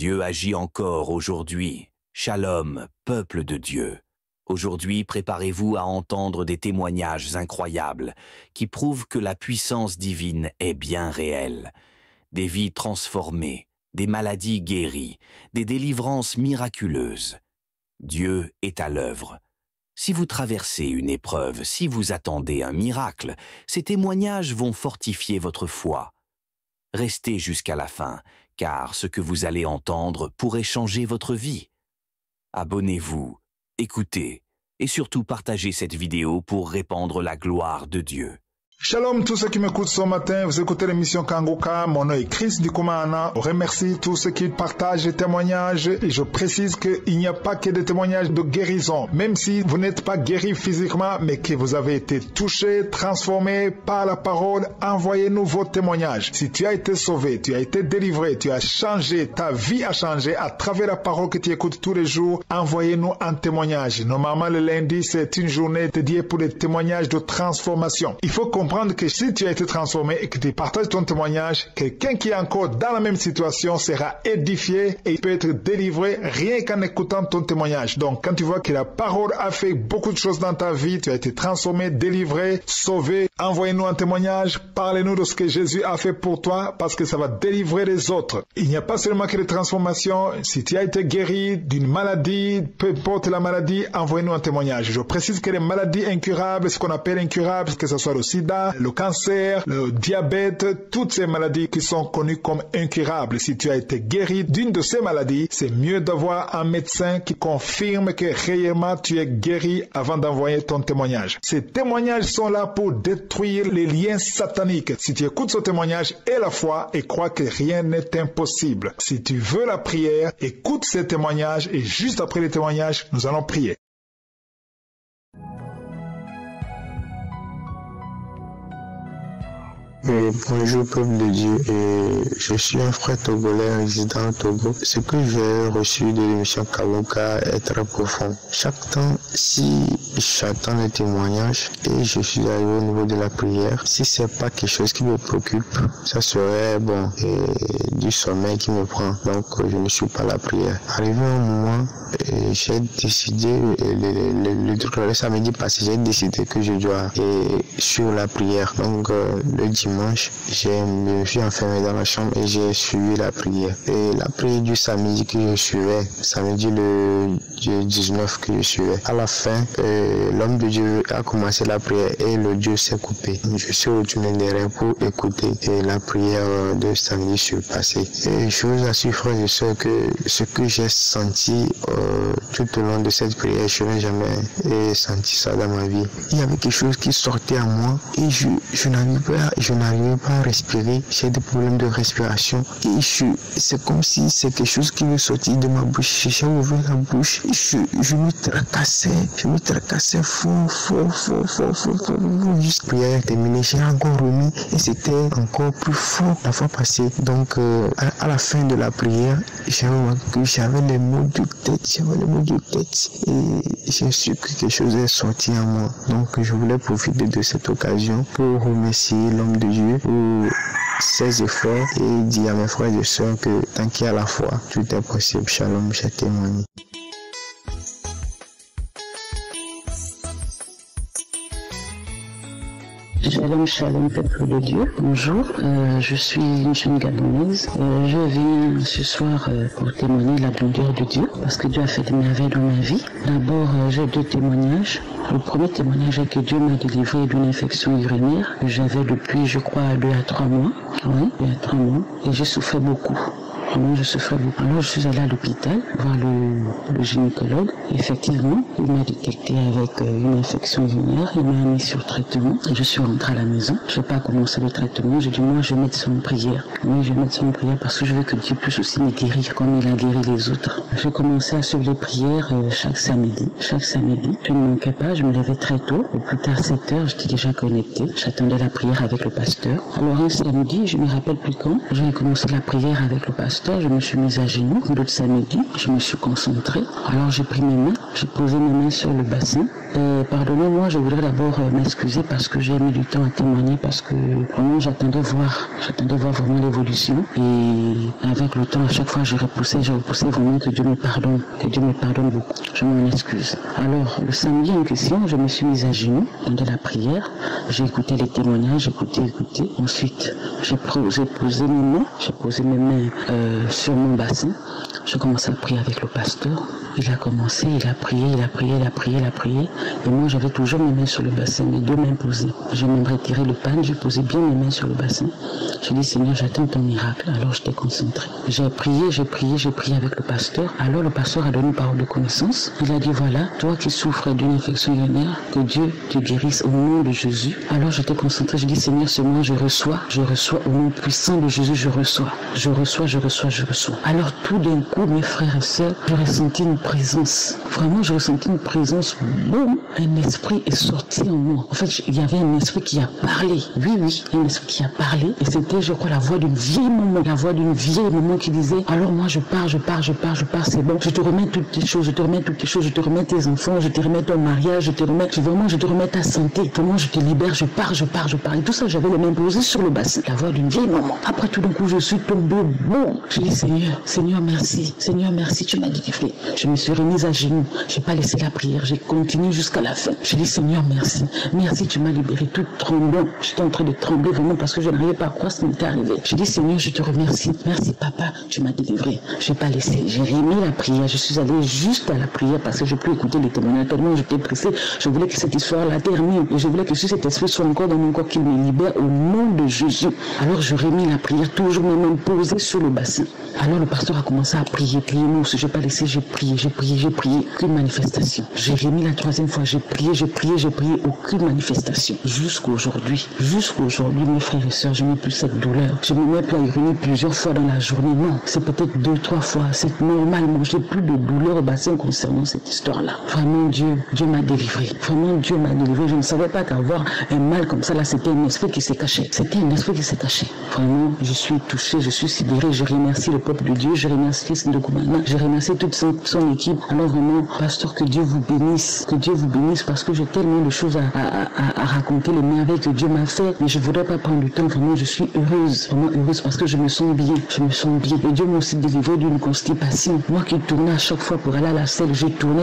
Dieu agit encore aujourd'hui. Shalom, peuple de Dieu. Aujourd'hui, préparez-vous à entendre des témoignages incroyables qui prouvent que la puissance divine est bien réelle. Des vies transformées, des maladies guéries, des délivrances miraculeuses. Dieu est à l'œuvre. Si vous traversez une épreuve, si vous attendez un miracle, ces témoignages vont fortifier votre foi. Restez jusqu'à la fin, car ce que vous allez entendre pourrait changer votre vie. Abonnez-vous, écoutez et surtout partagez cette vidéo pour répandre la gloire de Dieu. Shalom tous ceux qui m'écoutent ce matin, vous écoutez l'émission Kanguka, mon nom est Chris Dikumana. Je remercie tous ceux qui partagent les témoignages et je précise qu'il n'y a pas que des témoignages de guérison. Même si vous n'êtes pas guéri physiquement, mais que vous avez été touché, transformé par la parole, envoyez-nous vos témoignages. Si tu as été sauvé, tu as été délivré, tu as changé, ta vie a changé à travers la parole que tu écoutes tous les jours, envoyez-nous un témoignage. Normalement le lundi, c'est une journée dédiée pour les témoignages de transformation. Il faut comprendre que si tu as été transformé et que tu partages ton témoignage, quelqu'un qui est encore dans la même situation sera édifié et peut être délivré rien qu'en écoutant ton témoignage. Donc quand tu vois que la parole a fait beaucoup de choses dans ta vie, tu as été transformé, délivré, sauvé, envoyez-nous un témoignage, parlez-nous de ce que Jésus a fait pour toi parce que ça va délivrer les autres. Il n'y a pas seulement que les transformations. Si tu as été guéri d'une maladie, peu importe la maladie, envoyez-nous un témoignage. Je précise que les maladies incurables, ce qu'on appelle incurables, que ce soit le sida, le cancer, le diabète, toutes ces maladies qui sont connues comme incurables. Si tu as été guéri d'une de ces maladies, c'est mieux d'avoir un médecin qui confirme que réellement tu es guéri avant d'envoyer ton témoignage. Ces témoignages sont là pour détruire les liens sataniques. Si tu écoutes ce témoignage et la foi et crois que rien n'est impossible. Si tu veux la prière, écoute ces témoignages et juste après les témoignages, nous allons prier. Bonjour peuple de Dieu, je suis un frère togolais résident au Togo. Ce que j'ai reçu de l'émission Kanguka est très profond. Chaque temps, si j'attends les témoignages et je suis arrivé au niveau de la prière, si c'est pas quelque chose qui me préoccupe, ça serait bon du sommeil qui me prend. Donc je ne suis pas à la prière. Arrivé un moment, j'ai décidé, le samedi passé, j'ai décidé que je dois sur la prière. Donc le dimanche, je me suis enfermé dans la chambre et j'ai suivi la prière. Et la prière du samedi que je suivais, samedi le 19 que je suivais, à la fin, l'homme de Dieu a commencé la prière et le Dieu s'est coupé. Je suis retourné derrière pour écouter la prière de samedi surpassé. Et je vous assure, frères et sœurs, que ce que j'ai senti tout au long de cette prière, je n'ai jamais senti ça dans ma vie. Il y avait quelque chose qui sortait à moi et je n'arrivais pas à respirer. J'ai des problèmes de respiration et c'est comme si c'est quelque chose qui me sortait de ma bouche. J'ai ouvert la bouche et je me tracassais fort. Juste prière terminée, j'ai encore remis et c'était encore plus fort la fois passée. Donc à la fin de la prière, j'ai remarqué que j'avais les maux de tête et j'ai su que quelque chose est sorti à moi. Donc je voulais profiter de cette occasion pour remercier l'homme de Dieu pour ses efforts et dire à mes frères et sœurs que tant qu'il y a la foi, tout est possible. Shalom, j'ai témoigné. Shalom, peuple de Dieu. Bonjour, je suis une jeune Gabonaise. Je viens ce soir pour témoigner la grandeur de Dieu, parce que Dieu a fait des merveilles dans ma vie. D'abord, j'ai deux témoignages. Le premier témoignage est que Dieu m'a délivré d'une infection urinaire que j'avais depuis, je crois, 2 à 3 mois. Oui, 2 à 3 mois. Et j'ai souffert beaucoup. Vraiment, je souffrais beaucoup. Alors, je suis allée à l'hôpital voir le gynécologue. Effectivement, il m'a détecté avec une infection urinaire. Il m'a mis sur traitement. Je suis rentrée à la maison. Je n'ai pas commencé le traitement. J'ai dit, moi, je vais mettre ça en prière. Oui, je vais mettre ça en prière parce que je veux que Dieu puisse aussi me guérir comme il a guéri les autres. J'ai commencé à suivre les prières chaque samedi. Je ne manquais pas. Je me levais très tôt. Au plus tard, 7 heures, j'étais déjà connectée. J'attendais la prière avec le pasteur. Alors, un samedi, je ne me rappelle plus quand, j'ai commencé la prière avec le pasteur. pasteur, je me suis mise à genoux. L'autre samedi, je me suis concentrée. Alors j'ai pris mes mains, j'ai posé mes mains sur le bassin. Pardonnez-moi, je voudrais d'abord m'excuser parce que j'ai mis du temps à témoigner, parce que vraiment j'attendais voir vraiment l'évolution. Et avec le temps, à chaque fois, j'ai repoussé vraiment que Dieu me pardonne beaucoup. Je m'en excuse. Alors, le samedi en question, je me suis mise à genoux pendant la prière. J'ai écouté les témoignages, écouté. Ensuite, j'ai posé mes mains sur mon bassin. Je commençais à prier avec le pasteur. Il a commencé, il a prié. Et moi, j'avais toujours mes mains sur le bassin, mes deux mains posées. J'ai même retiré le pan, j'ai posé bien mes mains sur le bassin. J'ai dit, Seigneur, j'attends ton miracle. Alors, j'étais concentré. J'ai prié avec le pasteur. Alors, le pasteur a donné une parole de connaissance. Il a dit, voilà, toi qui souffres d'une infection urinaire, que Dieu te guérisse au nom de Jésus. Alors, j'étais concentré. J'ai dit, Seigneur, ce moment, je reçois au nom puissant de Jésus, je reçois. Alors, tout d'un coup, mes frères et sœurs, j'ai ressenti une présence. Vraiment, j'ai ressenti une présence. Boum, un esprit est sorti en moi. En fait, il y avait un esprit qui a parlé. Oui, un esprit qui a parlé. Et c'était, je crois, la voix d'une vieille maman qui disait, alors moi, je pars, c'est bon. Je te remets toutes tes choses, je te remets tes enfants, je te remets ton mariage, je te remets ta santé. Vraiment, je te libère, je pars. Et tout ça, j'avais les mains posées sur le bassin. La voix d'une vieille maman. Après, tout d'un coup, je suis tombée. Bon, je dis, Seigneur, merci. Seigneur, merci, tu m'as délivré. Je me suis remise à genoux. J'ai pas laissé la prière. J'ai continué jusqu'à la fin. Je dis, Seigneur, merci. Merci, tu m'as libéré. Tout tremblant. J'étais en train de trembler vraiment parce que je n'arrivais pas à croire ce qui m'était arrivé. Je dis, Seigneur, je te remercie. Merci, papa, tu m'as délivré. J'ai pas laissé. J'ai remis la prière. Je suis allée juste à la prière parce que je peux écouter les témoignages tellement j'étais pressée. Je voulais que cette histoire-là termine. Et je voulais que si cet esprit soit encore dans mon corps, qu'il me libère au nom de Jésus. Alors, je remis la prière, toujours mes mains posées sur le bassin. Alors, le pasteur a commencé à prier. Moi aussi, j'ai pas laissé. J'ai prié. Aucune manifestation. J'ai remis la troisième fois. J'ai prié. Aucune manifestation. Jusqu'à aujourd'hui, mes frères et sœurs, je n'ai plus cette douleur. Je me mets plus à uriner plusieurs fois dans la journée. Non, c'est peut-être 2-3 fois. C'est normalement. J'ai plus de douleur au bassin concernant cette histoire-là. Vraiment, Dieu m'a délivré. Je ne savais pas qu'avoir un mal comme ça, là, c'était un esprit qui s'est caché. Vraiment, je suis touché, je suis sidéré. Je remercie le peuple de Dieu. Je remercie Christ de Koumana. Je remercie toute son équipe. Alors vraiment, pasteur, que Dieu vous bénisse. Parce que j'ai tellement de choses à raconter, les merveilles que Dieu m'a fait. Mais je ne voudrais pas prendre du temps. Vraiment, je suis heureuse parce que je me sens bien. Et Dieu m'a aussi délivré d'une constipation. Moi qui tournais à chaque fois pour aller à la selle, j'ai tourné.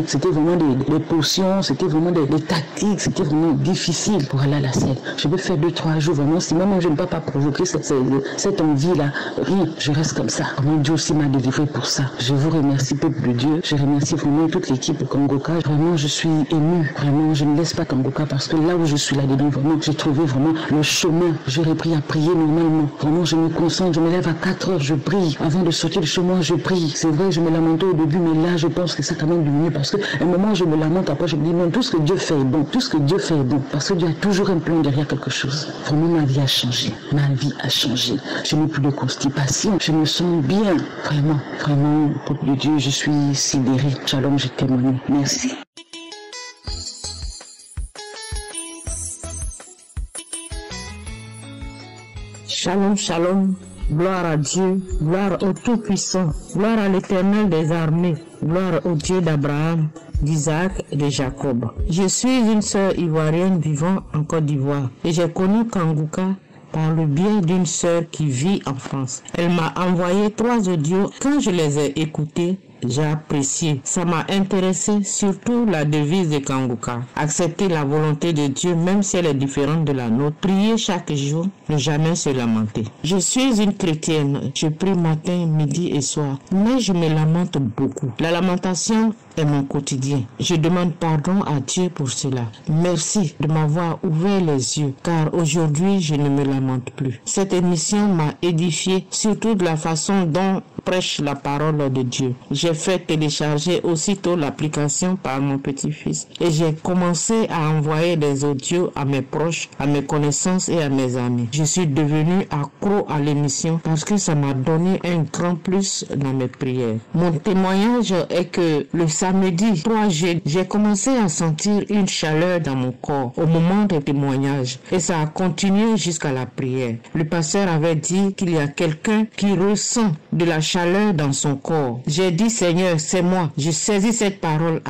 C'était vraiment des potions, c'était vraiment des tactiques, c'était vraiment difficile pour aller à la selle. Je peux faire 2-3 jours vraiment. Si même je ne peux pas provoquer cette envie-là, rien, je reste comme ça. Vraiment, Dieu aussi m'a délivré pour ça. Je vous remercie, peuple de Dieu. Je remercie vraiment toute l'équipe Kangoka. Vraiment, je suis émue. Vraiment, je ne laisse pas Kangoka parce que là où je suis là-dedans, vraiment, j'ai trouvé vraiment le chemin. J'ai repris à prier normalement. Vraiment, je me concentre, je me lève à 4 heures, je prie. Avant de sortir de chez moi, je prie. C'est vrai, je me lamentais au début, mais là, je pense que ça a quand même diminué parce qu'à un moment, je me lamente, après, je me dis non, tout ce que Dieu fait est bon. Parce que Dieu a toujours un plan derrière quelque chose. Vraiment, ma vie a changé. Je n'ai plus de constipation. Je me sens bien. Vraiment, peuple de Dieu, je suis sidéré. Shalom, je témoigne. Merci. Shalom, gloire à Dieu, gloire au Tout-Puissant, gloire à l'Éternel des armées, gloire au Dieu d'Abraham, d'Isaac et de Jacob. Je suis une sœur ivoirienne vivant en Côte d'Ivoire et j'ai connu Kangoka par le biais d'une sœur qui vit en France. Elle m'a envoyé 3 audios. Quand je les ai écoutés, j'ai apprécié. Ça m'a intéressé, surtout la devise de Kangoka. Accepter la volonté de Dieu, même si elle est différente de la nôtre. Prier chaque jour, ne jamais se lamenter. Je suis une chrétienne. Je prie matin, midi et soir. Mais je me lamente beaucoup. La lamentation est mon quotidien. Je demande pardon à Dieu pour cela. Merci de m'avoir ouvert les yeux, car aujourd'hui, je ne me lamente plus. Cette émission m'a édifié, surtout de la façon dont prêche la parole de Dieu. J'ai j'ai fait télécharger aussitôt l'application par mon petit-fils et j'ai commencé à envoyer des audios à mes proches, à mes connaissances et à mes amis. Je suis devenu accro à l'émission parce que ça m'a donné un grand plus dans mes prières. Mon témoignage est que le samedi 3 juillet, j'ai commencé à sentir une chaleur dans mon corps au moment des témoignages et ça a continué jusqu'à la prière. Le pasteur avait dit qu'il y a quelqu'un qui ressent de la chaleur dans son corps. J'ai dit, Seigneur, c'est moi. Je saisis cette parole.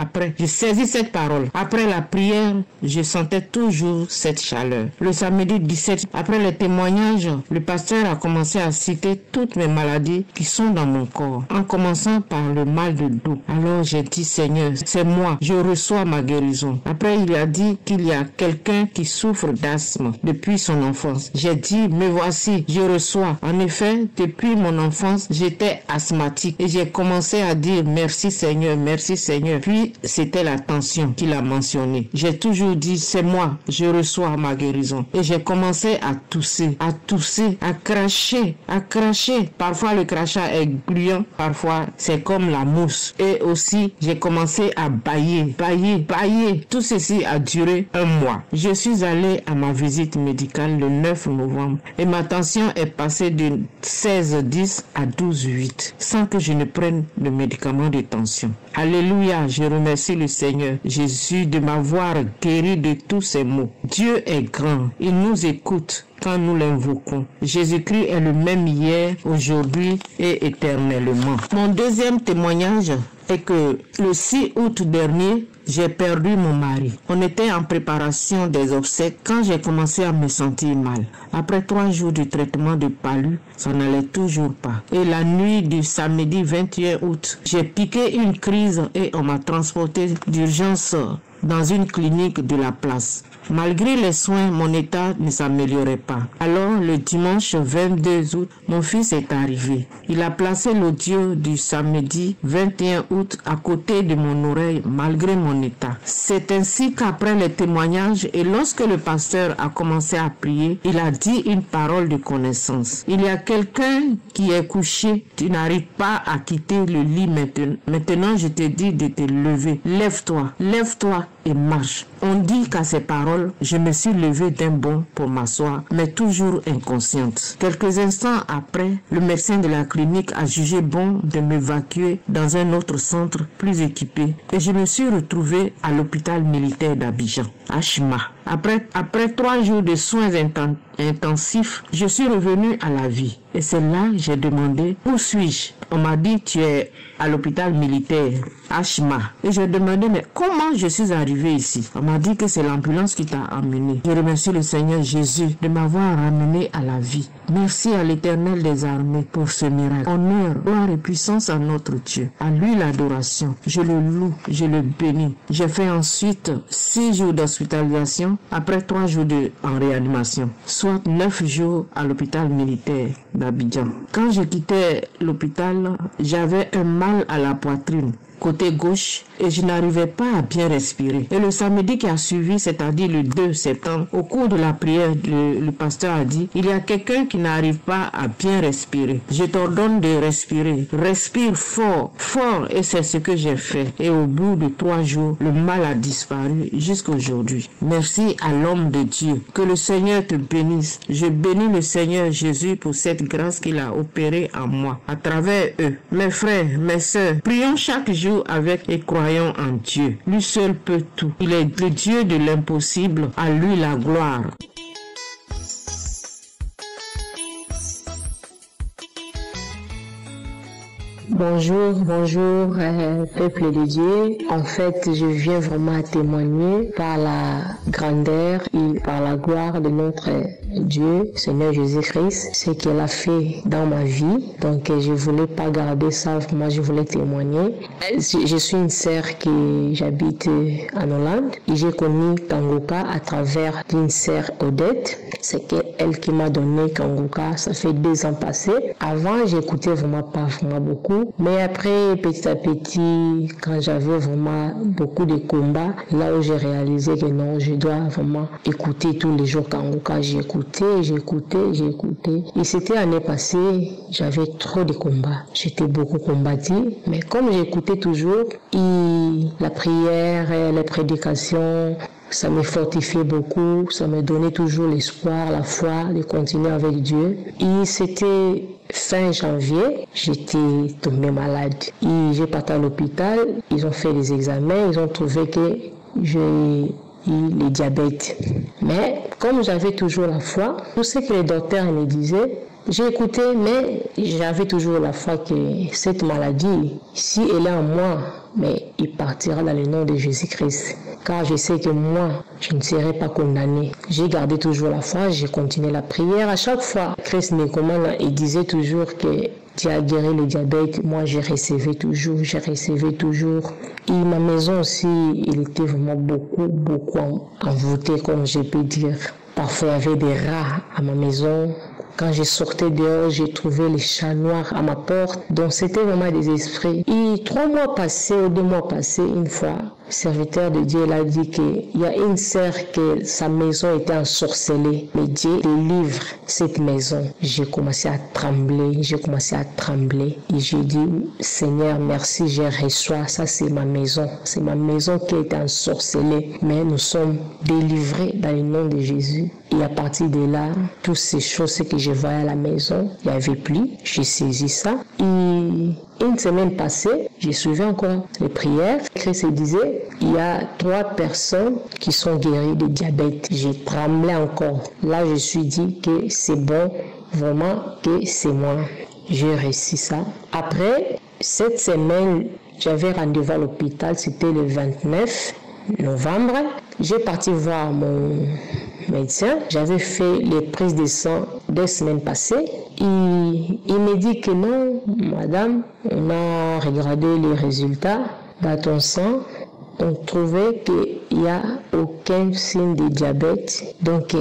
Après la prière, je sentais toujours cette chaleur. Le samedi 17, après les témoignages, le pasteur a commencé à citer toutes mes maladies qui sont dans mon corps, en commençant par le mal de dos. Alors j'ai dit, Seigneur, c'est moi. Je reçois ma guérison. Après, il a dit qu'il y a quelqu'un qui souffre d'asthme depuis son enfance. J'ai dit, me voici, je reçois. En effet, depuis mon enfance, j'étais asthmatique et j'ai commencé à dire merci Seigneur, merci Seigneur. Puis c'était la tension qu'il a mentionné. J'ai toujours dit c'est moi, je reçois ma guérison. Et j'ai commencé à tousser, à cracher. Parfois le crachat est gluant, parfois c'est comme la mousse. Et aussi j'ai commencé à bailler. Tout ceci a duré un mois. Je suis allé à ma visite médicale le 9 novembre et ma tension est passée de 16,10 à 12,8 sans que je ne prenne de médicaments de tension. Alléluia, je remercie le Seigneur Jésus de m'avoir guéri de tous ces maux. Dieu est grand, il nous écoute quand nous l'invoquons. Jésus-Christ est le même hier, aujourd'hui et éternellement. Mon deuxième témoignage est que le 6 août dernier, j'ai perdu mon mari. On était en préparation des obsèques quand j'ai commencé à me sentir mal. Après 3 jours de traitement de palu, ça n'allait toujours pas. Et la nuit du samedi 21 août, j'ai piqué une crise et on m'a transporté d'urgence dans une clinique de la place. Malgré les soins, mon état ne s'améliorait pas. Alors, le dimanche 22 août, mon fils est arrivé. Il a placé l'audio du samedi 21 août à côté de mon oreille, malgré mon état. C'est ainsi qu'après les témoignages et lorsque le pasteur a commencé à prier, il a dit une parole de connaissance. Il y a quelqu'un qui est couché, tu n'arrives pas à quitter le lit maintenant. Maintenant, je te dis de te lever. Lève-toi et marche. On dit qu'à ces paroles, je me suis levée d'un bond pour m'asseoir, mais toujours inconsciente. Quelques instants après, le médecin de la clinique a jugé bon de m'évacuer dans un autre centre plus équipé et je me suis retrouvée à l'hôpital militaire d'Abidjan, à Chima. Après 3 jours de soins intensifs, je suis revenue à la vie. Et c'est là que j'ai demandé, où suis-je? On m'a dit, tu es à l'hôpital militaire, à Chima. Et j'ai demandé, mais comment je suis arrivée ici? On m'a dit que c'est l'ambulance qui t'a amené. Je remercie le Seigneur Jésus de m'avoir ramené à la vie. Merci à l'Éternel des armées pour ce miracle. Honneur, gloire et puissance à notre Dieu. À lui l'adoration. Je le loue, je le bénis. J'ai fait ensuite 6 jours d'hospitalisation après 3 jours en réanimation, soit 9 jours à l'hôpital militaire d'Abidjan. Quand je quittais l'hôpital, j'avais un mal à la poitrine, côté gauche, et je n'arrivais pas à bien respirer. Et le samedi qui a suivi, c'est-à-dire le 2 septembre, au cours de la prière, le pasteur a dit, il y a quelqu'un qui n'arrive pas à bien respirer. Je t'ordonne de respirer. Respire fort, et c'est ce que j'ai fait. Et au bout de 3 jours, le mal a disparu jusqu'à aujourd'hui. Merci à l'homme de Dieu. Que le Seigneur te bénisse. Je bénis le Seigneur Jésus pour cette grâce qu'il a opérée en moi, à travers eux. Mes frères, mes sœurs, prions chaque jour avec et croyons en Dieu. Lui seul peut tout. Il est le Dieu de l'impossible. À lui la gloire. Bonjour, peuple de Dieu. En fait, je viens vraiment témoigner par la grandeur et par la gloire de notre Dieu, Seigneur Jésus-Christ, ce qu'il a fait dans ma vie. Donc, je voulais pas garder ça, moi je voulais témoigner. Je suis une sœur qui j'habite en Hollande et j'ai connu Kangoka à travers une sœur Odette. C'est elle qui m'a donné Kangoka, ça fait 2 ans passés. Avant, j'écoutais vraiment pas beaucoup. beaucoup. Mais après, petit à petit, quand j'avais vraiment beaucoup de combats, là où j'ai réalisé que non, je dois vraiment écouter tous les jours Kangoka. J'ai écouté. Et c'était l'année passée, j'avais trop de combats. J'étais beaucoup combattue. Mais comme j'écoutais toujours, la prière, les prédications, ça me fortifiait beaucoup, ça me donnait toujours l'espoir, la foi de continuer avec Dieu. Et c'était fin janvier, j'étais tombée malade. Et j'ai parti à l'hôpital, ils ont fait des examens, ils ont trouvé que j'ai eu le diabète. Mais comme j'avais toujours la foi, tout ce que les docteurs me disaient, j'ai écouté, mais j'avais toujours la foi que cette maladie, si elle est en moi, mais il partira dans le nom de Jésus-Christ. Car je sais que moi, je ne serai pas condamné. J'ai gardé toujours la foi, j'ai continué la prière. À chaque fois, Christ me commande, il disait toujours que Dieu a guéri le diabète. Moi, j'ai recevé toujours. Et ma maison aussi, il était vraiment beaucoup envoûté, comme je peux dire. Parfois, il y avait des rats à ma maison. Quand je sortais dehors, j'ai trouvé les chats noirs à ma porte. Donc, c'était vraiment des esprits. Et 3 mois passés ou 2 mois passés, une fois, le serviteur de Dieu a dit qu'il y a une sœur que sa maison était ensorcelée. Mais Dieu délivre cette maison. J'ai commencé à trembler. Et j'ai dit, Seigneur, merci, j'ai reçu. Ça, c'est ma maison. C'est ma maison qui a été ensorcelée. Mais nous sommes délivrés dans le nom de Jésus. Et à partir de là, toutes ces choses que je voyais à la maison, il n'y avait plus. J'ai saisi ça. Et une semaine passée, j'ai suivi encore les prières. Christ disait, il y a 3 personnes qui sont guéries de diabète. J'ai tremblé encore. Là, je me suis dit que c'est bon, vraiment que c'est moi. J'ai réussi ça. Après, cette semaine, j'avais rendez-vous à l'hôpital. C'était le 29 novembre. J'ai parti voir mon médecin. J'avais fait les prises de sang 2 semaines passées. Il me dit que non, madame, on a regardé les résultats dans ton sang. On trouvait qu'il n'y a aucun signe de diabète. Donc,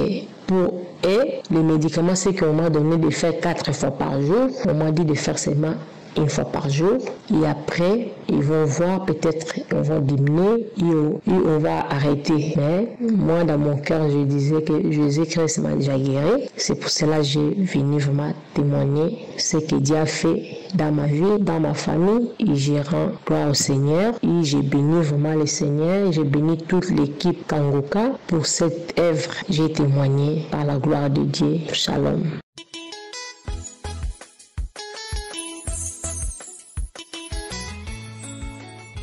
pour les médicaments, c'est qu'on m'a donné de faire 4 fois par jour. On m'a dit de faire seulement 1 fois par jour. Et après, ils vont voir, peut-être on va diminuer et on va arrêter. Mais moi, dans mon cœur, je disais que Jésus-Christ m'a déjà guéri. C'est pour cela que j'ai venu vraiment témoigner ce que Dieu a fait dans ma vie, dans ma famille. Et j'ai rendu gloire au Seigneur. Et j'ai béni vraiment le Seigneur. J'ai béni toute l'équipe Kangoka pour cette œuvre. J'ai témoigné par la gloire de Dieu. Shalom.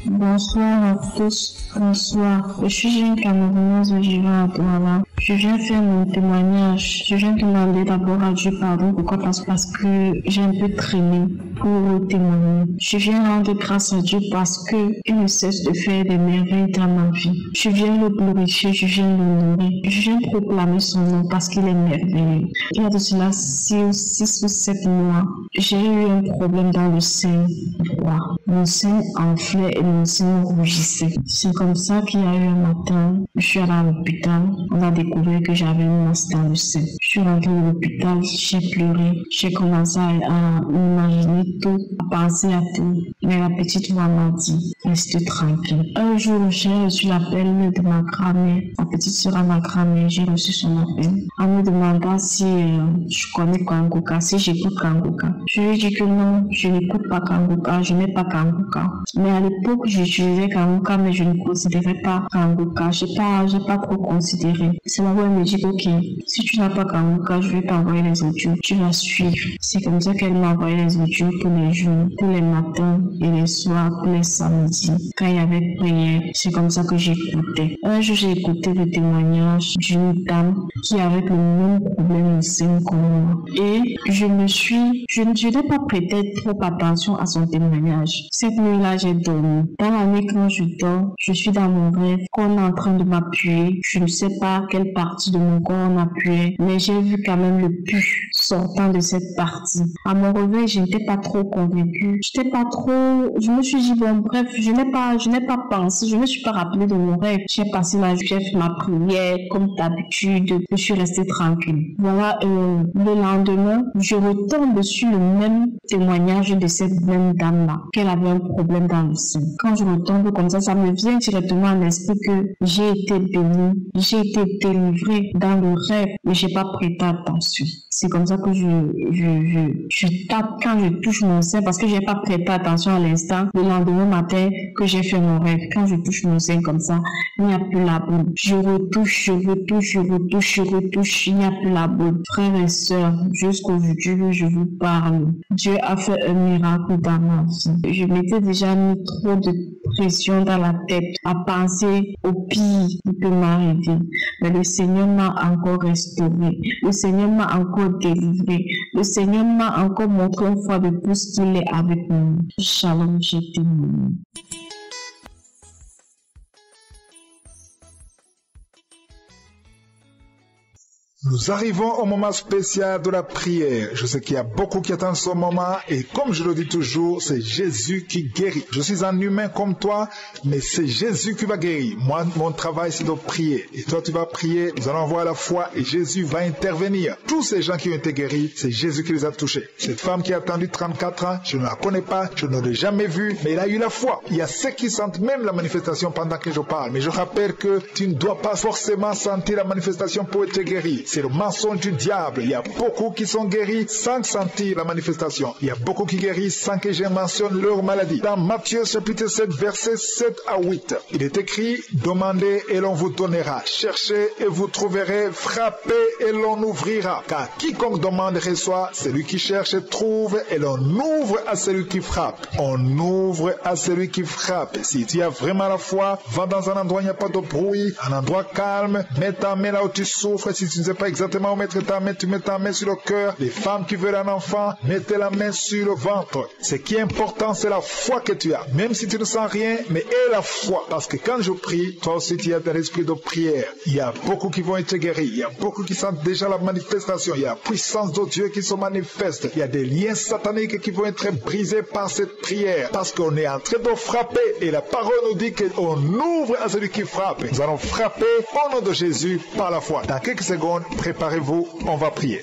Bonsoir à tous. Bonsoir. Je suis jeune Camerounaise vivant à Douala. Je viens faire mon témoignage. Je viens demander d'abord à Dieu pardon. Pourquoi? Parce que j'ai un peu traîné pour témoigner. Je viens rendre grâce à Dieu parce que il ne cesse de faire des merveilles dans ma vie. Je viens le glorifier, je viens l'honorer. Je viens proclamer son nom parce qu'il est merveilleux. Il y a de cela 6 ou 7 mois, j'ai eu un problème dans le sein droit. Mon sein enflait et mon sein rougissait. C'est comme ça qu'il y a eu un matin, je suis allée à l'hôpital. On a découvert que j'avais une masse dans le sein. Je suis rentrée à l'hôpital, j'ai pleuré. J'ai commencé à imaginer tout, à penser à tout. Mais la petite voix m'a dit, reste tranquille. Un jour, j'ai reçu l'appel de ma grand-mère. Ma petite sœur à ma grand-mère, j'ai reçu son appel. En me demandant si je connais Kangoka, si j'écoute Kangoka. Je lui ai dit que non, je n'écoute pas Kangoka, je n'ai pas Kangoka. Mais à l'époque, j'utilisais Kangoka, mais je ne considérais pas Kangoka. J'ai pas trop considéré. C'est là où elle me dit, ok, si tu n'as pas Kangoka, je vais t'envoyer les audios. Tu vas suivre. C'est comme ça qu'elle m'a envoyé les audios tous les jours, tous les matins et les soirs, tous les samedis. Quand il y avait prière, c'est comme ça que j'écoutais. Un jour, j'ai écouté le témoignage d'une dame qui avait le même problème au sein que moi. Et je n'ai pas prêté trop attention à son témoignage. Cette nuit-là, j'ai dormi. Dans la nuit, quand je dors, je suis dans mon rêve, qu'on est en train de m'appuyer. Je ne sais pas quel les parties de mon corps en appuyait, mais j'ai vu quand même le pu sortant de cette partie. À mon réveil, je n'étais pas trop convaincue. Je me suis dit, bon, bref, je n'ai pas pensé, je ne me suis pas rappelé de mon rêve. J'ai passé j'ai fait ma prière, comme d'habitude, je suis restée tranquille. Voilà, le lendemain, je retombe sur le même témoignage de cette même dame-là, qu'elle avait un problème dans le sein. Quand je retombe comme ça me vient directement à l'esprit que j'ai été bénie, j'ai été délivrée dans le rêve, mais j'ai pas prêté attention. C'est comme ça que je tape quand je touche mon sein parce que j'ai pas prêté attention à l'instant. Le lendemain matin que j'ai fait mon rêve, quand je touche mon sein comme ça, il n'y a plus la boule. Je retouche, il n'y a plus la boule. Frères et sœurs, jusqu'aujourd'hui, je vous parle. Dieu a fait un miracle dans ma vie. Je m'étais déjà mis trop de pression dans la tête à penser au pire qui peut m'arriver. Mais le Seigneur m'a encore restauré. Le Seigneur m'a encore délivré. Le Seigneur m'a encore montré une fois de plus qu'il est avec nous. Shalom, je t'aime. Nous arrivons au moment spécial de la prière. Je sais qu'il y a beaucoup qui attendent ce moment et comme je le dis toujours, c'est Jésus qui guérit. Je suis un humain comme toi, mais c'est Jésus qui va guérir. Moi, mon travail, c'est de prier. Et toi, tu vas prier, nous allons avoir la foi et Jésus va intervenir. Tous ces gens qui ont été guéris, c'est Jésus qui les a touchés. Cette femme qui a attendu 34 ans, je ne la connais pas, je ne l'ai jamais vue, mais elle a eu la foi. Il y a ceux qui sentent même la manifestation pendant que je parle. Mais je rappelle que tu ne dois pas forcément sentir la manifestation pour être guéri. C'est le mensonge du diable. Il y a beaucoup qui sont guéris sans sentir la manifestation. Il y a beaucoup qui guérissent sans que je mentionne leur maladie. Dans Matthieu chapitre 7, versets 7 à 8, il est écrit: demandez et l'on vous donnera. Cherchez et vous trouverez. Frappez et l'on ouvrira. Car quiconque demande reçoit. Celui qui cherche trouve et l'on ouvre à celui qui frappe. On ouvre à celui qui frappe. Si tu as vraiment la foi, va dans un endroit où il n'y a pas de bruit, un endroit calme, mets ta main là où tu souffres. Si tu ne sais pas exactement où mettre ta main, tu mets ta main sur le cœur. Les femmes qui veulent un enfant, mettez la main sur le ventre. Ce qui est important, c'est la foi que tu as. Même si tu ne sens rien, mais aie la foi. Parce que quand je prie, toi aussi tu as de l'esprit de prière. Il y a beaucoup qui vont être guéris. Il y a beaucoup qui sentent déjà la manifestation. Il y a la puissance de Dieu qui se manifeste. Il y a des liens sataniques qui vont être brisés par cette prière. Parce qu'on est en train de frapper. Et la parole nous dit qu'on ouvre à celui qui frappe. Nous allons frapper au nom de Jésus par la foi. Dans quelques secondes, préparez-vous, on va prier.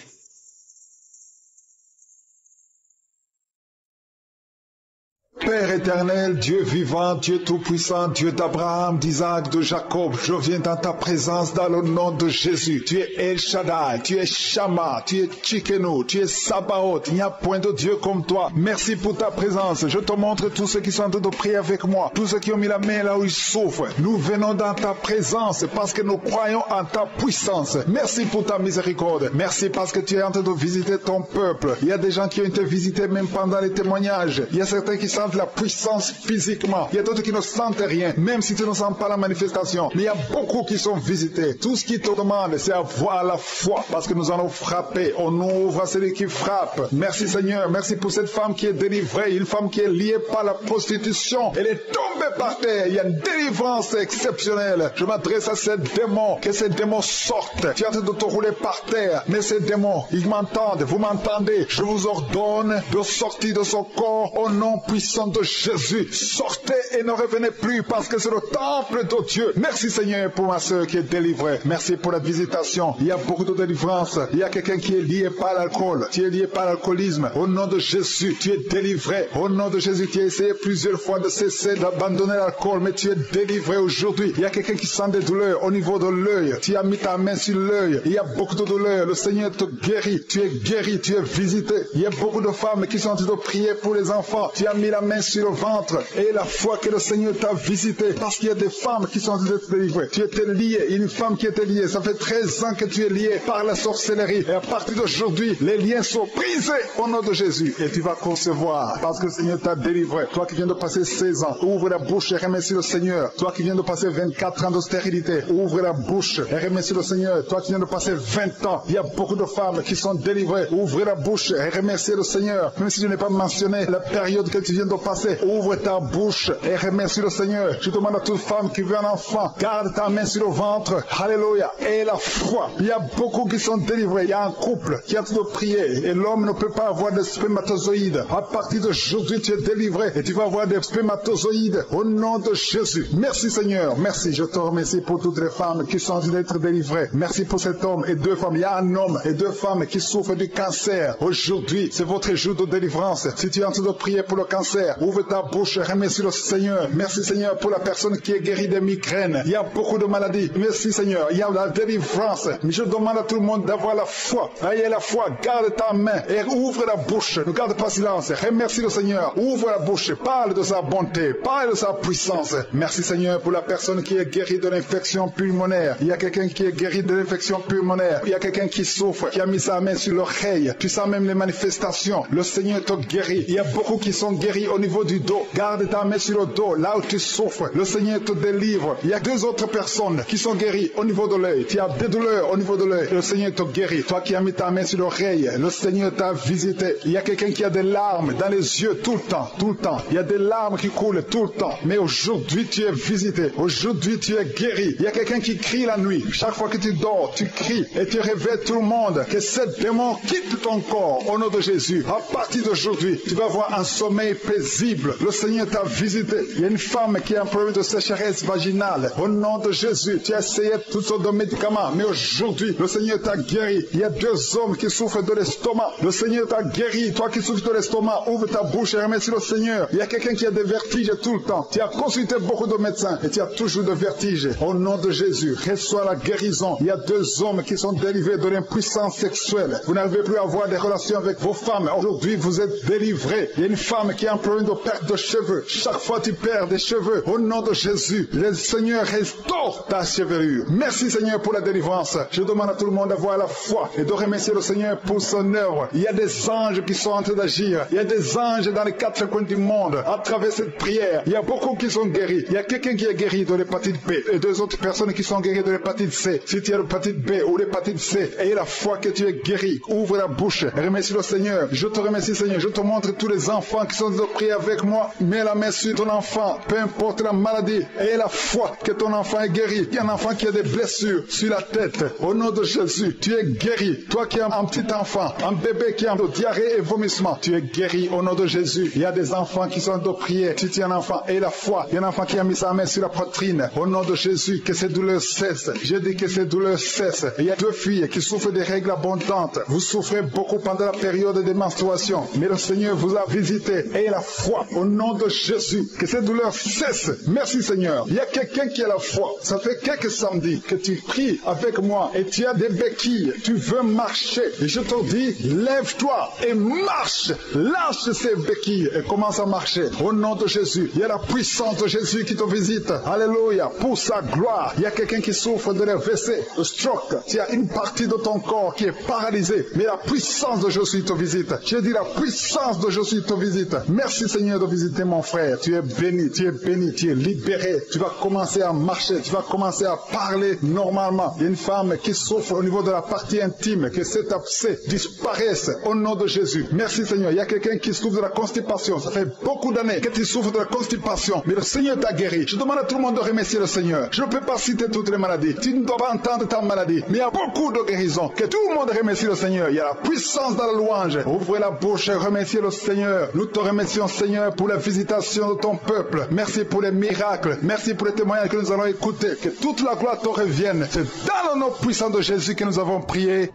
Père éternel, Dieu vivant, Dieu tout-puissant, Dieu d'Abraham, d'Isaac, de Jacob, je viens dans ta présence dans le nom de Jésus. Tu es El Shaddai, tu es Shama, tu es Tchikenu, tu es Sabaoth. Il n'y a point de Dieu comme toi. Merci pour ta présence. Je te montre tous ceux qui sont en train de prier avec moi, tous ceux qui ont mis la main là où ils souffrent. Nous venons dans ta présence parce que nous croyons en ta puissance. Merci pour ta miséricorde. Merci parce que tu es en train de visiter ton peuple. Il y a des gens qui ont été visités même pendant les témoignages. Il y a certains qui sentent la puissance physiquement. Il y a d'autres qui ne sentent rien, même si tu ne sens pas la manifestation. Mais il y a beaucoup qui sont visités. Tout ce qui te demande, c'est avoir la foi, parce que nous allons frapper. On ouvre à celui qui frappe. Merci Seigneur. Merci pour cette femme qui est délivrée, une femme qui est liée par la prostitution. Elle est tombée par terre. Il y a une délivrance exceptionnelle. Je m'adresse à ces démons, que ces démons sortent. Tu es en train de te rouler par terre, mais ces démons, ils m'entendent, vous m'entendez. Je vous ordonne de sortir de son corps au nom puissant de Jésus. Sortez et ne revenez plus parce que c'est le temple de Dieu. Merci Seigneur pour ma soeur qui est délivrée. Merci pour la visitation. Il y a beaucoup de délivrance. Il y a quelqu'un qui est lié par l'alcool. Tu es lié par l'alcoolisme. Au nom de Jésus, tu es délivré. Au nom de Jésus, tu as essayé plusieurs fois de cesser d'abandonner l'alcool, mais tu es délivré aujourd'hui. Il y a quelqu'un qui sent des douleurs au niveau de l'œil. Tu as mis ta main sur l'œil. Il y a beaucoup de douleurs. Le Seigneur te guérit. Tu es guéri. Tu es visité. Il y a beaucoup de femmes qui sont en train de prier pour les enfants. Tu as mis la main sur le ventre et la foi que le Seigneur t'a visité, parce qu'il y a des femmes qui sont en train d'être délivrées. Tu étais lié, une femme qui était liée, ça fait 13 ans que tu es lié par la sorcellerie, et à partir d'aujourd'hui les liens sont brisés au nom de Jésus et tu vas concevoir parce que le Seigneur t'a délivré. Toi qui viens de passer 16 ans, ouvre la bouche et remercie le Seigneur. Toi qui viens de passer 24 ans de stérilité, ouvre la bouche et remercie le Seigneur. Toi qui viens de passer 20 ans, il y a beaucoup de femmes qui sont délivrées, ouvre la bouche et remercie le Seigneur. Même si je n'ai pas mentionné la période que tu viens de passé. Ouvre ta bouche et remercie le Seigneur. Je demande à toute femme qui veut un enfant, garde ta main sur le ventre. Alléluia. Et la foi. Il y a beaucoup qui sont délivrés. Il y a un couple qui a de prier et l'homme ne peut pas avoir de spermatozoïdes. À partir d'aujourd'hui, tu es délivré et tu vas avoir des spermatozoïdes au nom de Jésus. Merci Seigneur. Merci. Je te remercie pour toutes les femmes qui sont en train d'être délivrées. Merci pour cet homme et deux femmes. Il y a un homme et deux femmes qui souffrent du cancer. Aujourd'hui, c'est votre jour de délivrance. Si tu es en train de prier pour le cancer, ouvre ta bouche et remercie le Seigneur. Merci Seigneur pour la personne qui est guérie des migraines. Il y a beaucoup de maladies. Merci Seigneur. Il y a la délivrance. Mais je demande à tout le monde d'avoir la foi. Ayez la foi. Garde ta main et ouvre la bouche. Ne garde pas silence. Remercie le Seigneur. Ouvre la bouche. Parle de sa bonté. Parle de sa puissance. Merci Seigneur pour la personne qui est guérie de l'infection pulmonaire. Il y a quelqu'un qui est guéri de l'infection pulmonaire. Il y a quelqu'un qui souffre, qui a mis sa main sur l'oreille. Tu sens même les manifestations. Le Seigneur te guérit. Il y a beaucoup qui sont guéris au niveau du dos. Garde ta main sur le dos, là où tu souffres. Le Seigneur te délivre. Il y a deux autres personnes qui sont guéries au niveau de l'œil. Tu as des douleurs au niveau de l'œil. Le Seigneur te guérit. Toi qui as mis ta main sur l'oreille, le Seigneur t'a visité. Il y a quelqu'un qui a des larmes dans les yeux tout le temps, tout le temps. Il y a des larmes qui coulent tout le temps. Mais aujourd'hui, tu es visité. Aujourd'hui, tu es guéri. Il y a quelqu'un qui crie la nuit. Chaque fois que tu dors, tu cries et tu réveilles tout le monde. Que cette démon quitte ton corps au nom de Jésus. À partir d'aujourd'hui, tu vas avoir un sommeil paisible. Le Seigneur t'a visité. Il y a une femme qui a un problème de sécheresse vaginale. Au nom de Jésus, tu as essayé toutes sortes de médicaments. Mais aujourd'hui, le Seigneur t'a guéri. Il y a deux hommes qui souffrent de l'estomac. Le Seigneur t'a guéri. Toi qui souffres de l'estomac, ouvre ta bouche et remercie le Seigneur. Il y a quelqu'un qui a des vertiges tout le temps. Tu as consulté beaucoup de médecins et tu as toujours des vertiges. Au nom de Jésus, reçois la guérison. Il y a deux hommes qui sont délivrés de l'impuissance sexuelle. Vous n'arrivez plus à avoir des relations avec vos femmes. Aujourd'hui, vous êtes délivrés. Il y a une femme qui a un problème de perte de cheveux. Chaque fois tu perds des cheveux. Au nom de Jésus, le Seigneur restaure ta chevelure. Merci Seigneur pour la délivrance. Je demande à tout le monde d'avoir la foi et de remercier le Seigneur pour son œuvre. Il y a des anges qui sont en train d'agir. Il y a des anges dans les quatre coins du monde. À travers cette prière, il y a beaucoup qui sont guéris. Il y a quelqu'un qui est guéri de l'hépatite B et deux autres personnes qui sont guéries de l'hépatite C. Si tu as l'hépatite B ou l'hépatite C, aie la foi que tu es guéri. Ouvre la bouche. Remercie le Seigneur. Je te remercie Seigneur. Je te montre tous les enfants qui sont de prier avec moi. Mets la main sur ton enfant. Peu importe la maladie. Aie la foi que ton enfant est guéri. Il y a un enfant qui a des blessures sur la tête. Au nom de Jésus, tu es guéri. Toi qui as un petit enfant, un bébé qui a de diarrhée et vomissement, tu es guéri au nom de Jésus. Il y a des enfants qui sont de prier. Si tu es un enfant, aie la foi. Il y a un enfant qui a mis sa main sur la poitrine. Au nom de Jésus, que ces douleurs cessent. Je dis que ces douleurs cessent. Il y a deux filles qui souffrent des règles abondantes. Vous souffrez beaucoup pendant la période de menstruation. Mais le Seigneur vous a visité. Ayez la foi au nom de Jésus. Que ces douleurs cessent. Merci Seigneur. Il y a quelqu'un qui a la foi. Ça fait quelques samedis que tu pries avec moi et tu as des béquilles. Tu veux marcher. Et je te dis, lève-toi et marche. Lâche ces béquilles et commence à marcher. Au nom de Jésus. Il y a la puissance de Jésus qui te visite. Alléluia. Pour sa gloire. Il y a quelqu'un qui souffre de l'AVC, de stroke. Tu as une partie de ton corps qui est paralysée. Mais la puissance de Jésus te visite. Je dis la puissance de Jésus te visite. Merci Seigneur de visiter mon frère. Tu es béni, tu es béni, tu es libéré. Tu vas commencer à marcher. Tu vas commencer à parler normalement. Il y a une femme qui souffre au niveau de la partie intime. Que cet abcès disparaisse au nom de Jésus. Merci Seigneur. Il y a quelqu'un qui souffre de la constipation. Ça fait beaucoup d'années que tu souffres de la constipation. Mais le Seigneur t'a guéri. Je demande à tout le monde de remercier le Seigneur. Je ne peux pas citer toutes les maladies. Tu ne dois pas entendre ta maladie. Mais il y a beaucoup de guérisons. Que tout le monde remercie le Seigneur. Il y a la puissance dans la louange. Ouvrez la bouche et remerciez le Seigneur. Nous te remercions Seigneur pour la visitation de ton peuple. Merci pour les miracles. Merci pour les témoignages que nous allons écouter. Que toute la gloire te revienne. C'est dans le nom puissant de Jésus que nous avons prié.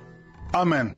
Amen.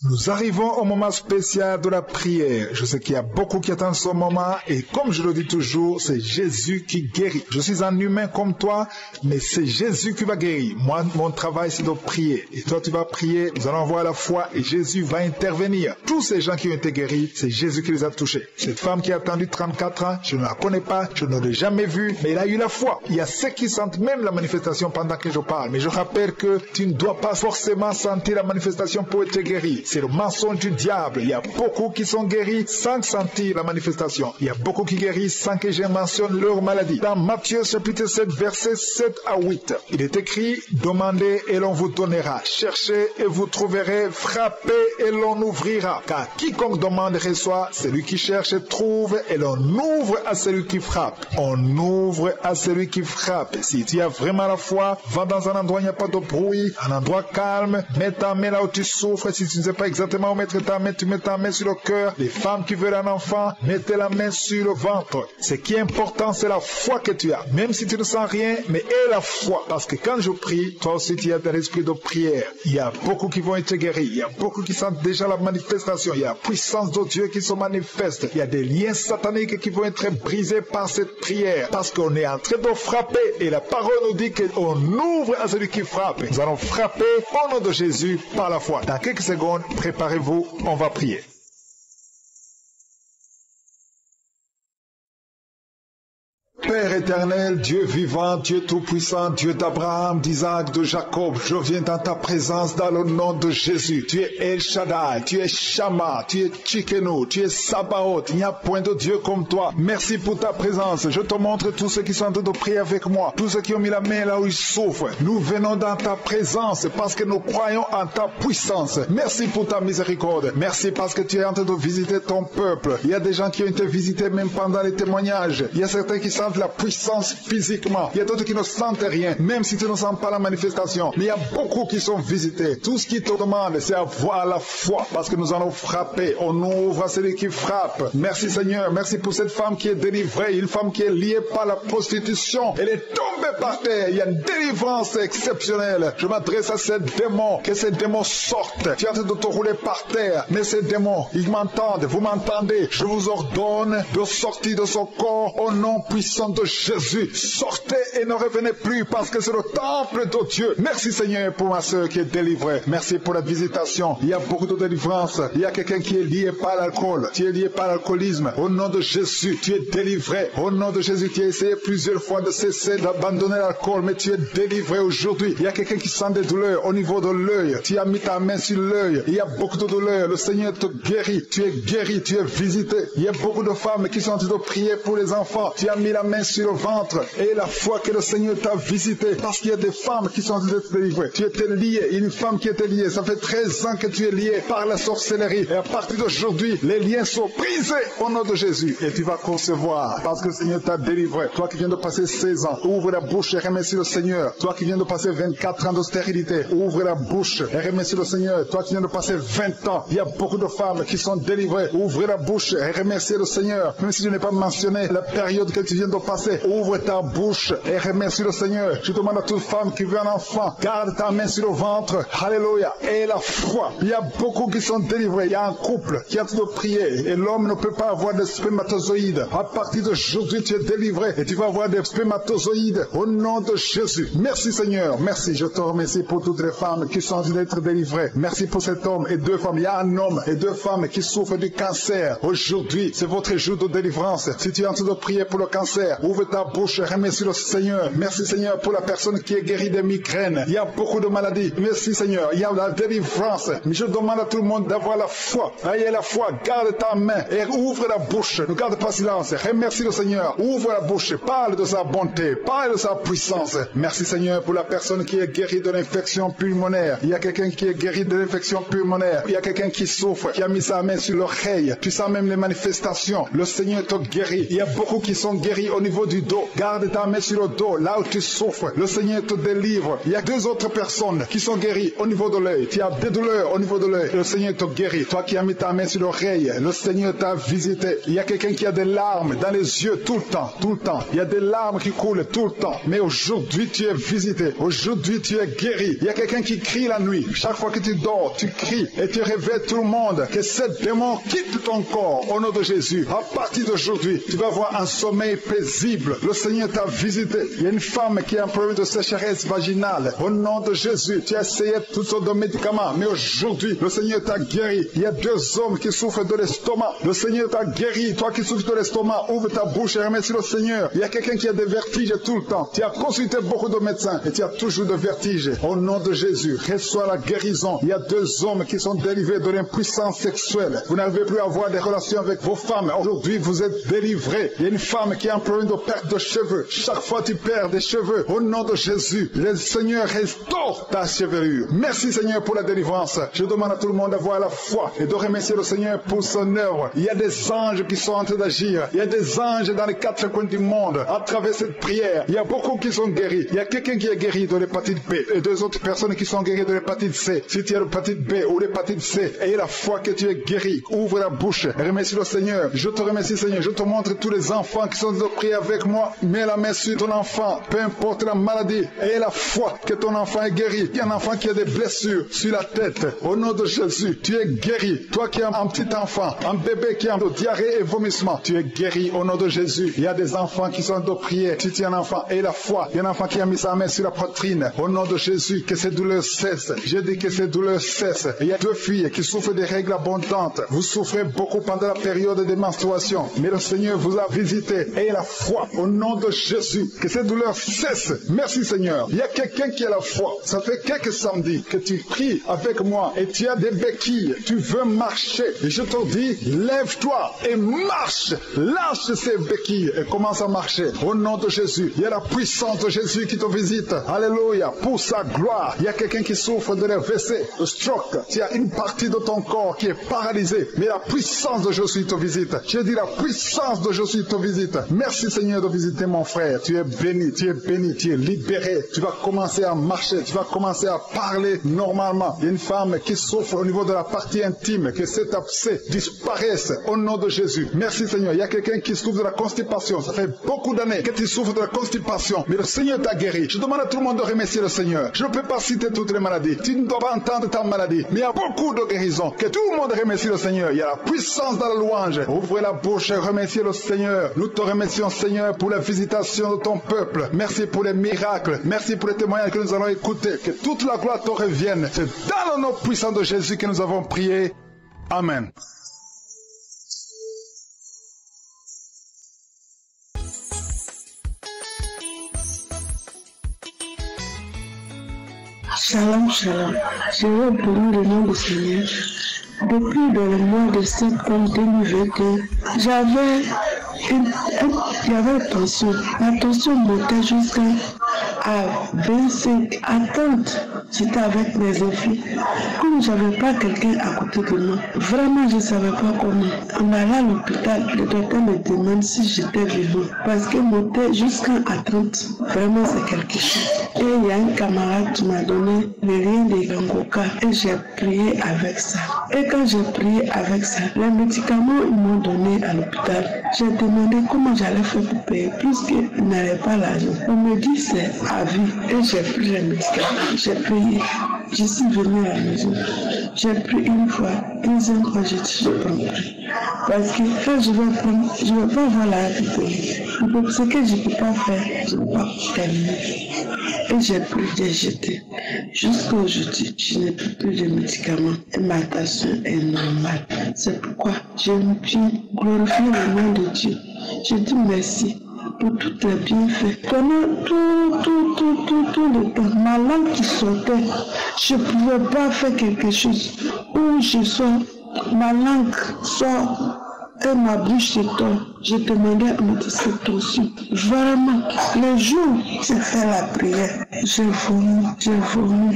Nous arrivons au moment spécial de la prière. Je sais qu'il y a beaucoup qui attendent ce moment et comme je le dis toujours, c'est Jésus qui guérit. Je suis un humain comme toi, mais c'est Jésus qui va guérir. Moi, mon travail, c'est de prier. Et toi, tu vas prier, nous allons avoir la foi et Jésus va intervenir. Tous ces gens qui ont été guéris, c'est Jésus qui les a touchés. Cette femme qui a attendu 34 ans, je ne la connais pas, je ne l'ai jamais vue, mais elle a eu la foi. Il y a ceux qui sentent même la manifestation pendant que je parle. Mais je rappelle que tu ne dois pas forcément sentir la manifestation pour être guéri. C'est le mensonge du diable. Il y a beaucoup qui sont guéris sans sentir la manifestation. Il y a beaucoup qui guérissent sans que je mentionne leur maladie. Dans Matthieu chapitre 7, versets 7 à 8, il est écrit: demandez et l'on vous donnera, cherchez et vous trouverez, frappez et l'on ouvrira. Car quiconque demande reçoit, celui qui cherche trouve, et l'on ouvre à celui qui frappe. On ouvre à celui qui frappe. Si tu as vraiment la foi, va dans un endroit où il n'y a pas de bruit, un endroit calme, mets ta main là où tu souffres. Si tu ne sais pas exactement où mettre ta main, tu mets ta main sur le cœur. Les femmes qui veulent un enfant, mettez la main sur le ventre. Ce qui est important, c'est la foi que tu as. Même si tu ne sens rien, mais aie la foi. Parce que quand je prie, toi aussi tu as un esprit de prière. Il y a beaucoup qui vont être guéris. Il y a beaucoup qui sentent déjà la manifestation. Il y a la puissance de Dieu qui se manifeste. Il y a des liens sataniques qui vont être brisés par cette prière. Parce qu'on est en train de frapper. Et la parole nous dit qu'on ouvre à celui qui frappe. Nous allons frapper au nom de Jésus par la foi. Dans quelques secondes, préparez-vous, on va prier. Père éternel, Dieu vivant, Dieu tout-puissant, Dieu d'Abraham, d'Isaac, de Jacob, je viens dans ta présence dans le nom de Jésus. Tu es El Shaddai, tu es Shama, tu es Tchikenu, tu es Sabaoth. Il n'y a point de Dieu comme toi. Merci pour ta présence. Je te montre tous ceux qui sont en train de prier avec moi, tous ceux qui ont mis la main là où ils souffrent. Nous venons dans ta présence parce que nous croyons en ta puissance. Merci pour ta miséricorde. Merci parce que tu es en train de visiter ton peuple. Il y a des gens qui ont été visités même pendant les témoignages. Il y a certains qui sentent la puissance physiquement. Il y a d'autres qui ne sentent rien, même si tu ne sens pas la manifestation. Mais il y a beaucoup qui sont visités. Tout ce qui te demande, c'est avoir la foi, parce que nous allons frapper. On ouvre à celui qui frappe. Merci Seigneur. Merci pour cette femme qui est délivrée, une femme qui est liée par la prostitution. Elle est tombée par terre. Il y a une délivrance exceptionnelle. Je m'adresse à ces démons, que ces démons sortent. Tu es en train de te rouler par terre, mais ces démons, ils m'entendent, vous m'entendez. Je vous ordonne de sortir de son corps au nom puissant de Jésus. Sortez et ne revenez plus, parce que c'est le temple de Dieu. Merci Seigneur pour ma soeur qui est délivrée. Merci pour la visitation. Il y a beaucoup de délivrance. Il y a quelqu'un qui est lié par l'alcool. Tu es lié par l'alcoolisme. Au nom de Jésus, tu es délivré. Au nom de Jésus, tu as essayé plusieurs fois de cesser d'abandonner l'alcool, mais tu es délivré aujourd'hui. Il y a quelqu'un qui sent des douleurs au niveau de l'œil. Tu as mis ta main sur l'œil. Il y a beaucoup de douleurs. Le Seigneur te guérit. Tu es guéri. Tu es visité. Il y a beaucoup de femmes qui sont en train de prier pour les enfants. Tu as mis la main sur le ventre et la foi que le Seigneur t'a visité, parce qu'il y a des femmes qui sont en train d'être délivrées. Tu étais lié, une femme qui était liée, ça fait 13 ans que tu es lié par la sorcellerie, et à partir d'aujourd'hui, les liens sont brisés au nom de Jésus, et tu vas concevoir, parce que le Seigneur t'a délivré. Toi qui viens de passer 16 ans, ouvre la bouche et remercie le Seigneur. Toi qui viens de passer 24 ans de stérilité, ouvre la bouche et remercie le Seigneur. Toi qui viens de passer 20 ans, il y a beaucoup de femmes qui sont délivrées. Ouvre la bouche et remercie le Seigneur, même si je n'ai pas mentionné la période que tu viens de passer. Ouvre ta bouche et remercie le Seigneur. Je demande à toute femme qui veut un enfant, garde ta main sur le ventre. Alléluia. Et la foi. Il y a beaucoup qui sont délivrés. Il y a un couple qui a de prier et l'homme ne peut pas avoir de spermatozoïdes. À partir d'aujourd'hui, tu es délivré et tu vas avoir des spermatozoïdes au nom de Jésus. Merci Seigneur. Merci. Je te remercie pour toutes les femmes qui sont en train d'être délivrées. Merci pour cet homme et deux femmes. Il y a un homme et deux femmes qui souffrent du cancer. Aujourd'hui, c'est votre jour de délivrance. Si tu es en train de prier pour le cancer, ouvre ta bouche et remercie le Seigneur. Merci Seigneur pour la personne qui est guérie des migraines. Il y a beaucoup de maladies. Merci Seigneur. Il y a la délivrance. Mais je demande à tout le monde d'avoir la foi. Ayez la foi. Garde ta main et ouvre la bouche. Ne garde pas silence. Remercie le Seigneur. Ouvre la bouche. Parle de sa bonté. Parle de sa puissance. Merci Seigneur pour la personne qui est guérie de l'infection pulmonaire. Il y a quelqu'un qui est guéri de l'infection pulmonaire. Il y a quelqu'un qui souffre, qui a mis sa main sur l'oreille. Tu sens même les manifestations. Le Seigneur te guérit. Il y a beaucoup qui sont guéris au niveau du dos. Garde ta main sur le dos, là où tu souffres. Le Seigneur te délivre. Il y a deux autres personnes qui sont guéries au niveau de l'œil. Tu as des douleurs au niveau de l'œil. Le Seigneur te guérit. Toi qui as mis ta main sur l'oreille, le Seigneur t'a visité. Il y a quelqu'un qui a des larmes dans les yeux tout le temps, tout le temps. Il y a des larmes qui coulent tout le temps. Mais aujourd'hui, tu es visité. Aujourd'hui, tu es guéri. Il y a quelqu'un qui crie la nuit. Chaque fois que tu dors, tu cries et tu réveilles tout le monde. Que ce démon quitte ton corps au nom de Jésus. À partir d'aujourd'hui, tu vas avoir un sommeil paisible. visible. Le Seigneur t'a visité. Il y a une femme qui a un problème de sécheresse vaginale. Au nom de Jésus, tu as essayé toutes sortes de médicaments, mais aujourd'hui, le Seigneur t'a guéri. Il y a 2 hommes qui souffrent de l'estomac. Le Seigneur t'a guéri. Toi qui souffres de l'estomac, ouvre ta bouche et remercie le Seigneur. Il y a quelqu'un qui a des vertiges tout le temps. Tu as consulté beaucoup de médecins et tu as toujours des vertiges. Au nom de Jésus, reçois la guérison. Il y a 2 hommes qui sont dérivés de l'impuissance sexuelle. Vous n'arrivez plus à avoir des relations avec vos femmes. Aujourd'hui, vous êtes délivrés. Il y a une femme qui a un problème de perte de cheveux. Chaque fois tu perds des cheveux. Au nom de Jésus, le Seigneur restaure ta chevelure. Merci Seigneur pour la délivrance. Je demande à tout le monde d'avoir la foi et de remercier le Seigneur pour son œuvre. Il y a des anges qui sont en train d'agir. Il y a des anges dans les 4 coins du monde. À travers cette prière, il y a beaucoup qui sont guéris. Il y a quelqu'un qui est guéri de l'hépatite B et 2 autres personnes qui sont guéries de l'hépatite C. Si tu as l'hépatite B ou l'hépatite C, ayez la foi que tu es guéri. Ouvre la bouche. Remercie le Seigneur. Je te remercie Seigneur. Je te montre tous les enfants qui sont de prier avec moi. Mets la main sur ton enfant. Peu importe la maladie. Ayez la foi que ton enfant est guéri. Il y a un enfant qui a des blessures sur la tête. Au nom de Jésus, tu es guéri. Toi qui as un petit enfant, un bébé qui a de diarrhée et vomissement, tu es guéri au nom de Jésus. Il y a des enfants qui sont de prier. Si tu es un enfant, aie la foi. Il y a un enfant qui a mis sa main sur la poitrine. Au nom de Jésus, que ces douleurs cessent. Je dis que ces douleurs cessent. Il y a 2 filles qui souffrent des règles abondantes. Vous souffrez beaucoup pendant la période de menstruation. Mais le Seigneur vous a visité. Ayez la foi au nom de Jésus. Que ces douleurs cessent. Merci Seigneur. Il y a quelqu'un qui a la foi. Ça fait quelques samedis que tu pries avec moi et tu as des béquilles. Tu veux marcher. Et je te dis, lève-toi et marche. Lâche ces béquilles et commence à marcher. Au nom de Jésus. Il y a la puissance de Jésus qui te visite. Alléluia. Pour sa gloire. Il y a quelqu'un qui souffre de l'AVC, de stroke. Tu as une partie de ton corps qui est paralysée. Mais la puissance de Jésus te visite. Je dis la puissance de Jésus te visite. Merci Seigneur de visiter mon frère. Tu es béni, tu es béni, tu es libéré. Tu vas commencer à marcher. Tu vas commencer à parler normalement. Il y a une femme qui souffre au niveau de la partie intime. Que cet abcès disparaisse au nom de Jésus. Merci Seigneur. Il y a quelqu'un qui souffre de la constipation. Ça fait beaucoup d'années que tu souffres de la constipation. Mais le Seigneur t'a guéri. Je demande à tout le monde de remercier le Seigneur. Je ne peux pas citer toutes les maladies. Tu ne dois pas entendre ta maladie. Mais il y a beaucoup de guérisons. Que tout le monde remercie le Seigneur. Il y a la puissance dans la louange. Ouvrez la bouche et remerciez le Seigneur. Nous te remercions Seigneur pour la visitation de ton peuple. Merci pour les miracles. Merci pour les témoignages que nous allons écouter. Que toute la gloire te revienne. C'est dans le nom puissant de Jésus que nous avons prié. Amen. Shalom, shalom. Je veux bénir le nom du Seigneur. Depuis le mois de septembre 2022, j'avais une tension. La tension montait jusqu'à 25 à 30. J'étais avec mes enfants. Comme je n'avais pas quelqu'un à côté de moi, vraiment je ne savais pas comment. On allait à l'hôpital, le docteur me demande si j'étais vivant. Parce qu'il montait jusqu'à 30. Vraiment c'est quelque chose. Et il y a un camarade qui m'a donné le lien de Gangoka et j'ai prié avec ça. Et quand j'ai prié avec ça, les médicaments ils m'ont donné à l'hôpital. J'ai demandé comment j'allais faire pour payer puisqu'ils n'avaient pas l'argent. On me dit c'est à vie et j'ai pris les médicaments. J'ai payé. Je suis venue à la maison. J'ai pris une fois, deuxième fois je ne prends plus. Parce que quand je vais prendre, je ne vais pas avoir la vie. Ce que je ne peux pas faire, je ne peux pas terminer. Et j'ai pris, j'ai jeté. Jusqu'à aujourd'hui, je n'ai plus de médicaments. Et ma tension est normale. C'est pourquoi je glorifie le nom de Dieu. Je dis merci pour tout les bienfaits. Pendant tout le temps, ma langue qui sortait, je ne pouvais pas faire quelque chose. Où je sors, ma langue sort et ma bouche se tord. Je demandais à me dire cette tension. Vraiment, le jour où j'ai fait la prière, j'ai vomi,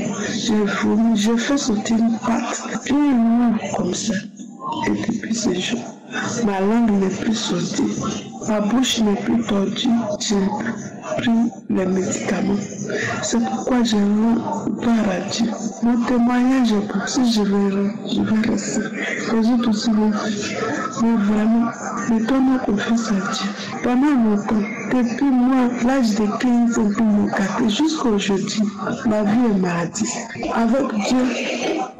j'ai fait sauter une patte, une lourde comme ça. Et depuis ce jour, ma langue n'est plus sortie, ma bouche n'est plus tordue, j'ai pris les médicaments. C'est pourquoi je rends gloire à Dieu. Mon témoignage est pour si je vais rester. Les autres aussi vont faire. Mais vraiment, ne donne confiance à Dieu. Pendant longtemps, depuis moi, l'âge de 15 ans pour me gâter, jusqu'à aujourd'hui, ma vie est maladie. Avec Dieu,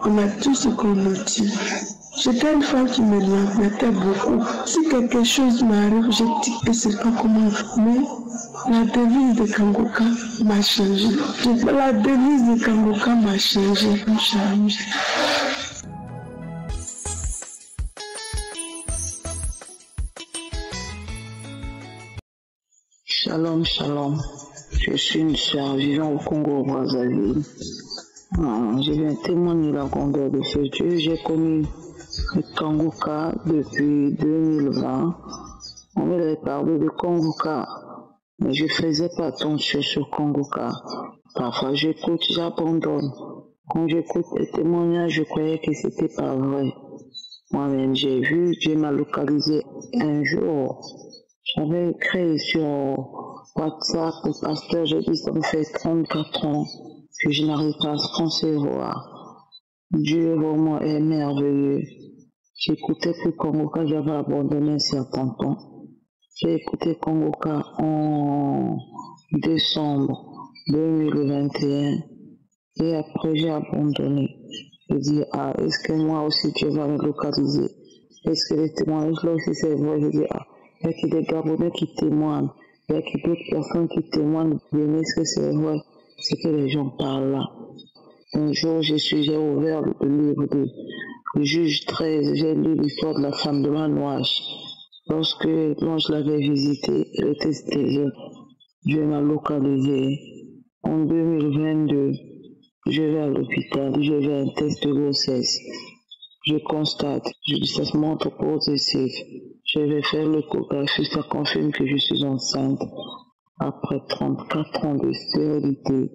on a tout ce qu'on nous dit. J'étais une femme qui me lamentait beaucoup. Si quelque chose m'arrive, je dis que c'est pas comment. Mais la devise de Kangoka m'a changé. La devise de Kangoka m'a changé. Shalom, shalom. Je suis une sœur vivant au Congo Brazzaville. Je viens témoigner la grandeur de ce Dieu. J'ai connu le Kangoka depuis 2020. On m'avait parlé de Kangoka, mais je ne faisais pas attention sur Kangoka. Parfois j'écoute, j'abandonne. Quand j'écoute les témoignages, je croyais que c'était pas vrai. Moi-même, j'ai vu, Dieu m'a localisé un jour. J'avais écrit sur WhatsApp au pasteur, j'ai dit ça me fait 34 ans que je n'arrive pas à se concevoir. Dieu vraiment est merveilleux. J'écoutais plus Kangoka, j'avais abandonné un certain temps. J'ai écouté Kangoka en décembre 2021 et après j'ai abandonné. Je dis, est-ce que moi aussi Dieu va me localiser? Est-ce que les témoignages là aussi c'est vrai? Je dis, il y a des Gabonais qui témoignent, il y a d'autres personnes qui témoignent. Est-ce que c'est vrai? C'est que les gens parlent là. Un jour, j'ai ouvert le livre de Juge 13, j'ai lu l'histoire de la femme de Manouache. Lorsque je l'avais visitée, elle était stérile. Dieu m'a localisé. En 2022, je vais à l'hôpital, je vais à un test de grossesse. Je constate, ça se montre positif. Je vais faire l'échographie, ça confirme que je suis enceinte. Après 34 ans de stérilité,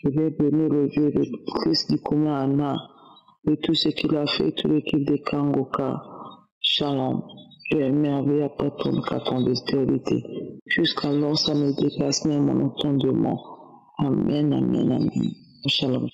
je vais bénir le Dieu de Christ du Koumana, de tout ce qu'il a fait, toute l'équipe de Kangoka. Shalom. Dieu est merveilleux après 34 ans de stérilité. Jusqu'alors, ça me dépasse même mon entendement. Amen, amen, amen. Shalom.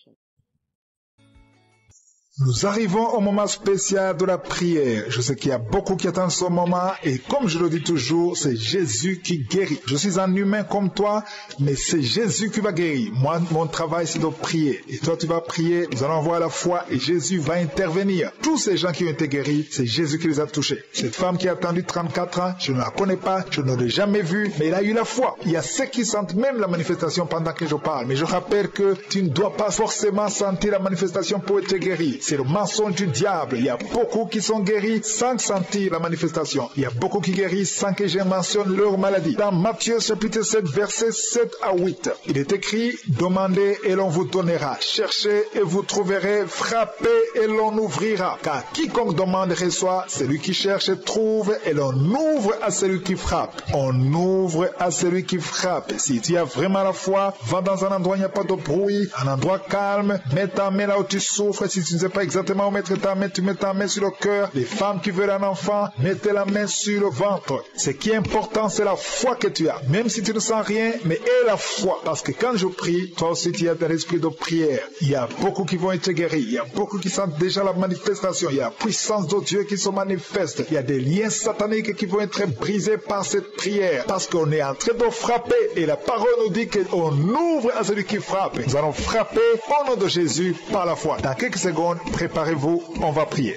Nous arrivons au moment spécial de la prière. Je sais qu'il y a beaucoup qui attendent ce moment et comme je le dis toujours, c'est Jésus qui guérit. Je suis un humain comme toi, mais c'est Jésus qui va guérir. Moi, mon travail, c'est de prier. Et toi, tu vas prier, nous allons avoir la foi et Jésus va intervenir. Tous ces gens qui ont été guéris, c'est Jésus qui les a touchés. Cette femme qui a attendu 34 ans, je ne la connais pas, je ne l'ai jamais vue, mais elle a eu la foi. Il y a ceux qui sentent même la manifestation pendant que je parle. Mais je rappelle que tu ne dois pas forcément sentir la manifestation pour être guéri. C'est le mensonge du diable. Il y a beaucoup qui sont guéris sans sentir la manifestation. Il y a beaucoup qui guérissent sans que je mentionne leur maladie. Dans Matthieu chapitre 7, versets 7 à 8, il est écrit, demandez et l'on vous donnera. Cherchez et vous trouverez. Frappez et l'on ouvrira. Car quiconque demande reçoit, celui qui cherche trouve et l'on ouvre à celui qui frappe. On ouvre à celui qui frappe. Si tu as vraiment la foi, va dans un endroit où il n'y a pas de bruit, un endroit calme, mets ta main là où tu souffres. Si tu ne sais pas exactement où mettre ta main, tu mets ta main sur le cœur. Les femmes qui veulent un enfant, mettez la main sur le ventre. Ce qui est important, c'est la foi que tu as. Même si tu ne sens rien, mais aie la foi. Parce que quand je prie, toi aussi tu as un esprit de prière. Il y a beaucoup qui vont être guéris. Il y a beaucoup qui sentent déjà la manifestation. Il y a la puissance de Dieu qui se manifeste. Il y a des liens sataniques qui vont être brisés par cette prière. Parce qu'on est en train de frapper. Et la parole nous dit qu'on ouvre à celui qui frappe. Nous allons frapper au nom de Jésus par la foi. Dans quelques secondes, préparez-vous, on va prier.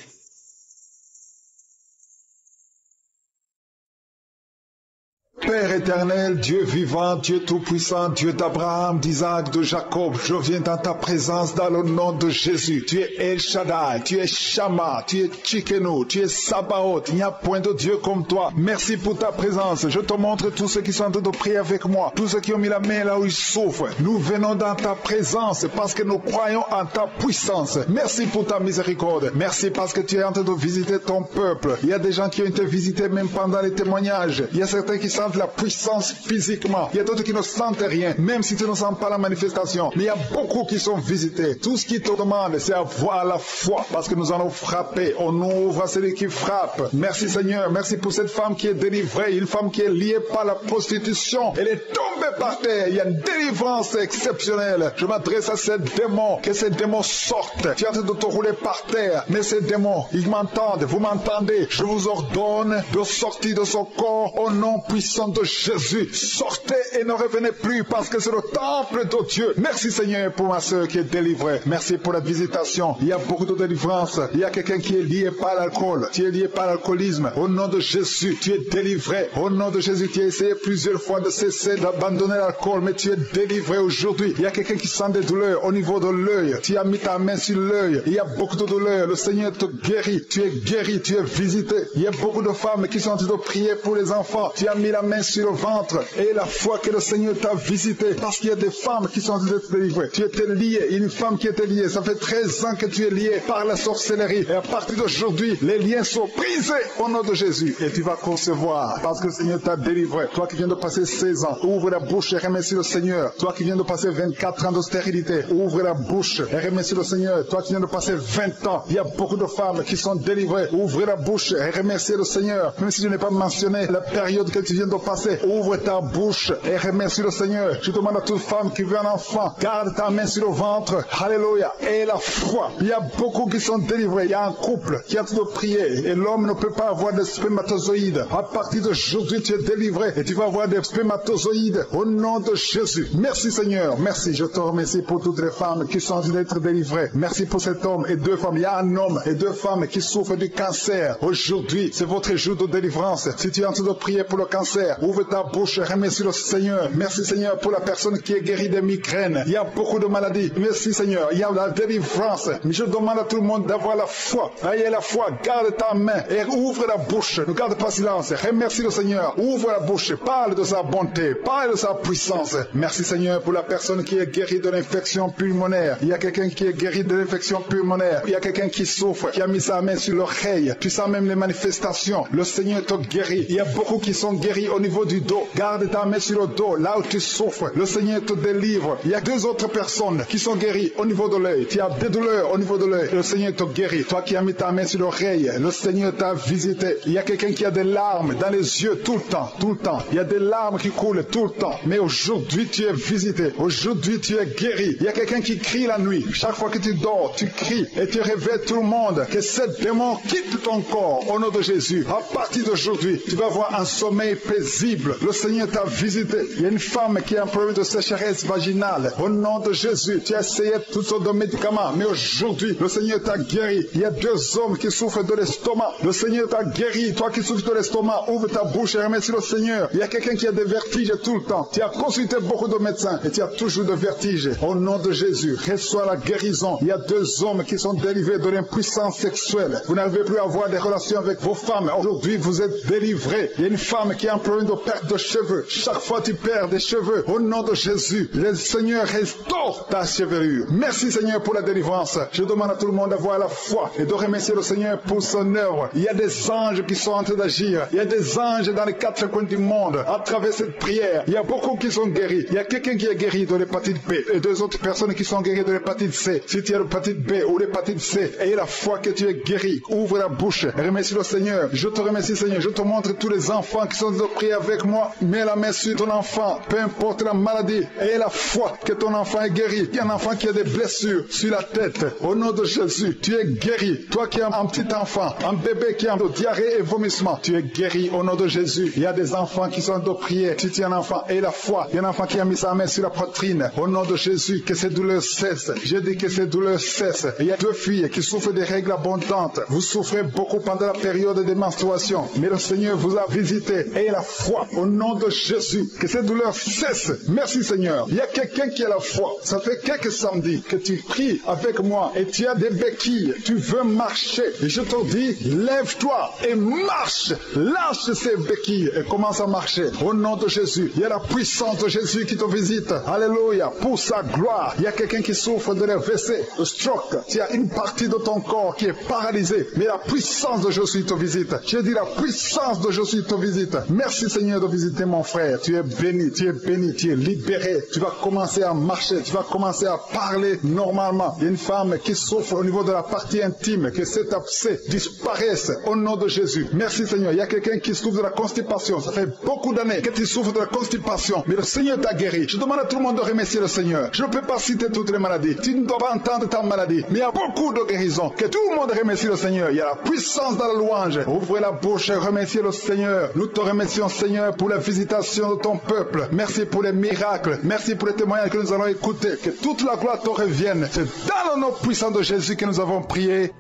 Père éternel, Dieu vivant, Dieu tout-puissant, Dieu d'Abraham, d'Isaac, de Jacob, je viens dans ta présence dans le nom de Jésus. Tu es El Shaddai, tu es Shama, tu es Tchikenu, tu es Sabaoth, il n'y a point de Dieu comme toi. Merci pour ta présence. Je te montre tous ceux qui sont en train de prier avec moi, tous ceux qui ont mis la main là où ils souffrent. Nous venons dans ta présence parce que nous croyons en ta puissance. Merci pour ta miséricorde. Merci parce que tu es en train de visiter ton peuple. Il y a des gens qui ont été visités même pendant les témoignages. Il y a certains qui sentent la puissance physiquement. Il y a d'autres qui ne sentent rien, même si tu ne sens pas la manifestation. Mais il y a beaucoup qui sont visités. Tout ce qui te demande, c'est avoir la foi, parce que nous allons frapper. On ouvre à celui qui frappe. Merci Seigneur. Merci pour cette femme qui est délivrée, une femme qui est liée par la prostitution. Elle est tombée par terre. Il y a une délivrance exceptionnelle. Je m'adresse à ces démons, que ces démons sortent. Tu es en train de te rouler par terre, mais ces démons, ils m'entendent, vous m'entendez. Je vous ordonne de sortir de son corps au nom puissant sang de Jésus. Sortez et ne revenez plus parce que c'est le temple de Dieu. Merci Seigneur pour ma soeur qui est délivrée. Merci pour la visitation. Il y a beaucoup de délivrance. Il y a quelqu'un qui est lié par l'alcool. Tu es lié par l'alcoolisme. Au nom de Jésus, tu es délivré. Au nom de Jésus, tu as essayé plusieurs fois de cesser d'abandonner l'alcool, mais tu es délivré aujourd'hui. Il y a quelqu'un qui sent des douleurs au niveau de l'œil. Tu as mis ta main sur l'œil. Il y a beaucoup de douleurs. Le Seigneur te guérit. Tu es guéri. Tu es visité. Il y a beaucoup de femmes qui sont en train de prier pour les enfants. Tu as mis la main sur le ventre et la foi que le Seigneur t'a visité. Parce qu'il y a des femmes qui sont en train d'être délivrées. Tu étais lié. Une femme qui était liée. Ça fait 13 ans que tu es lié par la sorcellerie. Et à partir d'aujourd'hui, les liens sont brisés au nom de Jésus. Et tu vas concevoir parce que le Seigneur t'a délivré. Toi qui viens de passer 16 ans, ouvre la bouche et remercie le Seigneur. Toi qui viens de passer 24 ans de stérilité, ouvre la bouche et remercie le Seigneur. Toi qui viens de passer 20 ans, il y a beaucoup de femmes qui sont délivrées. Ouvre la bouche et remercie le Seigneur. Même si je n'ai pas mentionné la période que tu viens de passer, ouvre ta bouche et remercie le Seigneur. Je demande à toute femme qui veut un enfant, garde ta main sur le ventre. Alléluia. Et la foi. Il y a beaucoup qui sont délivrés. Il y a un couple qui a tout de prier et l'homme ne peut pas avoir de spermatozoïdes. À partir d'aujourd'hui, tu es délivré et tu vas avoir des spermatozoïdes au nom de Jésus. Merci Seigneur. Merci. Je te remercie pour toutes les femmes qui sont en train d'être délivrées. Merci pour cet homme et deux femmes. Il y a un homme et deux femmes qui souffrent du cancer. Aujourd'hui, c'est votre jour de délivrance. Si tu es en train de prier pour le cancer, ouvre ta bouche et remercie le Seigneur. Merci Seigneur pour la personne qui est guérie des migraines. Il y a beaucoup de maladies. Merci Seigneur. Il y a la délivrance. Mais je demande à tout le monde d'avoir la foi. Ayez la foi. Garde ta main et ouvre la bouche. Ne garde pas silence. Remercie le Seigneur. Ouvre la bouche. Parle de sa bonté. Parle de sa puissance. Merci Seigneur pour la personne qui est guérie de l'infection pulmonaire. Il y a quelqu'un qui est guéri de l'infection pulmonaire. Il y a quelqu'un qui souffre, qui a mis sa main sur l'oreille. Tu sens même les manifestations. Le Seigneur te guérit. Il y a beaucoup qui sont guéris au niveau du dos. Garde ta main sur le dos, là où tu souffres. Le Seigneur te délivre. Il y a deux autres personnes qui sont guéries au niveau de l'œil. Tu as des douleurs au niveau de l'œil. Le Seigneur te guérit. Toi qui as mis ta main sur l'oreille, le Seigneur t'a visité. Il y a quelqu'un qui a des larmes dans les yeux tout le temps, tout le temps. Il y a des larmes qui coulent tout le temps. Mais aujourd'hui, tu es visité. Aujourd'hui, tu es guéri. Il y a quelqu'un qui crie la nuit. Chaque fois que tu dors, tu cries et tu réveilles tout le monde. Que cette démon quitte ton corps au nom de Jésus. À partir d'aujourd'hui, tu vas avoir un sommeil paisible. Le Seigneur t'a visité. Il y a une femme qui a un problème de sécheresse vaginale. Au nom de Jésus, tu as essayé toutes sortes de médicaments. Mais aujourd'hui, le Seigneur t'a guéri. Il y a deux hommes qui souffrent de l'estomac. Le Seigneur t'a guéri. Toi qui souffres de l'estomac, ouvre ta bouche et remercie le Seigneur. Il y a quelqu'un qui a des vertiges tout le temps. Tu as consulté beaucoup de médecins et tu as toujours des vertiges. Au nom de Jésus, reçois la guérison. Il y a deux hommes qui sont délivrés de l'impuissance sexuelle. Vous n'arrivez plus à avoir des relations avec vos femmes. Aujourd'hui, vous êtes délivrés. Il y a une femme qui a un problème de perte de cheveux. Chaque fois tu perds des cheveux. Au nom de Jésus, le Seigneur restaure ta chevelure. Merci Seigneur pour la délivrance. Je demande à tout le monde d'avoir la foi et de remercier le Seigneur pour son œuvre. Il y a des anges qui sont en train d'agir. Il y a des anges dans les quatre coins du monde. À travers cette prière, il y a beaucoup qui sont guéris. Il y a quelqu'un qui est guéri de l'hépatite B et deux autres personnes qui sont guéries de l'hépatite C. Si tu as l'hépatite B ou l'hépatite C, aie la foi que tu es guéri. Ouvre la bouche. Remercie le Seigneur. Je te remercie Seigneur. Je te montre tous les enfants qui sont de prier avec moi. Mets la main sur ton enfant. Peu importe la maladie. Aie la foi que ton enfant est guéri. Il y a un enfant qui a des blessures sur la tête. Au nom de Jésus, tu es guéri. Toi qui as un petit enfant, un bébé qui a de diarrhée et vomissement, tu es guéri au nom de Jésus. Il y a des enfants qui sont de prier. Si tu es un enfant, aie la foi. Il y a un enfant qui a mis sa main sur la poitrine. Au nom de Jésus, que ces douleurs cessent. Je dis que ces douleurs cessent. Il y a deux filles qui souffrent des règles abondantes. Vous souffrez beaucoup pendant la période de menstruation. Mais le Seigneur vous a visité. Ayez la foi au nom de Jésus. Que ces douleurs cessent. Merci Seigneur. Il y a quelqu'un qui a la foi. Ça fait quelques samedis que tu pries avec moi et tu as des béquilles. Tu veux marcher. Et je te dis, lève-toi et marche. Lâche ces béquilles et commence à marcher. Au nom de Jésus. Il y a la puissance de Jésus qui te visite. Alléluia. Pour sa gloire. Il y a quelqu'un qui souffre de l'AVC, de stroke. Tu as une partie de ton corps qui est paralysée. Mais la puissance de Jésus te visite. Je dis la puissance de Jésus te visite. Merci Seigneur de visiter mon frère. Tu es béni, tu es béni, tu es libéré. Tu vas commencer à marcher. Tu vas commencer à parler normalement. Il y a une femme qui souffre au niveau de la partie intime. Que cet abcès disparaisse au nom de Jésus. Merci Seigneur. Il y a quelqu'un qui souffre de la constipation. Ça fait beaucoup d'années que tu souffres de la constipation. Mais le Seigneur t'a guéri. Je demande à tout le monde de remercier le Seigneur. Je ne peux pas citer toutes les maladies. Tu ne dois pas entendre ta maladie. Mais il y a beaucoup de guérisons. Que tout le monde remercie le Seigneur. Il y a la puissance dans la louange. Ouvrez la bouche et remerciez le Seigneur. Nous te remercions Seigneur, pour la visitation de ton peuple. Merci pour les miracles. Merci pour les témoignages que nous allons écouter. Que toute la gloire te revienne. C'est dans le nom puissant de Jésus que nous avons prié.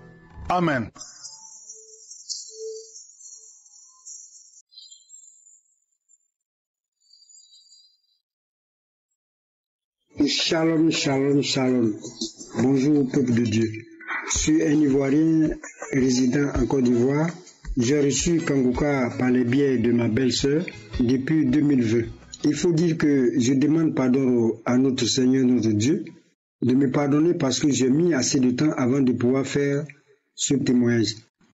Amen. Shalom, shalom, shalom. Bonjour peuple de Dieu. Je suis un Ivoirien résident en Côte d'Ivoire. J'ai reçu Kangouka par les biais de ma belle-sœur depuis 2020. Il faut dire que je demande pardon à notre Seigneur, notre Dieu, de me pardonner parce que j'ai mis assez de temps avant de pouvoir faire ce témoignage.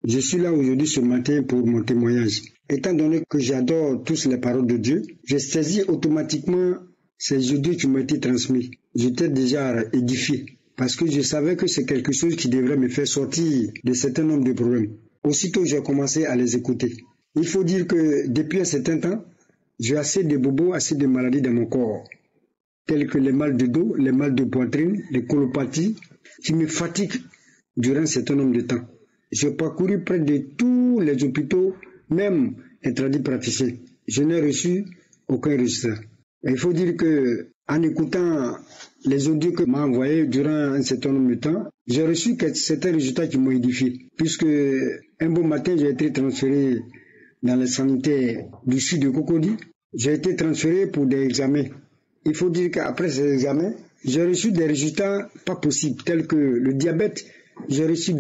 Je suis là aujourd'hui ce matin pour mon témoignage. Étant donné que j'adore tous les paroles de Dieu, j'ai saisi automatiquement ces audios qui m'ont été transmis. J'étais déjà édifié parce que je savais que c'est quelque chose qui devrait me faire sortir de certains nombres de problèmes. Aussitôt, j'ai commencé à les écouter. Il faut dire que depuis un certain temps, j'ai assez de bobos, assez de maladies dans mon corps, tels que les mal de dos, les mal de poitrine, les colopathies, qui me fatiguent durant un certain nombre de temps. J'ai parcouru près de tous les hôpitaux, même les tradipraticiens. Je n'ai reçu aucun résultat. Il faut dire que en écoutant les audios que m'a envoyés durant un certain nombre de temps, j'ai reçu certains résultats qui m'ont édifié. Puisque un beau matin, j'ai été transféré dans les sanitaires du sud de Cocody. J'ai été transféré pour des examens. Il faut dire qu'après ces examens, j'ai reçu des résultats pas possibles, tels que le diabète. J'ai reçu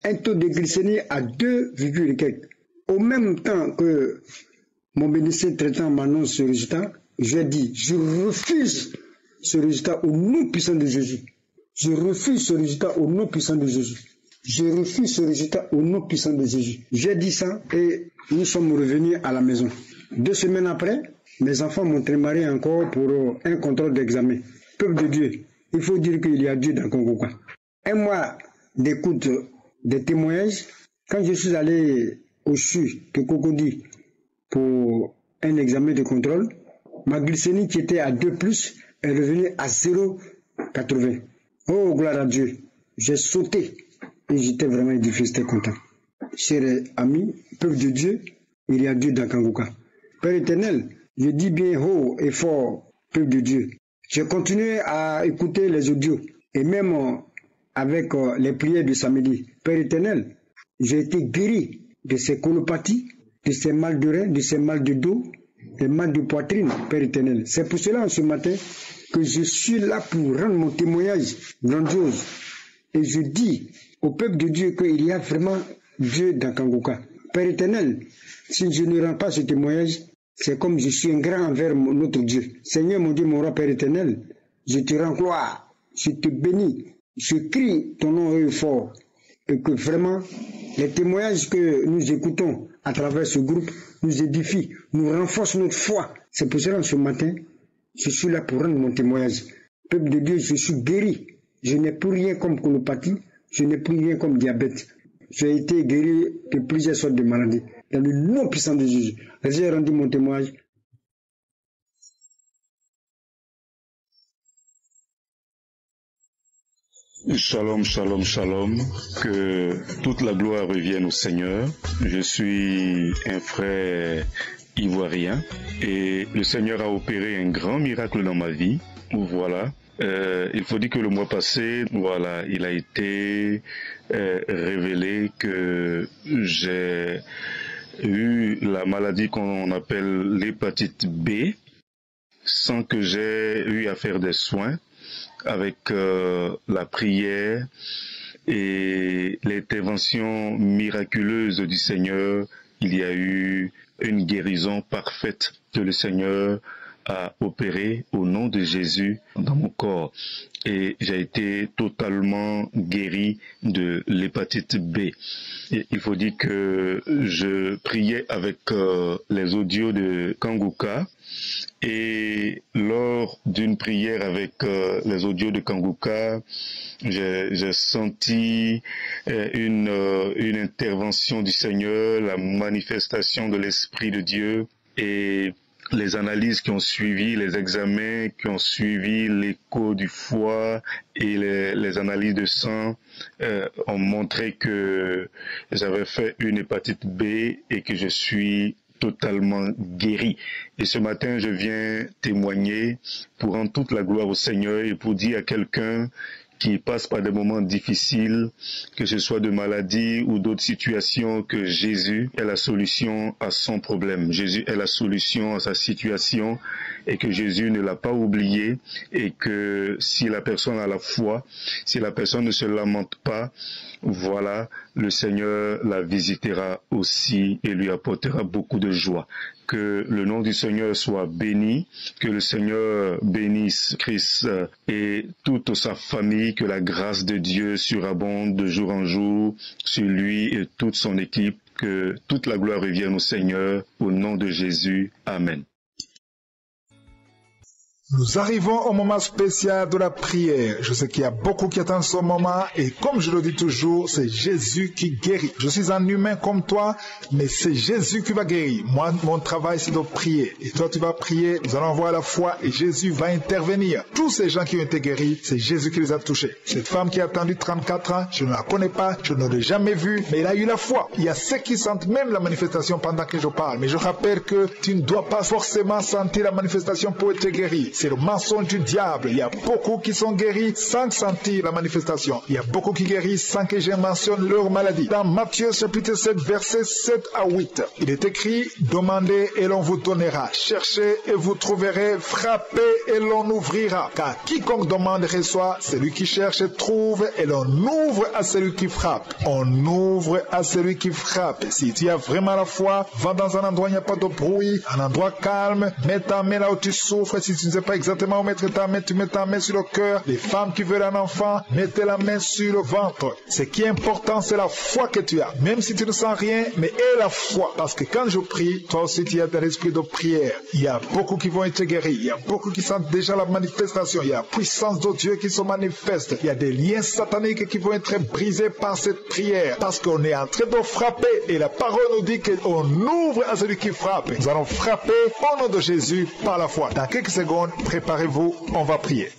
un taux de glycémie à 2, quelques. Au même temps que mon médecin traitant m'annonce ce résultat, j'ai dit, je refuse ce résultat au nom puissant de Jésus. Je refuse ce résultat au nom puissant de Jésus. Je refuse ce résultat au nom puissant de Jésus. J'ai dit ça et nous sommes revenus à la maison. 2 semaines après, mes enfants m'ont démarré encore pour un contrôle d'examen. Peuple de Dieu, il faut dire qu'il y a Dieu dans Kangouka. Un mois d'écoute des témoignages, quand je suis allé au CHU de Cocody pour un examen de contrôle, ma glycémie qui était à 2+, est revenue à 0,80. Oh, gloire à Dieu. J'ai sauté et j'étais vraiment édifié, j'étais content. Chers amis, peuple de Dieu, il y a Dieu dans Kangouka. Père éternel, je dis bien haut et fort, peuple de Dieu. J'ai continué à écouter les audios et même avec les prières de samedi. Père éternel, j'ai été guéri de ces colopathies, de ces mal de rein, de ces mal de dos, des mal de poitrine, Père éternel. C'est pour cela, ce matin, que je suis là pour rendre mon témoignage grandiose. Et je dis au peuple de Dieu qu'il y a vraiment Dieu dans Kangouka. Père éternel, si je ne rends pas ce témoignage, c'est comme je suis ingrat envers notre Dieu. Seigneur, mon Dieu, mon roi, Père éternel, je te rends gloire, je te bénis, je crie ton nom fort. Et que vraiment, les témoignages que nous écoutons à travers ce groupe nous édifient, nous renforcent notre foi. C'est pour cela, ce matin, je suis là pour rendre mon témoignage. Peuple de Dieu, je suis guéri. Je n'ai plus rien comme colopathie, je n'ai plus rien comme diabète. J'ai été guéri de plusieurs sortes de maladies. Dans le nom puissant de Jésus, j'ai rendu mon témoignage. Shalom, shalom, shalom. Que toute la gloire revienne au Seigneur. Je suis un frère ivoirien et le Seigneur a opéré un grand miracle dans ma vie. Voilà. Il faut dire que le mois passé, voilà, il a été révélé que j'ai eu la maladie qu'on appelle l'hépatite B sans que j'ai eu à faire des soins. Avec la prière et l'intervention miraculeuse du Seigneur, il y a eu une guérison parfaite que le Seigneur a opérée au nom de Jésus dans mon corps. Et j'ai été totalement guéri de l'hépatite B. Et il faut dire que je priais avec les audios de Kangouka. Et lors d'une prière avec les audios de Kangouka, j'ai senti une intervention du Seigneur, la manifestation de l'Esprit de Dieu et les analyses qui ont suivi, les examens qui ont suivi, l'écho du foie et les analyses de sang ont montré que j'avais fait une hépatite B et que je suis totalement guérie. Et ce matin, je viens témoigner pour rendre toute la gloire au Seigneur et pour dire à quelqu'un qui passe par des moments difficiles, que ce soit de maladie ou d'autres situations, que Jésus est la solution à son problème. Jésus est la solution à sa situation et que Jésus ne l'a pas oublié et que si la personne a la foi, si la personne ne se lamente pas, voilà, le Seigneur la visitera aussi et lui apportera beaucoup de joie. Que le nom du Seigneur soit béni, que le Seigneur bénisse Chris et toute sa famille, que la grâce de Dieu surabonde de jour en jour sur lui et toute son équipe, que toute la gloire revienne au Seigneur, au nom de Jésus. Amen. Nous arrivons au moment spécial de la prière. Je sais qu'il y a beaucoup qui attendent ce moment et comme je le dis toujours, c'est Jésus qui guérit. Je suis un humain comme toi, mais c'est Jésus qui va guérir. Moi, mon travail, c'est de prier. Et toi, tu vas prier, nous allons voir la foi et Jésus va intervenir. Tous ces gens qui ont été guéris, c'est Jésus qui les a touchés. Cette femme qui a attendu 34 ans, je ne la connais pas, je ne l'ai jamais vue, mais elle a eu la foi. Il y a ceux qui sentent même la manifestation pendant que je parle. Mais je rappelle que tu ne dois pas forcément sentir la manifestation pour être guéri. C'est le mensonge du diable. Il y a beaucoup qui sont guéris sans sentir la manifestation. Il y a beaucoup qui guérissent sans que je mentionne leur maladie. Dans Matthieu chapitre 7, versets 7 à 8, il est écrit: demandez et l'on vous donnera, cherchez et vous trouverez, frappez et l'on ouvrira. Car quiconque demande reçoit, celui qui cherche trouve et l'on ouvre à celui qui frappe. On ouvre à celui qui frappe. Si tu as vraiment la foi, va dans un endroit où il n'y a pas de bruit, un endroit calme, mets ta main là où tu souffres. Si tu ne sais pas exactement où mettre ta main, tu mets ta main sur le cœur. Les femmes qui veulent un enfant, mettez la main sur le ventre. Ce qui est important, c'est la foi que tu as. Même si tu ne sens rien, mais aie la foi. Parce que quand je prie, toi aussi tu as de l'esprit de prière. Il y a beaucoup qui vont être guéris. Il y a beaucoup qui sentent déjà la manifestation. Il y a la puissance de Dieu qui se manifeste. Il y a des liens sataniques qui vont être brisés par cette prière. Parce qu'on est en train de frapper. Et la parole nous dit qu'on ouvre à celui qui frappe. Nous allons frapper au nom de Jésus par la foi. Dans quelques secondes, préparez-vous, on va prier.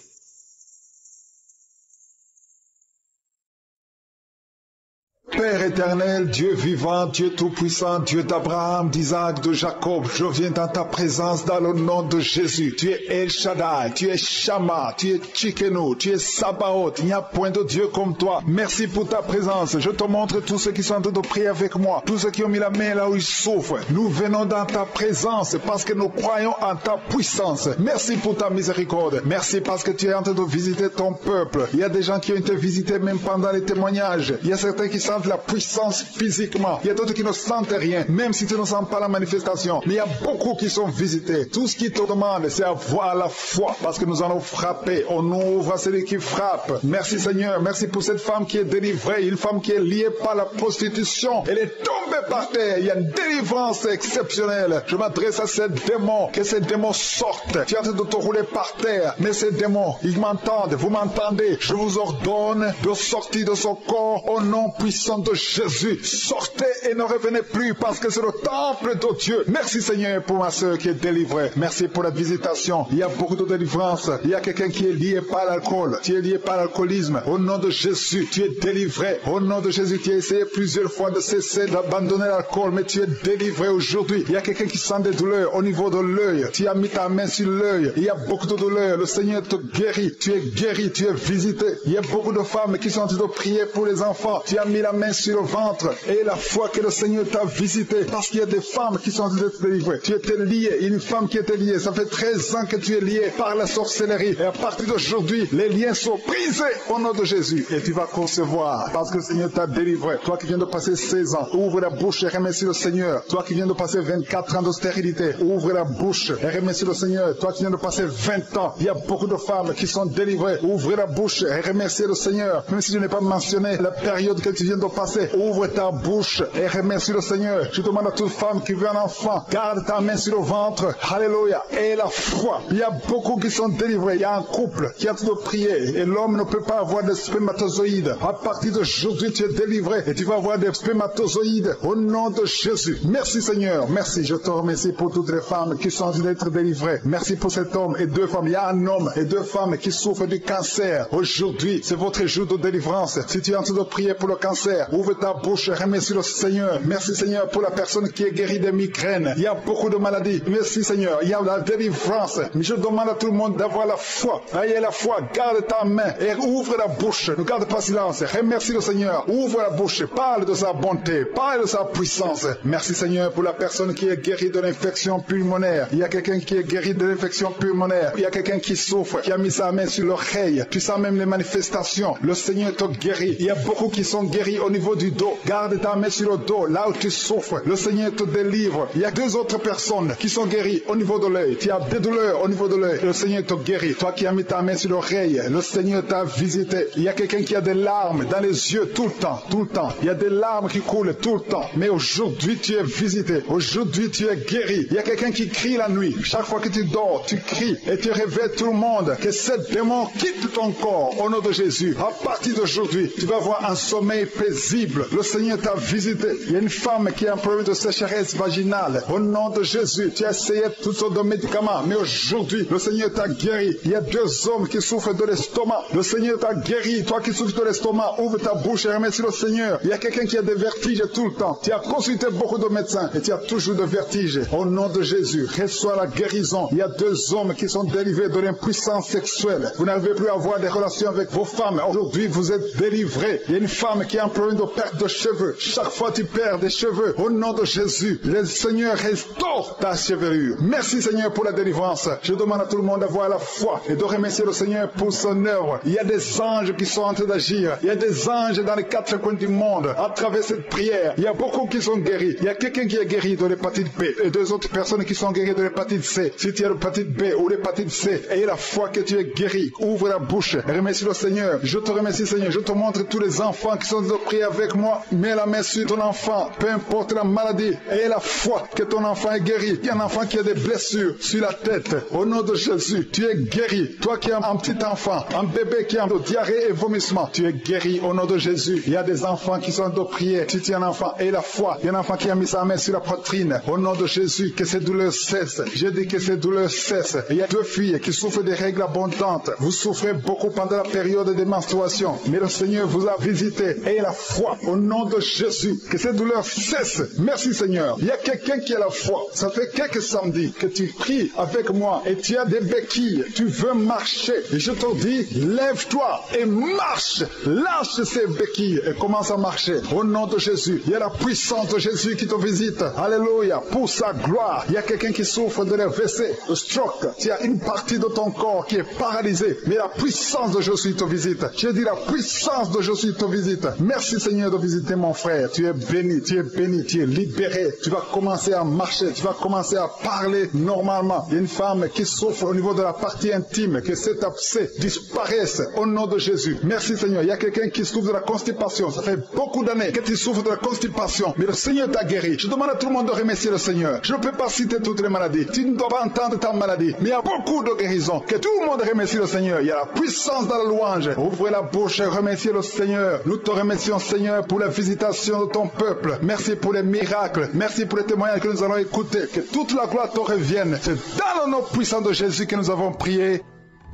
Père éternel, Dieu vivant, Dieu tout-puissant, Dieu d'Abraham, d'Isaac, de Jacob, je viens dans ta présence dans le nom de Jésus. Tu es El Shaddai, tu es Shama, tu es Tchikenu, tu es Sabaoth. Il n'y a point de Dieu comme toi. Merci pour ta présence. Je te montre tous ceux qui sont en train de prier avec moi, tous ceux qui ont mis la main là où ils souffrent. Nous venons dans ta présence parce que nous croyons en ta puissance. Merci pour ta miséricorde. Merci parce que tu es en train de visiter ton peuple. Il y a des gens qui ont été visités même pendant les témoignages. Il y a certains qui sentent la puissance physiquement. Il y a d'autres qui ne sentent rien, même si tu ne sens pas la manifestation. Mais il y a beaucoup qui sont visités. Tout ce qui te demande, c'est avoir la foi, parce que nous allons frapper. On ouvre à celui qui frappe. Merci Seigneur, merci pour cette femme qui est délivrée, une femme qui est liée par la prostitution. Elle est tombée par terre. Il y a une délivrance exceptionnelle. Je m'adresse à ces démons, que ces démons sortent. Tu es en train de te rouler par terre, mais ces démons, ils m'entendent, vous m'entendez. Je vous ordonne de sortir de son corps au nom puissant de Jésus. Sortez et ne revenez plus parce que c'est le temple de Dieu. Merci Seigneur pour ma soeur qui est délivrée. Merci pour la visitation. Il y a beaucoup de délivrance. Il y a quelqu'un qui est lié par l'alcool. Tu es lié par l'alcoolisme. Au nom de Jésus, tu es délivré. Au nom de Jésus, tu as essayé plusieurs fois de cesser d'abandonner l'alcool, mais tu es délivré aujourd'hui. Il y a quelqu'un qui sent des douleurs au niveau de l'œil. Tu as mis ta main sur l'œil. Il y a beaucoup de douleurs. Le Seigneur te guérit. Tu es guéri. Tu es visité. Il y a beaucoup de femmes qui sont en train de prier pour les enfants. Tu as mis la main sur le ventre et la foi que le Seigneur t'a visité, parce qu'il y a des femmes qui sont délivrées. Tu étais lié, une femme qui était liée, ça fait 13 ans que tu es lié par la sorcellerie, et à partir d'aujourd'hui les liens sont brisés au nom de Jésus et tu vas concevoir parce que le Seigneur t'a délivré. Toi qui viens de passer 16 ans, ouvre la bouche et remercie le Seigneur. Toi qui viens de passer 24 ans de stérilité, ouvre la bouche et remercie le Seigneur. Toi qui viens de passer 20 ans, il y a beaucoup de femmes qui sont délivrées. Ouvre la bouche et remercie le Seigneur. Même si je n'ai pas mentionné la période que tu viens de passer, ouvre ta bouche et remercie le Seigneur. Je demande à toute femme qui veut un enfant, garde ta main sur le ventre. Alléluia. Et la foi. Il y a beaucoup qui sont délivrés. Il y a un couple qui a tout de prier et l'homme ne peut pas avoir de spermatozoïdes. À partir d'aujourd'hui, tu es délivré et tu vas avoir des spermatozoïdes au nom de Jésus. Merci Seigneur. Merci. Je te remercie pour toutes les femmes qui sont en train d'être délivrées. Merci pour cet homme et deux femmes. Il y a un homme et deux femmes qui souffrent du cancer. Aujourd'hui, c'est votre jour de délivrance. Si tu es en train de prier pour le cancer, ouvre ta bouche. Remercie le Seigneur. Merci Seigneur pour la personne qui est guérie des migraines. Il y a beaucoup de maladies. Merci Seigneur. Il y a la délivrance. Mais je demande à tout le monde d'avoir la foi. Ayez la foi. Garde ta main et ouvre la bouche. Ne garde pas silence. Remercie le Seigneur. Ouvre la bouche. Parle de sa bonté. Parle de sa puissance. Merci Seigneur pour la personne qui est guérie de l'infection pulmonaire. Il y a quelqu'un qui est guéri de l'infection pulmonaire. Il y a quelqu'un qui souffre, qui a mis sa main sur l'oreille. Tu sens même les manifestations. Le Seigneur te guérit. Il y a beaucoup qui sont guéris au niveau du dos. Garde ta main sur le dos, là où tu souffres. Le Seigneur te délivre. Il y a 2 autres personnes qui sont guéries au niveau de l'œil. Tu as des douleurs au niveau de l'œil. Le Seigneur te guérit. Toi qui as mis ta main sur l'oreille, le Seigneur t'a visité. Il y a quelqu'un qui a des larmes dans les yeux tout le temps, tout le temps. Il y a des larmes qui coulent tout le temps. Mais aujourd'hui, tu es visité. Aujourd'hui, tu es guéri. Il y a quelqu'un qui crie la nuit. Chaque fois que tu dors, tu cries et tu réveilles tout le monde. Que ce démon quitte ton corps au nom de Jésus. À partir d'aujourd'hui, tu vas avoir un sommeil paisible. Le Seigneur t'a visité. Il y a une femme qui a un problème de sécheresse vaginale. Au nom de Jésus, tu as essayé toutes sortes de médicaments. Mais aujourd'hui, le Seigneur t'a guéri. Il y a 2 hommes qui souffrent de l'estomac. Le Seigneur t'a guéri. Toi qui souffres de l'estomac, ouvre ta bouche et remercie le Seigneur. Il y a quelqu'un qui a des vertiges tout le temps. Tu as consulté beaucoup de médecins et tu as toujours des vertiges. Au nom de Jésus, reçois la guérison. Il y a 2 hommes qui sont délivrés de l'impuissance sexuelle. Vous n'arrivez plus à avoir des relations avec vos femmes. Aujourd'hui, vous êtes délivrés. Il y a une femme qui a un problème de perte de cheveux. Chaque fois tu perds des cheveux. Au nom de Jésus, le Seigneur restaure ta chevelure. Merci Seigneur pour la délivrance. Je demande à tout le monde d'avoir la foi et de remercier le Seigneur pour son œuvre. Il y a des anges qui sont en train d'agir. Il y a des anges dans les 4 coins du monde. À travers cette prière, il y a beaucoup qui sont guéris. Il y a quelqu'un qui est guéri de l'hépatite B et 2 autres personnes qui sont guéries de l'hépatite C. Si tu as l'hépatite B ou l'hépatite C, ayez la foi que tu es guéri. Ouvre la bouche. Remercie le Seigneur. Je te remercie Seigneur. Je te montre tous les enfants qui sont de prier avec moi. Mets la main sur ton enfant. Peu importe la maladie. Ayez la foi que ton enfant est guéri. Il y a un enfant qui a des blessures sur la tête. Au nom de Jésus, tu es guéri. Toi qui as un petit enfant, un bébé qui a de diarrhée et vomissement, tu es guéri au nom de Jésus. Il y a des enfants qui sont de prier. Si tu es un enfant, aie la foi. Il y a un enfant qui a mis sa main sur la poitrine. Au nom de Jésus, que ces douleurs cessent. Je dis que ces douleurs cessent. Il y a 2 filles qui souffrent des règles abondantes. Vous souffrez beaucoup pendant la période de menstruation. Mais le Seigneur vous a visité. Ayez la foi au nom de Jésus. Que ces douleurs cessent. Merci Seigneur. Il y a quelqu'un qui a la foi. Ça fait quelques samedis que tu pries avec moi et tu as des béquilles. Tu veux marcher. Et je te dis, lève-toi et marche. Lâche ces béquilles et commence à marcher. Au nom de Jésus. Il y a la puissance de Jésus qui te visite. Alléluia. Pour sa gloire. Il y a quelqu'un qui souffre de l'AVC, de stroke. Tu as une partie de ton corps qui est paralysée. Mais la puissance de Jésus te visite. Je dis la puissance de Jésus te visite. Merci Seigneur de visiter mon frère. Tu es béni, tu es béni, tu es libéré. Tu vas commencer à marcher. Tu vas commencer à parler normalement. Il y a une femme qui souffre au niveau de la partie intime. Que cet abcès disparaisse au nom de Jésus. Merci Seigneur. Il y a quelqu'un qui souffre de la constipation. Ça fait beaucoup d'années que tu souffres de la constipation. Mais le Seigneur t'a guéri. Je demande à tout le monde de remercier le Seigneur. Je ne peux pas citer toutes les maladies. Tu ne dois pas entendre ta maladie. Mais il y a beaucoup de guérisons. Que tout le monde remercie le Seigneur. Il y a la puissance dans la louange. Ouvrez la bouche et remerciez le Seigneur. Nous te remercions Seigneur pour la visitation de ton peuple. Merci pour les miracles. Merci pour les témoignages que nous allons écouter. Que toute la gloire te revienne. C'est dans le nom puissant de Jésus que nous avons prié.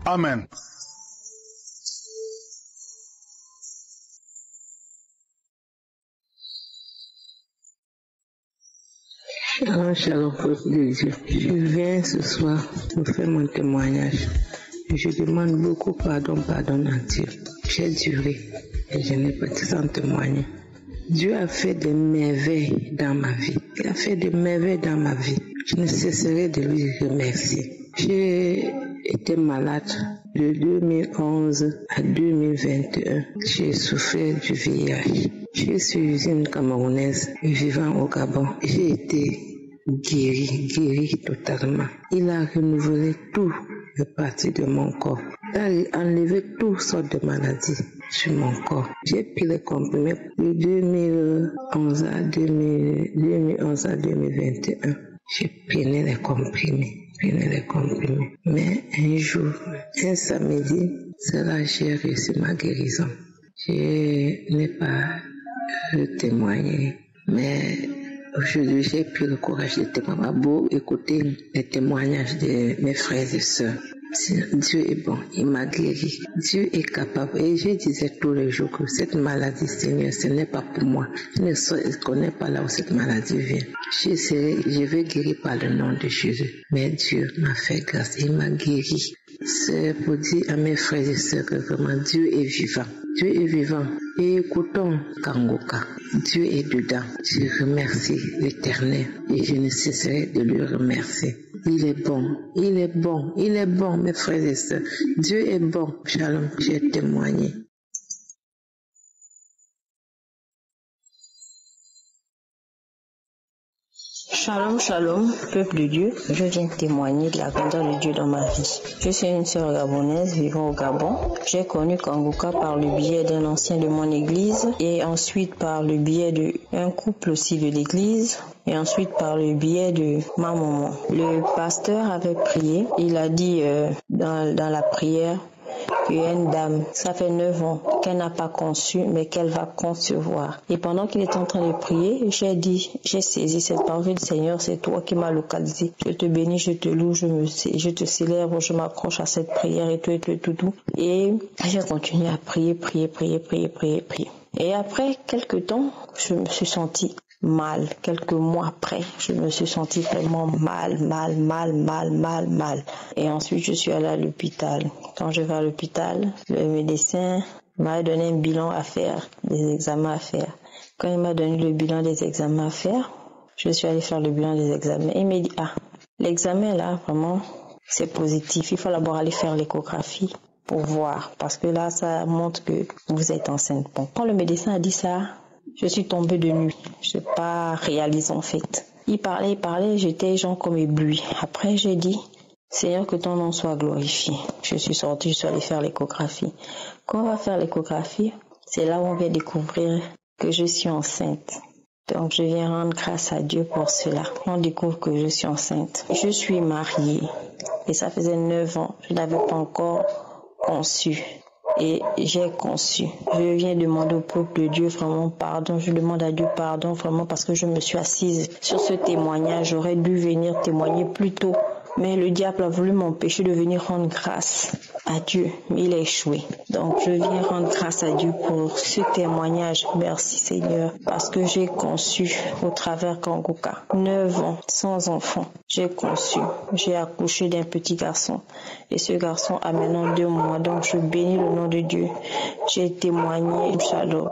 Amen. Shalom, shalom, peuple de Dieu. Je viens ce soir pour faire mon témoignage. Je demande beaucoup pardon à Dieu. J'ai duré et je n'ai pas sans témoigner. Dieu a fait des merveilles dans ma vie. Il a fait des merveilles dans ma vie. Je ne cesserai de lui remercier. J'ai été malade de 2011 à 2021. J'ai souffert du VIH. Je suis une Camerounaise vivant au Gabon. J'ai été guérie totalement. Il a renouvelé tout les parties de mon corps. Il a enlevé toutes sortes de maladies sur mon corps. J'ai pris les comprimés de 2011 à 2021. J'ai pris les comprimés. Mais un jour, un samedi, c'est là que j'ai reçu ma guérison. Je n'ai pas témoigné, mais aujourd'hui j'ai pris le courage de témoigner, beau écouter les témoignages de mes frères et sœurs. Dieu est bon, il m'a guéri. Dieu est capable. Et je disais tous les jours que cette maladie, Seigneur, ce n'est pas pour moi. Je ne connais pas là où cette maladie vient. Je vais guérir par le nom de Jésus. Mais Dieu m'a fait grâce, il m'a guéri. C'est pour dire à mes frères et sœurs que vraiment Dieu est vivant. Dieu est vivant. Et écoutons Kangoka. Dieu est dedans. Je remercie l'Éternel et je ne cesserai de le remercier. Il est bon, il est bon, il est bon, mes frères et sœurs. Dieu est bon. Shalom, j'ai témoigné. Shalom, shalom, peuple de Dieu. Je viens témoigner de la grandeur de Dieu dans ma vie. Je suis une sœur gabonaise vivant au Gabon. J'ai connu Kangoka par le biais d'un ancien de mon église et ensuite par le biais d'un couple aussi de l'église et ensuite par le biais de ma maman. Le pasteur avait prié. Il a dit dans la prière qu'il y a une dame, ça fait 9 ans qu'elle n'a pas conçu, mais qu'elle va concevoir. Et pendant qu'il était en train de prier, j'ai saisi cette parole du Seigneur, c'est toi qui m'as localisé. Je te bénis, je te loue, je te célèbre, je m'accroche à cette prière et tout. Et j'ai continué à prier. Et après quelques temps, je me suis sentie mal. Quelques mois après, je me suis sentie vraiment mal. Et ensuite, je suis allée à l'hôpital. Quand je vais à l'hôpital, le médecin m'a donné un bilan à faire, des examens à faire. Quand il m'a donné le bilan des examens à faire, je suis allée faire le bilan des examens. Et il m'a dit, l'examen là, vraiment, c'est positif. Il faut d'abord aller faire l'échographie pour voir. Parce que là, ça montre que vous êtes enceinte. Bon, quand le médecin a dit ça, je suis tombée de nuit. Je n'ai pas réalisé en fait. Il parlait, j'étais genre comme éblouie. Après, j'ai dit, Seigneur, que ton nom soit glorifié. Je suis sortie, je suis allée faire l'échographie. Quand on va faire l'échographie, c'est là où on vient découvrir que je suis enceinte. Donc, je viens rendre grâce à Dieu pour cela. On découvre que je suis enceinte. Je suis mariée et ça faisait 9 ans. Je n'avais pas encore conçu. Et j'ai conçu. Je viens demander au peuple de Dieu vraiment pardon. Je demande à Dieu pardon vraiment parce que je me suis assise sur ce témoignage. J'aurais dû venir témoigner plus tôt. Mais le diable a voulu m'empêcher de venir rendre grâce à Dieu. Mais il a échoué. Donc je viens rendre grâce à Dieu pour ce témoignage. Merci Seigneur. Parce que j'ai conçu au travers Kangoka. 9 ans sans enfant. J'ai conçu. J'ai accouché d'un petit garçon. Et ce garçon a maintenant 2 mois. Donc je bénis le nom de Dieu. J'ai témoigné. Shalom.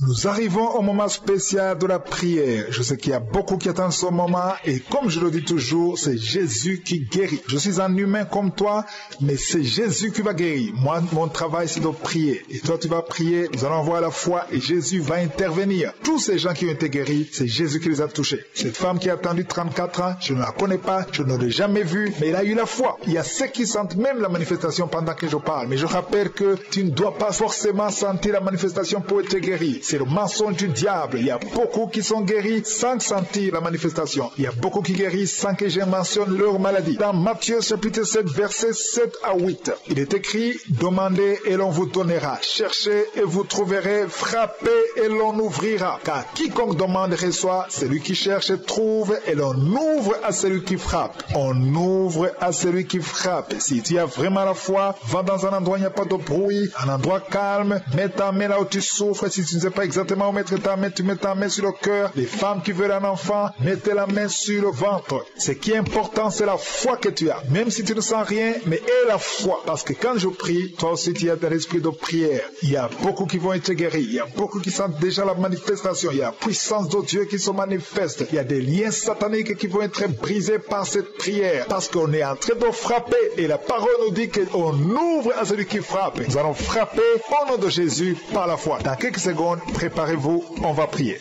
Nous arrivons au moment spécial de la prière. Je sais qu'il y a beaucoup qui attendent ce moment et comme je le dis toujours, c'est Jésus qui guérit. Je suis un humain comme toi, mais c'est Jésus qui va guérir. Moi, mon travail, c'est de prier. Et toi, tu vas prier, nous allons avoir la foi et Jésus va intervenir. Tous ces gens qui ont été guéris, c'est Jésus qui les a touchés. Cette femme qui a attendu 34 ans, je ne la connais pas, je ne l'ai jamais vue, mais elle a eu la foi. Il y a ceux qui sentent même la manifestation pendant que je parle. Mais je rappelle que tu ne dois pas forcément sentir la manifestation pour être guéri. C'est le mensonge du diable. Il y a beaucoup qui sont guéris sans sentir la manifestation. Il y a beaucoup qui guérissent sans que je mentionne leur maladie. Dans Matthieu chapitre 7, versets 7 à 8, il est écrit, demandez et l'on vous donnera. Cherchez et vous trouverez. Frappez et l'on ouvrira. Car quiconque demande reçoit, celui qui cherche trouve et l'on ouvre à celui qui frappe. On ouvre à celui qui frappe. Si tu as vraiment la foi, va dans un endroit où il n'y a pas de bruit, un endroit calme, mets ta main là où tu souffres. Si tu ne sais pas exactement où mettre ta main, tu mets ta main sur le cœur. Les femmes qui veulent un enfant, mettez la main sur le ventre. Ce qui est important, c'est la foi que tu as. Même si tu ne sens rien, mais aie la foi. Parce que quand je prie, toi aussi tu as de l'esprit de prière. Il y a beaucoup qui vont être guéris. Il y a beaucoup qui sentent déjà la manifestation. Il y a la puissance de Dieu qui se manifeste. Il y a des liens sataniques qui vont être brisés par cette prière. Parce qu'on est en train de frapper. Et la parole nous dit qu'on ouvre à celui qui frappe. Nous allons frapper au nom de Jésus par la foi. Dans quelques secondes, préparez-vous, on va prier.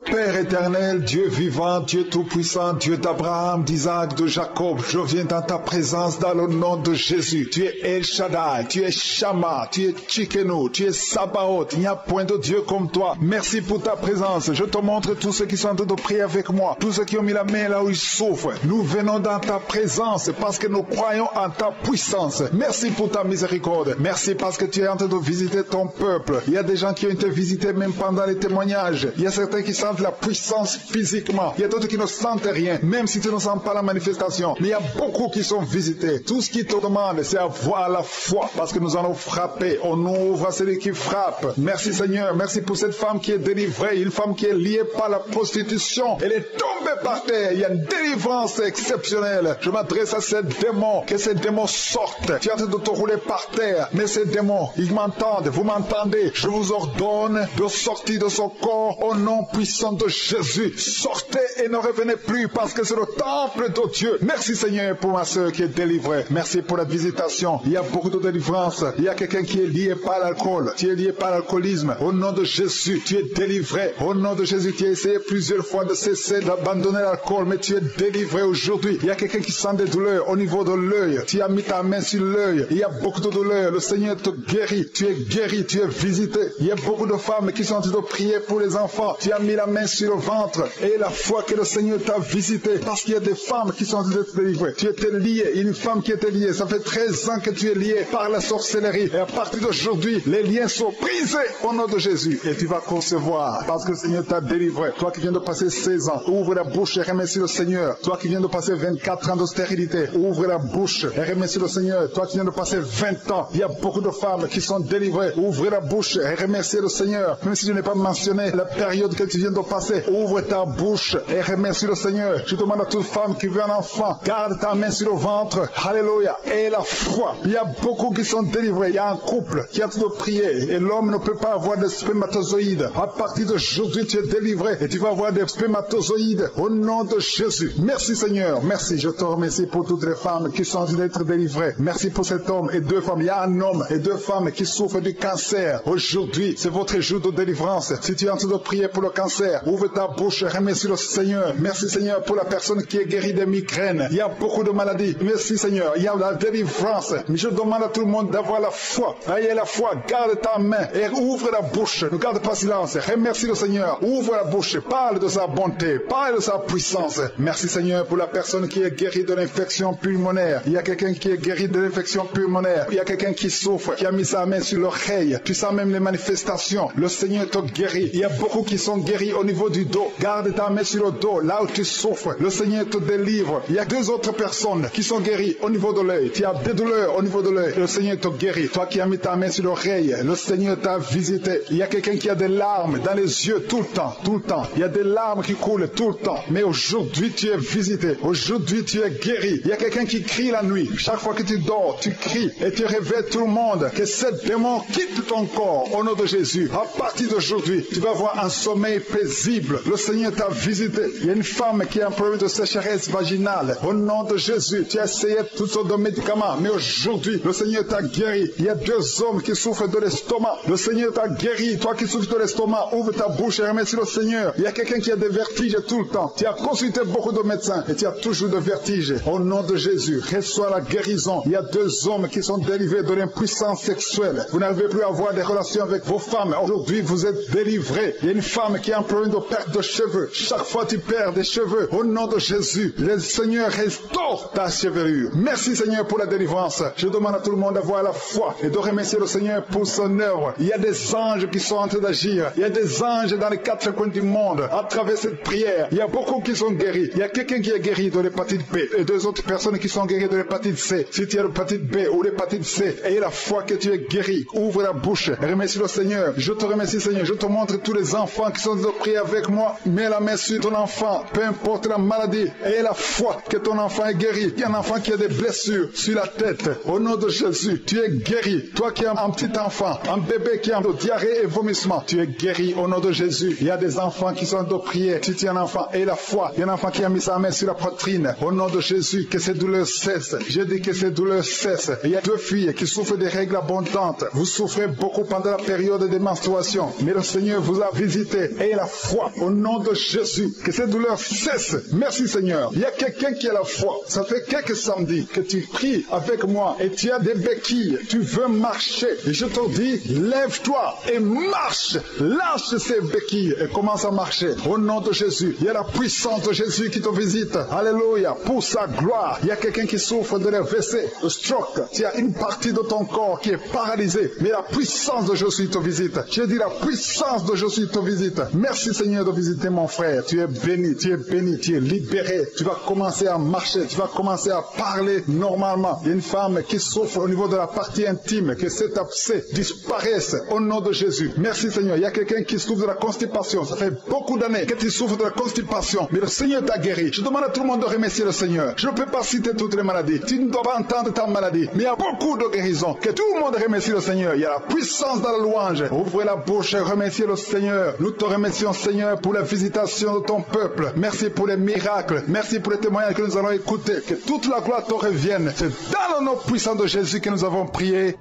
Père éternel, Dieu vivant, Dieu tout-puissant, Dieu d'Abraham, d'Isaac, de Jacob, je viens dans ta présence dans le nom de Jésus. Tu es El Shaddai, tu es Shama, tu es Tchikenu, tu es Sabaoth. Il n'y a point de Dieu comme toi. Merci pour ta présence. Je te montre tous ceux qui sont en train de prier avec moi, tous ceux qui ont mis la main là où ils souffrent. Nous venons dans ta présence parce que nous croyons en ta puissance. Merci pour ta miséricorde. Merci parce que tu es en train de visiter ton peuple. Il y a des gens qui ont été visités même pendant les témoignages. Il y a certains qui sentent la puissance physiquement. Il y a d'autres qui ne sentent rien, même si tu ne sens pas la manifestation. Mais il y a beaucoup qui sont visités. Tout ce qui te demande, c'est avoir la foi, parce que nous allons frapper. On ouvre à celui qui frappe. Merci Seigneur, merci pour cette femme qui est délivrée, une femme qui est liée par la prostitution. Elle est tombée par terre. Il y a une délivrance exceptionnelle. Je m'adresse à ces démons, que ces démons sortent. Tu es en train de te rouler par terre, mais ces démons, ils m'entendent, vous m'entendez. Je vous ordonne de sortir de son corps au nom puissant de Jésus. Sortez et ne revenez plus, parce que c'est le temple de Dieu. Merci Seigneur pour ma soeur qui est délivrée. Merci pour la visitation. Il y a beaucoup de délivrance. Il y a quelqu'un qui est lié par l'alcool. Tu es lié par l'alcoolisme. Au nom de Jésus, tu es délivré. Au nom de Jésus, tu as essayé plusieurs fois de cesser d'abandonner l'alcool, mais tu es délivré aujourd'hui. Il y a quelqu'un qui sent des douleurs au niveau de l'œil. Tu as mis ta main sur l'œil. Il y a beaucoup de douleurs. Le Seigneur te guérit. Tu es guéri. Tu es visité. Il y a beaucoup de femmes qui sont en train de prier pour les enfants. Tu as mis la main sur le ventre et la foi que le Seigneur t'a visité, parce qu'il y a des femmes qui sont en train d'être délivrées. Tu étais lié. Une femme qui était liée. Ça fait 13 ans que tu es lié par la sorcellerie. Et à partir d'aujourd'hui, les liens sont brisés au nom de Jésus. Et tu vas concevoir, parce que le Seigneur t'a délivré. Toi qui viens de passer 16 ans, ouvre la bouche et remercie le Seigneur. Toi qui viens de passer 24 ans de stérilité, ouvre la bouche et remercie le Seigneur. Toi qui viens de passer 20 ans, il y a beaucoup de femmes qui sont délivrées. Ouvre la bouche et remercie le Seigneur. Même si je n'ai pas mentionné la période que tu viens de passer, ouvre ta bouche et remercie le Seigneur. Je demande à toute femme qui veut un enfant, garde ta main sur le ventre. Alléluia. Et la foi. Il y a beaucoup qui sont délivrés. Il y a un couple qui a tout de prier et l'homme ne peut pas avoir de spermatozoïdes. À partir d'aujourd'hui, tu es délivré et tu vas avoir des spermatozoïdes au nom de Jésus. Merci Seigneur. Merci. Je te remercie pour toutes les femmes qui sont en train d'être délivrées. Merci pour cet homme et deux femmes. Il y a un homme et deux femmes qui souffrent du cancer. Aujourd'hui, c'est votre jour de délivrance. Si tu es en train de prier pour le cancer, ouvre ta bouche et remercie le Seigneur. Merci Seigneur pour la personne qui est guérie des migraines. Il y a beaucoup de maladies. Merci Seigneur. Il y a la délivrance. Mais je demande à tout le monde d'avoir la foi. Ayez la foi. Garde ta main et ouvre la bouche. Ne garde pas silence. Remercie le Seigneur. Ouvre la bouche. Parle de sa bonté. Parle de sa puissance. Merci Seigneur pour la personne qui est guérie de l'infection pulmonaire. Il y a quelqu'un qui est guéri de l'infection pulmonaire. Il y a quelqu'un qui souffre, qui a mis sa main sur l'oreille. Tu sens même les manifestations. Le Seigneur te guérit. Il y a beaucoup qui sont guéris au niveau du dos. Garde ta main sur le dos, là où tu souffres. Le Seigneur te délivre. Il y a deux autres personnes qui sont guéries au niveau de l'œil. Tu as des douleurs au niveau de l'œil. Le Seigneur te guérit. Toi qui as mis ta main sur l'oreille, le Seigneur t'a visité. Il y a quelqu'un qui a des larmes dans les yeux tout le temps, tout le temps. Il y a des larmes qui coulent tout le temps. Mais aujourd'hui, tu es visité. Aujourd'hui, tu es guéri. Il y a quelqu'un qui crie la nuit. Chaque fois que tu dors, tu cries et tu réveilles tout le monde. Que ce démon quitte ton corps au nom de Jésus. À partir d'aujourd'hui, tu vas avoir un sommeil paisible. Le Seigneur t'a visité. Il y a une femme qui a un problème de sécheresse vaginale. Au nom de Jésus, tu as essayé toutes sortes de médicaments. Mais aujourd'hui, le Seigneur t'a guéri. Il y a deux hommes qui souffrent de l'estomac. Le Seigneur t'a guéri. Toi qui souffres de l'estomac, ouvre ta bouche et remercie le Seigneur. Il y a quelqu'un qui a des vertiges tout le temps. Tu as consulté beaucoup de médecins et tu as toujours des vertiges. Au nom de Jésus, reçois la guérison. Il y a deux hommes qui sont délivrés de l'impuissance sexuelle. Vous n'arrivez plus à avoir des relations avec vos femmes. Aujourd'hui, vous êtes délivrés. Il y a une femme qui a un problème de perte de cheveux. Chaque fois tu perds des cheveux. Au nom de Jésus, le Seigneur restaure ta chevelure. Merci Seigneur pour la délivrance. Je demande à tout le monde d'avoir la foi et de remercier le Seigneur pour son œuvre. Il y a des anges qui sont en train d'agir. Il y a des anges dans les quatre coins du monde. À travers cette prière, il y a beaucoup qui sont guéris. Il y a quelqu'un qui est guéri de l'hépatite B et deux autres personnes qui sont guéries de l'hépatite C. Si tu as l'hépatite B ou l'hépatite C, ayez la foi que tu es guéri. Ouvre la bouche. Remercie le Seigneur. Je te remercie Seigneur. Je te montre tous les enfants qui sont de prier avec moi. Mets la main sur ton enfant. Peu importe la maladie. Ayez la foi que ton enfant est guéri. Il y a un enfant qui a des blessures sur la tête. Au nom de Jésus, tu es guéri. Toi qui as un petit enfant, un bébé qui a de diarrhée et vomissement, tu es guéri au nom de Jésus. Il y a des enfants qui sont de prier. Si tu es un enfant, aie la foi. Il y a un enfant qui a mis sa main sur la poitrine. Au nom de Jésus, que ces douleurs cessent. Je dis que ces douleurs cessent. Il y a deux filles qui souffrent des règles abondantes. Vous souffrez beaucoup pendant la période de menstruation. Mais le Seigneur vous a visité. Ayez la foi au nom de Jésus. Que ces douleurs cessent. Merci Seigneur. Il y a quelqu'un qui a la foi. Ça fait quelques samedis que tu pries avec moi et tu as des béquilles. Tu veux marcher. Et je te dis, lève-toi et marche. Lâche ces béquilles et commence à marcher. Au nom de Jésus. Il y a la puissance de Jésus qui te visite. Alléluia. Pour sa gloire. Il y a quelqu'un qui souffre de l'AVC, de stroke. Tu as une partie de ton corps qui est paralysée. Mais la puissance de Jésus te visite. Je dis la puissance de Jésus te visite. Merci Seigneur de visiter mon frère. Tu es béni, tu es béni, tu es libéré. Tu vas commencer à marcher, tu vas commencer à parler normalement. Il y a une femme qui souffre au niveau de la partie intime, que cet abcès disparaisse au nom de Jésus. Merci Seigneur. Il y a quelqu'un qui souffre de la constipation. Ça fait beaucoup d'années que tu souffres de la constipation, mais le Seigneur t'a guéri. Je demande à tout le monde de remercier le Seigneur. Je ne peux pas citer toutes les maladies. Tu ne dois pas entendre ta maladie, mais il y a beaucoup de guérisons. Que tout le monde remercie le Seigneur. Il y a la puissance dans la louange. Ouvrez la bouche et remerciez le Seigneur. Nous te remercions Seigneur pour la visitation de ton peuple. Merci pour les miracles. Merci pour les témoignages que nous allons écouter. Que toute la gloire te revienne. C'est dans le nom puissant de Jésus que nous avons prié.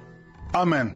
Amen.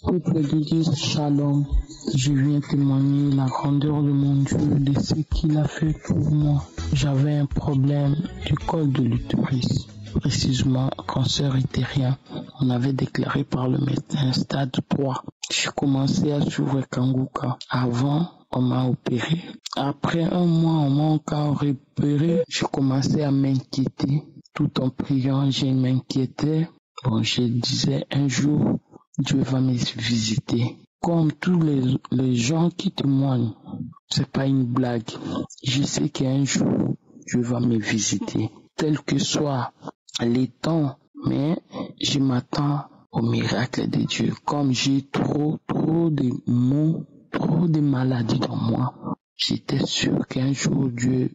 Peuple de Dieu, shalom. Je viens témoigner la grandeur de mon Dieu, de ce qu'il a fait pour moi. J'avais un problème du col de l'utérus, précisément cancer utérien. On avait déclaré par le médecin stade 3. J'ai commencé à suivre Kanguka. Avant, on m'a opéré. Après un mois, on m'a encore opéré. J'ai commencé à m'inquiéter. Tout en priant, je m'inquiétais. Bon, je disais un jour, Dieu va me visiter. Comme tous les gens qui témoignent, c'est pas une blague. Je sais qu'un jour, Dieu va me visiter. Tel que soit les temps, mais je m'attends au miracle de Dieu. Comme j'ai trop de maux, trop de maladies dans moi, j'étais sûr qu'un jour Dieu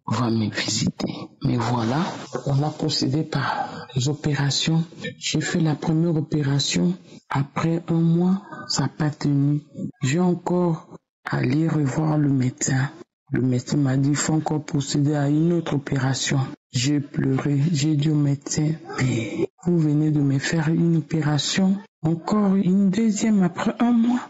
va me visiter. Mais voilà, on a procédé par les opérations. J'ai fait la première opération. Après un mois, ça n'a pas tenu. J'ai encore allé revoir le médecin. Le médecin m'a dit, il faut encore procéder à une autre opération. J'ai pleuré. J'ai dit au médecin, mais vous venez de me faire une opération. Encore une deuxième après un mois.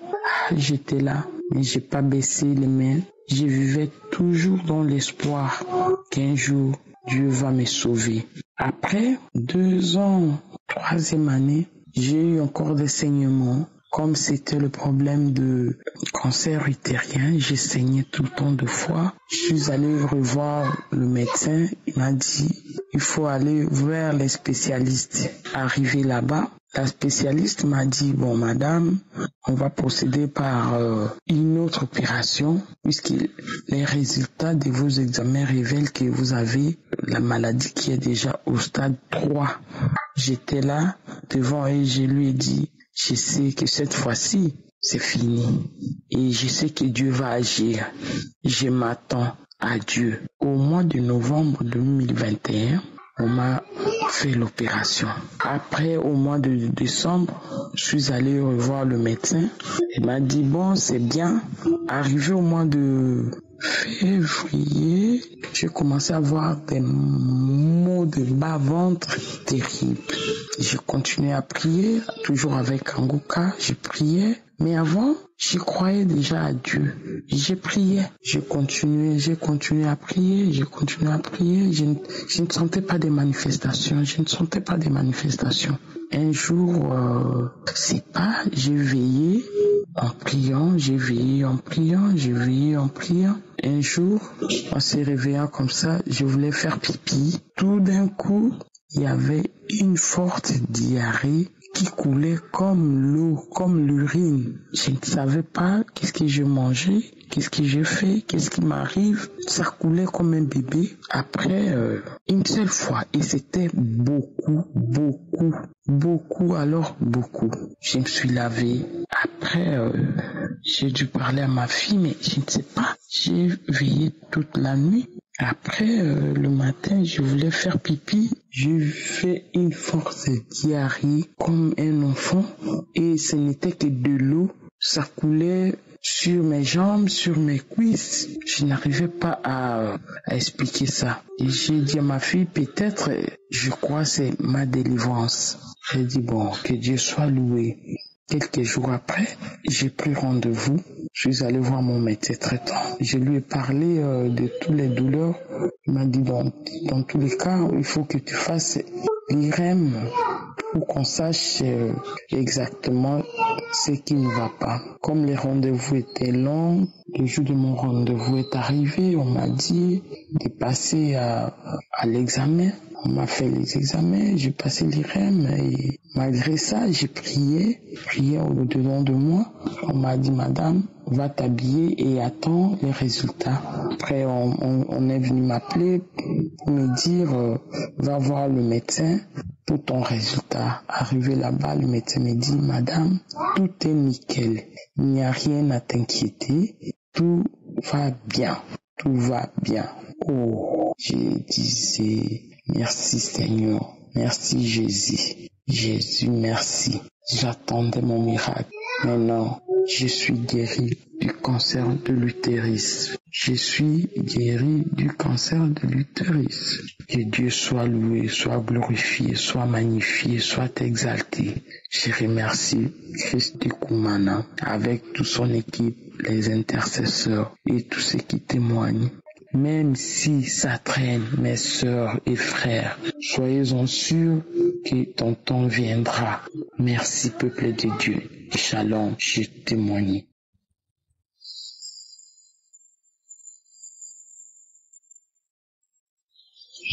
J'étais là, mais j'ai pas baissé les mains. Je vivais toujours dans l'espoir qu'un jour, Dieu va me sauver. Après 2 ans, 3e année, j'ai eu encore des saignements. Comme c'était le problème de cancer utérien, j'ai saigné tout le temps 2 fois. Je suis allé revoir le médecin. Il m'a dit, il faut aller vers les spécialistes. Arrivé là-bas, la spécialiste m'a dit, bon madame, on va procéder par une autre opération puisque les résultats de vos examens révèlent que vous avez la maladie qui est déjà au stade 3. J'étais là devant elle et je lui ai dit, je sais que cette fois-ci, c'est fini et je sais que Dieu va agir. Je m'attends à Dieu. Au mois de novembre 2021, on m'a fait l'opération. Après, au mois de décembre, je suis allé revoir le médecin. Il m'a dit, bon, c'est bien. Arrivé au mois de février, j'ai commencé à avoir des maux de bas-ventre terribles. J'ai continué à prier, toujours avec Kanguka, je priais. Mais avant, j'y croyais déjà à Dieu. J'ai prié, j'ai continué à prier, Je ne sentais pas des manifestations, Un jour, j'ai veillé en priant, Un jour, en se réveillant comme ça, je voulais faire pipi. Tout d'un coup, il y avait une forte diarrhée qui coulait comme l'eau, comme l'urine. Je ne savais pas qu'est-ce que je mangeais, qu'est-ce que j'ai fait, qu'est-ce qui m'arrive. Ça coulait comme un bébé. Après, une seule fois, et c'était beaucoup. Je me suis lavé. Après, j'ai dû parler à ma fille, mais je ne sais pas. J'ai veillé toute la nuit. Après, le matin, je voulais faire pipi. J'ai fait une forte diarrhée comme un enfant et ce n'était que de l'eau. Ça coulait sur mes jambes, sur mes cuisses. Je n'arrivais pas à expliquer ça. Et j'ai dit à ma fille, peut-être, je crois c'est ma délivrance. J'ai dit, bon, que Dieu soit loué. Quelques jours après, j'ai pris rendez-vous. Je suis allé voir mon médecin traitant. Je lui ai parlé de toutes les douleurs. Il m'a dit, dans tous les cas, il faut que tu fasses l'IRM pour qu'on sache exactement ce qui ne va pas. Comme les rendez-vous étaient longs, le jour de mon rendez-vous est arrivé, on m'a dit de passer à l'examen. On m'a fait les examens, j'ai passé l'IREM et malgré ça, j'ai prié au-dedans de moi. On m'a dit, madame, va t'habiller et attends les résultats. Après, on est venu m'appeler pour me dire, va voir le médecin pour ton résultat. Arrivé là-bas, le médecin me dit, madame, tout est nickel. Il n'y a rien à t'inquiéter. Tout va bien. Tout va bien. Oh, je disais, merci Seigneur. Merci Jésus. Jésus, merci. J'attendais mon miracle. Maintenant, je suis guéri du cancer de l'utérus. Je suis guéri du cancer de l'utérus. Que Dieu soit loué, soit glorifié, soit magnifié, soit exalté. Je remercie Christ du Koumana avec toute son équipe, les intercesseurs et tous ceux qui témoignent. Même si ça traîne, mes sœurs et frères, soyez-en sûrs que ton temps viendra. Merci, peuple de Dieu. Shalom, je témoigne.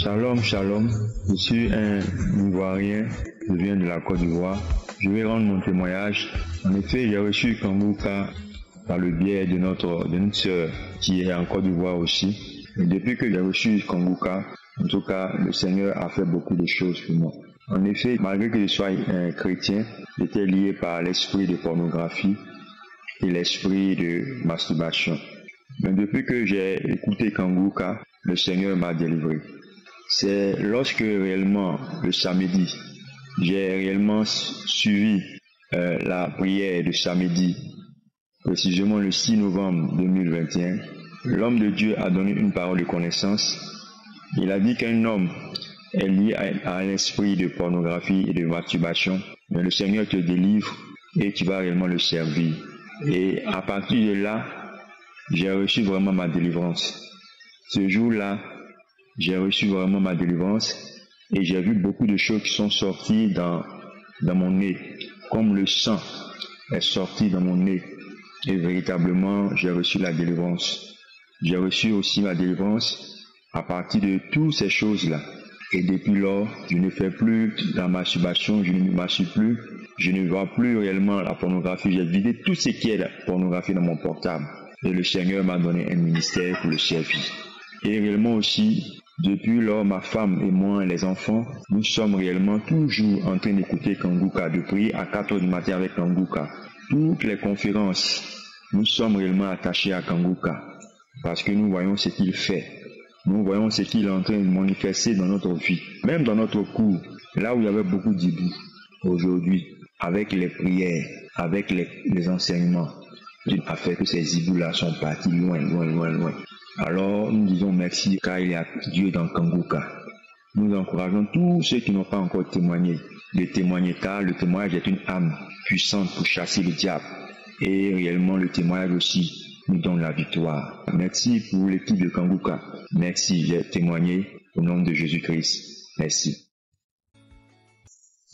Shalom, shalom. Je suis un Ivoirien, je viens de la Côte d'Ivoire. Je vais rendre mon témoignage. En effet, j'ai reçu Kangouka par le biais de notre sœur qui est en Côte d'Ivoire aussi. Et depuis que j'ai reçu Kangouka, en tout cas, le Seigneur a fait beaucoup de choses pour moi. En effet, malgré que je sois un chrétien, j'étais lié par l'esprit de pornographie et l'esprit de masturbation. Mais depuis que j'ai écouté Kangouka, le Seigneur m'a délivré. C'est lorsque réellement, le samedi, j'ai réellement suivi la prière de samedi, précisément le 6 novembre 2021, l'homme de Dieu a donné une parole de connaissance. Il a dit qu'un homme est lié à un esprit de pornographie et de masturbation, mais le Seigneur te délivre et tu vas réellement le servir. Et à partir de là, j'ai reçu vraiment ma délivrance. Ce jour-là, j'ai reçu vraiment ma délivrance et j'ai vu beaucoup de choses qui sont sorties dans mon nez, comme le sang est sorti dans mon nez. Et véritablement, j'ai reçu la délivrance. J'ai reçu aussi ma délivrance à partir de toutes ces choses-là. Et depuis lors, je ne fais plus la masturbation, je ne me masturbe plus, je ne vois plus réellement la pornographie. J'ai vidé tout ce qui est la pornographie dans mon portable. Et le Seigneur m'a donné un ministère pour le servir. Et réellement aussi, depuis lors, ma femme et moi, les enfants, nous sommes réellement toujours en train d'écouter Kangouka, de prier à 4 h du matin avec Kangouka. Toutes les conférences, nous sommes réellement attachés à Kangouka parce que nous voyons ce qu'il fait. Nous voyons ce qu'il est en train de manifester dans notre vie. Même dans notre cours, là où il y avait beaucoup d'hibou, aujourd'hui, avec les prières, avec les enseignements, il a fait que ces hibous-là sont partis loin, loin, loin, loin. Alors, nous disons merci car il y a Dieu dans Kangouka. Nous encourageons tous ceux qui n'ont pas encore témoigné de témoigner car le témoignage est une âme puissante pour chasser le diable. Et réellement, le témoignage aussi nous donne la victoire. Merci pour l'équipe de Kangouka. Merci, j'ai témoigné au nom de Jésus-Christ. Merci.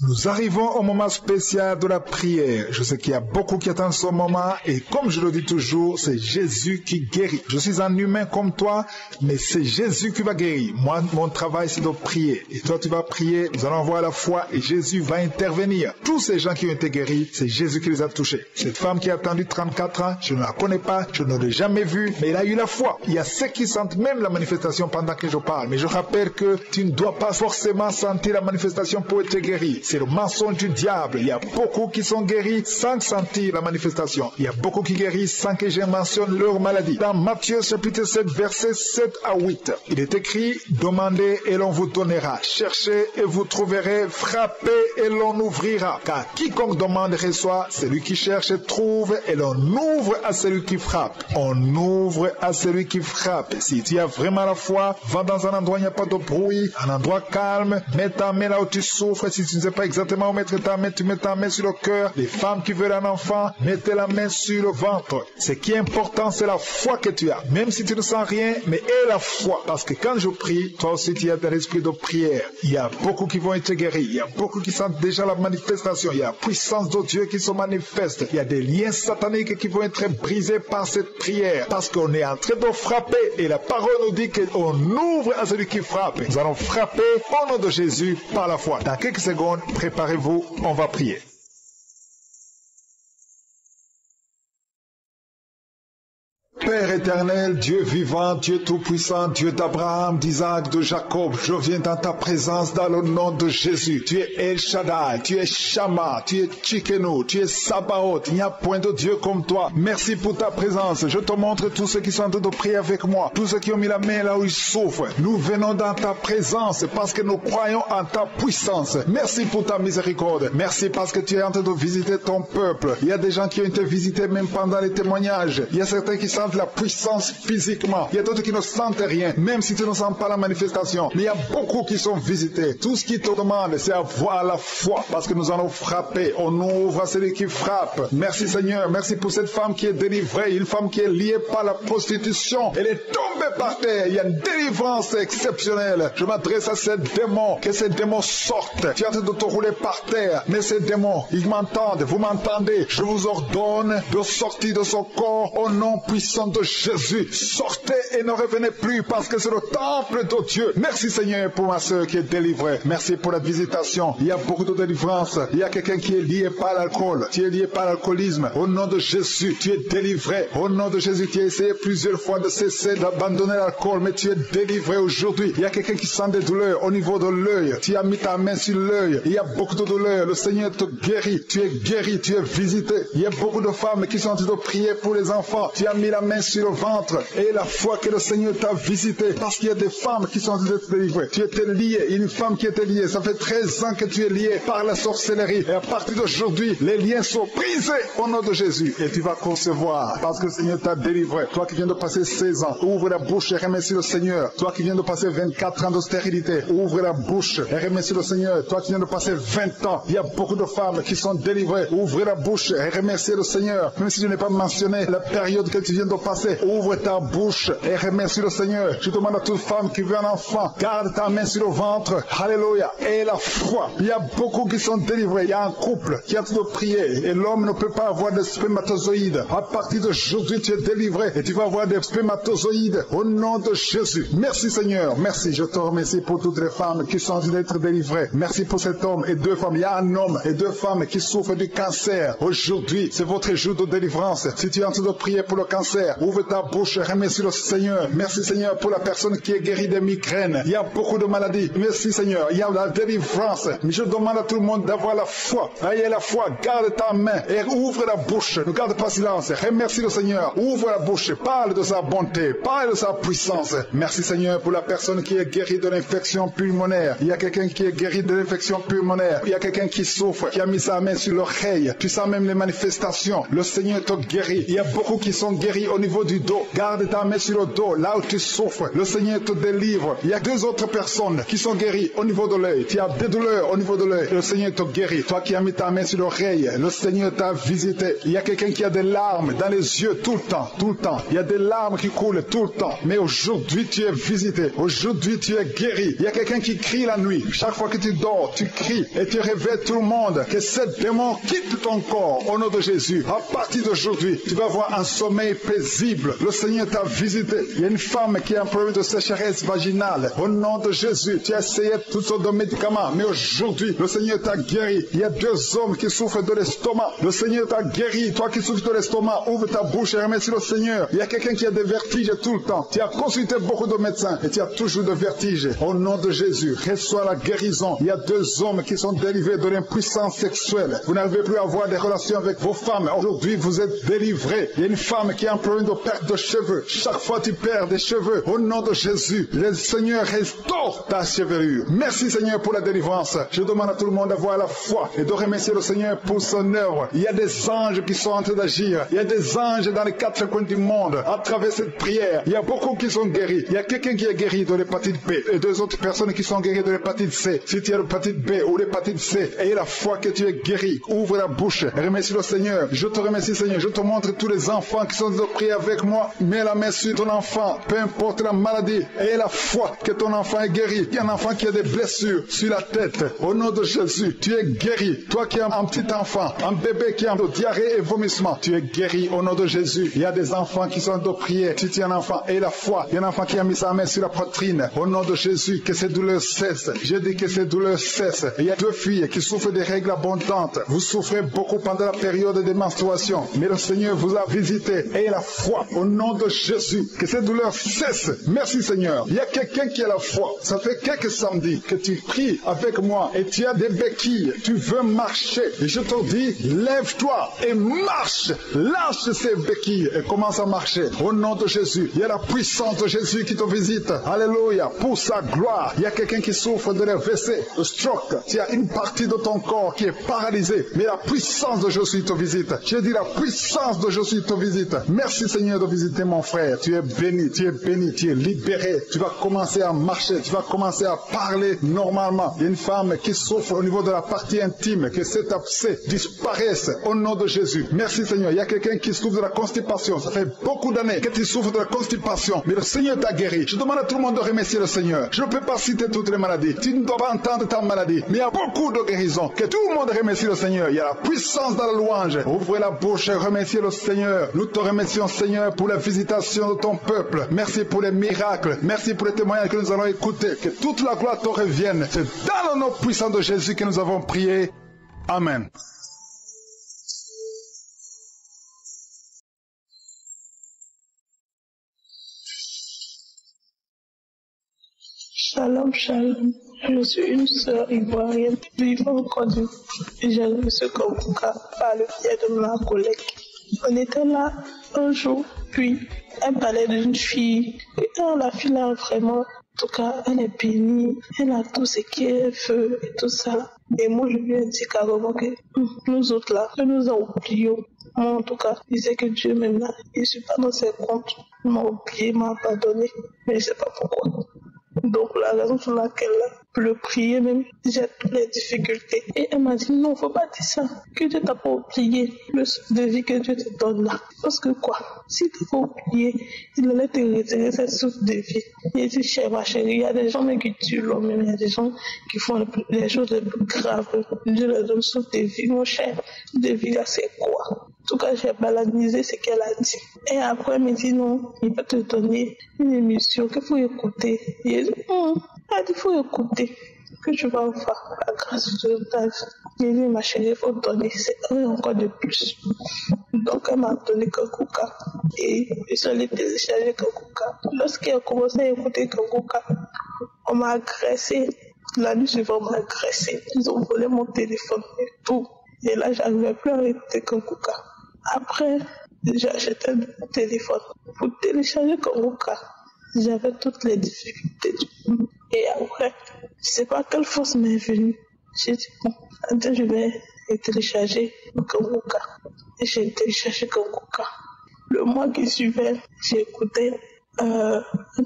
Nous arrivons au moment spécial de la prière. Je sais qu'il y a beaucoup qui attendent ce moment et comme je le dis toujours, c'est Jésus qui guérit. Je suis un humain comme toi, mais c'est Jésus qui va guérir. Moi, mon travail, c'est de prier. Et toi, tu vas prier, nous allons avoir la foi et Jésus va intervenir. Tous ces gens qui ont été guéris, c'est Jésus qui les a touchés. Cette femme qui a attendu 34 ans, je ne la connais pas, je ne l'ai jamais vue, mais elle a eu la foi. Il y a ceux qui sentent même la manifestation pendant que je parle. Mais je rappelle que tu ne dois pas forcément sentir la manifestation pour être guéri. C'est le mensonge du diable. Il y a beaucoup qui sont guéris sans sentir la manifestation. Il y a beaucoup qui guérissent sans que je mentionne leur maladie. Dans Matthieu chapitre 7, versets 7 à 8, il est écrit: demandez et l'on vous donnera, cherchez et vous trouverez, frappez et l'on ouvrira. Car quiconque demande reçoit, celui qui cherche trouve et l'on ouvre à celui qui frappe. On ouvre à celui qui frappe. Si tu as vraiment la foi, va dans un endroit où il n'y a pas de bruit, un endroit calme, mets ta main là où tu souffres. Si tu ne sais pas exactement où mettre ta main, tu mets ta main sur le cœur. Les femmes qui veulent un enfant, mettez la main sur le ventre. Ce qui est important, c'est la foi que tu as. Même si tu ne sens rien, mais aie la foi. Parce que quand je prie, toi aussi tu as un esprit de prière. Il y a beaucoup qui vont être guéris. Il y a beaucoup qui sentent déjà la manifestation. Il y a la puissance de Dieu qui se manifeste. Il y a des liens sataniques qui vont être brisés par cette prière. Parce qu'on est en train de frapper. Et la parole nous dit qu'on ouvre à celui qui frappe. Nous allons frapper au nom de Jésus par la foi. Dans quelques secondes, préparez-vous, on va prier. Père éternel, Dieu vivant, Dieu tout-puissant, Dieu d'Abraham, d'Isaac, de Jacob, je viens dans ta présence dans le nom de Jésus. Tu es El Shaddai, tu es Shama, tu es Tchikenu, tu es Sabaoth. Il n'y a point de Dieu comme toi. Merci pour ta présence. Je te montre tous ceux qui sont en train de prier avec moi, tous ceux qui ont mis la main là où ils souffrent. Nous venons dans ta présence parce que nous croyons en ta puissance. Merci pour ta miséricorde. Merci parce que tu es en train de visiter ton peuple. Il y a des gens qui ont été visités même pendant les témoignages. Il y a certains qui sentent la puissance physiquement. Il y a d'autres qui ne sentent rien, même si tu ne sens pas la manifestation. Mais il y a beaucoup qui sont visités. Tout ce qui te demande, c'est avoir la foi, parce que nous allons frapper. On ouvre à celui qui frappe. Merci Seigneur. Merci pour cette femme qui est délivrée, une femme qui est liée par la prostitution. Elle est tombée par terre. Il y a une délivrance exceptionnelle. Je m'adresse à ces démons, que ces démons sortent. Tu es en train de te rouler par terre. Mais ces démons, ils m'entendent, vous m'entendez. Je vous ordonne de sortir de son corps au nom puissant de Jésus. Sortez et ne revenez plus parce que c'est le temple de Dieu. Merci Seigneur pour ma soeur qui est délivrée. Merci pour la visitation. Il y a beaucoup de délivrance. Il y a quelqu'un qui est lié par l'alcool. Tu es lié par l'alcoolisme. Au nom de Jésus, tu es délivré. Au nom de Jésus, tu as essayé plusieurs fois de cesser d'abandonner l'alcool, mais tu es délivré aujourd'hui. Il y a quelqu'un qui sent des douleurs au niveau de l'œil. Tu as mis ta main sur l'œil. Il y a beaucoup de douleurs. Le Seigneur te guérit. Tu es guéri. Tu es visité. Il y a beaucoup de femmes qui sont en train de prier pour les enfants. Tu as mis la main sur le ventre et la foi que le Seigneur t'a visité, parce qu'il y a des femmes qui sont en train d'être délivrées. Tu étais lié, une femme qui était liée, ça fait 13 ans que tu es lié par la sorcellerie, et à partir d'aujourd'hui les liens sont brisés au nom de Jésus et tu vas concevoir parce que le Seigneur t'a délivré. Toi qui viens de passer 16 ans, ouvre la bouche et remercie le Seigneur. Toi qui viens de passer 24 ans de stérilité, ouvre la bouche et remercie le Seigneur. Toi qui viens de passer 20 ans, il y a beaucoup de femmes qui sont délivrées. Ouvre la bouche et remercie le Seigneur. Même si je n'ai pas mentionné la période que tu viens de passer, ouvre ta bouche et remercie le Seigneur. Je demande à toute femme qui veut un enfant, garde ta main sur le ventre. Alléluia. Et la foi. Il y a beaucoup qui sont délivrés. Il y a un couple qui a de prier et l'homme ne peut pas avoir de spermatozoïdes. À partir d'aujourd'hui, tu es délivré et tu vas avoir des spermatozoïdes au nom de Jésus. Merci Seigneur. Merci. Je te remercie pour toutes les femmes qui sont en train d'être délivrées. Merci pour cet homme et deux femmes. Il y a un homme et deux femmes qui souffrent du cancer. Aujourd'hui, c'est votre jour de délivrance. Si tu es en train de prier pour le cancer, ouvre ta bouche et remercie le Seigneur. Merci Seigneur pour la personne qui est guérie des migraines. Il y a beaucoup de maladies. Merci Seigneur. Il y a la délivrance. Mais je demande à tout le monde d'avoir la foi. Ayez la foi. Garde ta main et ouvre la bouche. Ne garde pas silence. Remercie le Seigneur. Ouvre la bouche. Parle de sa bonté. Parle de sa puissance. Merci Seigneur pour la personne qui est guérie de l'infection pulmonaire. Il y a quelqu'un qui est guéri de l'infection pulmonaire. Il y a quelqu'un qui souffre, qui a mis sa main sur l'oreille. Tu sens même les manifestations. Le Seigneur te guérit. Il y a beaucoup qui sont guéris au niveau du dos. Garde ta main sur le dos, là où tu souffres. Le Seigneur te délivre. Il y a deux autres personnes qui sont guéries au niveau de l'œil. Tu as des douleurs au niveau de l'œil. Le Seigneur te guérit. Toi qui as mis ta main sur l'oreille, le Seigneur t'a visité. Il y a quelqu'un qui a des larmes dans les yeux tout le temps, tout le temps. Il y a des larmes qui coulent tout le temps. Mais aujourd'hui, tu es visité. Aujourd'hui, tu es guéri. Il y a quelqu'un qui crie la nuit. Chaque fois que tu dors, tu cries et tu réveilles tout le monde. Que ce démon quitte ton corps au nom de Jésus. À partir d'aujourd'hui, tu vas avoir un sommeil paisible. Le Seigneur t'a visité. Il y a une femme qui a un problème de sécheresse vaginale. Au nom de Jésus, tu as essayé toutes sortes de médicaments. Mais aujourd'hui, le Seigneur t'a guéri. Il y a deux hommes qui souffrent de l'estomac. Le Seigneur t'a guéri. Toi qui souffres de l'estomac, ouvre ta bouche et remercie le Seigneur. Il y a quelqu'un qui a des vertiges tout le temps. Tu as consulté beaucoup de médecins et tu as toujours des vertiges. Au nom de Jésus, reçois la guérison. Il y a deux hommes qui sont délivrés de l'impuissance sexuelle. Vous n'arrivez plus à avoir des relations avec vos femmes. Aujourd'hui, vous êtes délivrés. Il y a une femme qui a un problème problème de perte de cheveux. Chaque fois tu perds des cheveux, au nom de Jésus, le Seigneur restaure ta chevelure. Merci Seigneur pour la délivrance. Je demande à tout le monde d'avoir la foi et de remercier le Seigneur pour son œuvre. Il y a des anges qui sont en train d'agir. Il y a des anges dans les 4 coins du monde. À travers cette prière, il y a beaucoup qui sont guéris. Il y a quelqu'un qui est guéri de l'hépatite B et 2 autres personnes qui sont guéries de l'hépatite C. Si tu as l'hépatite B ou l'hépatite C, ayez la foi que tu es guéri. Ouvre la bouche. Remercie le Seigneur. Je te remercie Seigneur. Je te montre tous les enfants qui sont de prier avec moi. Mets la main sur ton enfant. Peu importe la maladie. Ayez la foi que ton enfant est guéri. Il y a un enfant qui a des blessures sur la tête. Au nom de Jésus, tu es guéri. Toi qui as un petit enfant, un bébé qui a de diarrhée et vomissement, tu es guéri au nom de Jésus. Il y a des enfants qui sont de prier. Si tu es un enfant, ayez la foi. Il y a un enfant qui a mis sa main sur la poitrine. Au nom de Jésus, que ces douleurs cessent. Je dis que ces douleurs cessent. Il y a 2 filles qui souffrent des règles abondantes. Vous souffrez beaucoup pendant la période de menstruation. Mais le Seigneur vous a visité. Ayez la foi au nom de Jésus. Que ces douleurs cessent. Merci Seigneur. Il y a quelqu'un qui a la foi. Ça fait quelques samedis que tu pries avec moi et tu as des béquilles. Tu veux marcher. Et je te dis, lève-toi et marche. Lâche ces béquilles et commence à marcher. Au nom de Jésus. Il y a la puissance de Jésus qui te visite. Alléluia. Pour sa gloire. Il y a quelqu'un qui souffre de l'AVC, de stroke. Tu as une partie de ton corps qui est paralysée. Mais la puissance de Jésus te visite. Je dis la puissance de Jésus te visite. Merci Seigneur de visiter mon frère. Tu es béni, tu es libéré. Tu vas commencer à marcher. Tu vas commencer à parler normalement. Il y a une femme qui souffre au niveau de la partie intime. Que cet abcès disparaisse au nom de Jésus. Merci Seigneur. Il y a quelqu'un qui souffre de la constipation. Ça fait beaucoup d'années que tu souffres de la constipation. Mais le Seigneur t'a guéri. Je demande à tout le monde de remercier le Seigneur. Je ne peux pas citer toutes les maladies. Tu ne dois pas entendre ta maladie. Mais il y a beaucoup de guérisons. Que tout le monde remercie le Seigneur. Il y a la puissance dans la louange. Ouvrez la bouche et remerciez le Seigneur. Nous te remercions Seigneur pour la visitation de ton peuple. Merci pour les miracles. Merci pour les témoignages que nous allons écouter. Que toute la gloire te revienne. C'est dans le nom puissant de Jésus que nous avons prié. Amen. Shalom, shalom. Je suis une sœur ivoirienne vivant en Côte d'Ivoire. J'ai reçu Kanguka par le biais de ma collègue. On était là un jour, puis elle parlait d'une fille. Et la fille là, vraiment, en tout cas, elle est bénie, elle a tout ce qu'elle veut et tout ça. Et moi, je lui ai dit carrément que nous autres là, que nous en oublions. Moi, en tout cas, je disais que Dieu m'aime là. Je ne suis pas dans ses comptes. Il m'a oublié, il m'a abandonné. Mais je ne sais pas pourquoi. Donc, la raison pour laquelle je le priais même, j'ai toutes les difficultés. Et elle m'a dit, non, il ne faut pas dire ça. Que Dieu t'a pas oublié le souffle de vie que Dieu te donne là. Parce que quoi? Si tu n'as pas oublié, il allait te retirer cette souffle de vie. Il dit, chère ma chérie, il y a des gens même qui tuent l'homme, il y a des gens qui font les choses les plus graves. Dieu leur donne souffle de vie. Mon cher, de vie là, c'est quoi? En tout cas, j'ai banalisé ce qu'elle a dit. Et après, elle me dit non, il va te donner une émission qu'il faut écouter. Et elle dit, elle dit, il faut écouter, que tu vas voir la grâce de ta vie. J'ai dit, ma chérie, il faut donner, c'est encore de plus. Donc, elle m'a donné Kanguka. Et je suis allée télécharger Kanguka. Lorsqu'elle a commencé à écouter Kanguka, on m'a agressé. La nuit suivante, on m'a agressé. Ils ont volé mon téléphone et tout. Et là, j'arrivais plus à écouter Kanguka. Après, j'ai acheté un téléphone pour télécharger Kanguka. J'avais toutes les difficultés du monde. Et après, je sais pas quelle force m'est venue. J'ai dit, bon, je vais télécharger Kanguka. Et j'ai téléchargé Kanguka. Le mois qui suivait, j'ai écouté un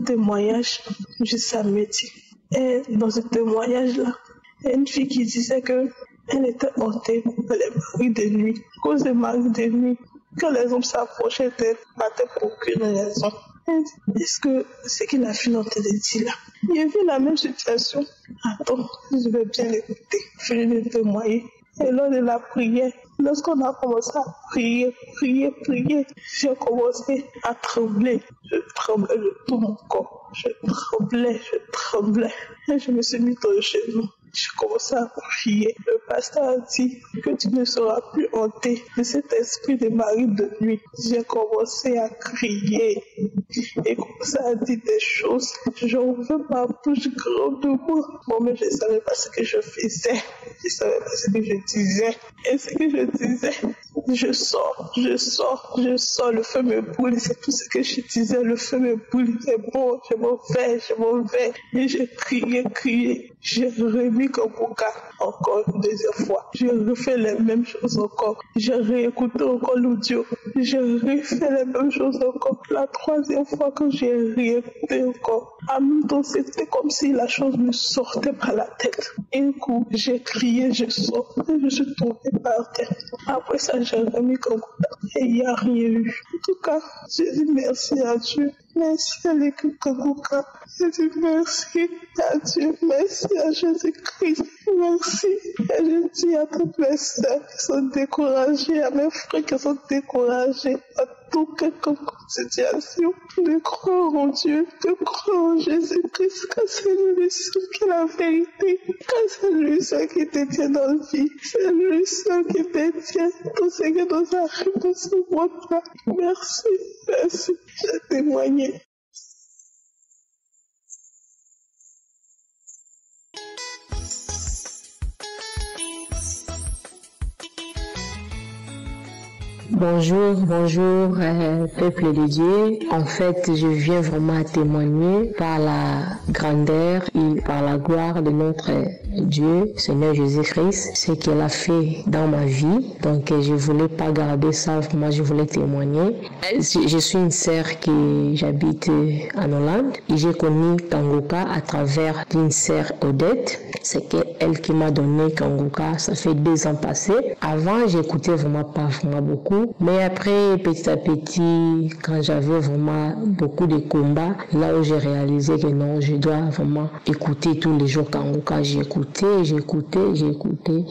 témoignage de samedi. Et dans ce témoignage-là, il y a une fille qui disait que elle était hantée par les maris de nuit. À cause des maris de nuit, quand les hommes s'approchaient d'elle, battaient pour aucune raison. Est-ce que c'est qu'il a fini en dit là? Il a vu la même situation. Attends, je vais bien l'écouter. Je vais témoigner. Et lors de la prière, lorsqu'on a commencé à prier, j'ai commencé à trembler. Je tremblais de tout mon corps. Je tremblais. Et je me suis mis dans le genou. J'ai commencé à prier. Le pasteur a dit que tu ne seras plus hanté de cet esprit de mari de nuit. J'ai commencé à crier et commencé à dire des choses. J'ouvrais ma bouche grandement. Moi, mais je ne savais pas ce que je faisais. Je ne savais pas ce que je disais. Et ce que je disais, je sors, le feu me brûle, c'est tout ce que je disais, le feu me brûle, c'est bon, je m'en vais, et j'ai crié, j'ai remis Kanguka encore une deuxième fois, j'ai refait les mêmes choses encore, j'ai réécouté encore l'audio, j'ai refait les mêmes choses encore, la troisième fois que j'ai réécouté encore, en même temps c'était comme si la chose me sortait par la tête, et du coup j'ai crié, je sors, et je suis tombée par terre. Après ça, j'ai remis Kanguka et il n'y a rien eu. En tout cas, j'ai dit merci à Dieu. Merci à l'équipe Kanguka. J'ai dit merci à Dieu. Merci à Jésus-Christ. Merci. Et je dis à toutes mes sœurs qui sont découragées, à mes frères qui sont découragés, à tout quelqu'un situation, de croire en Dieu, de croire en Jésus-Christ, que c'est lui seul qui est la vérité, que c'est lui seul qui te tient dans la vie, c'est lui seul qui te tient tout ce qui nous arrive de ce monde-là. Merci, j'ai témoigné. Bonjour, peuple de Dieu. En fait, je viens vraiment témoigner par la grandeur et par la gloire de notre Dieu, Seigneur Jésus-Christ, ce qu'il a fait dans ma vie. Donc, je voulais pas garder ça, vraiment, je voulais témoigner. Je suis une sœur qui j'habite en Hollande et j'ai connu Kanguka à travers une sœur Odette. C'est elle qui m'a donné Kanguka. Ça fait 2 ans passés. Avant, j'écoutais vraiment pas beaucoup. Mais après, petit à petit, quand j'avais vraiment beaucoup de combats, là où j'ai réalisé que non, je dois vraiment écouter tous les jours Kanguka. J'ai écouté.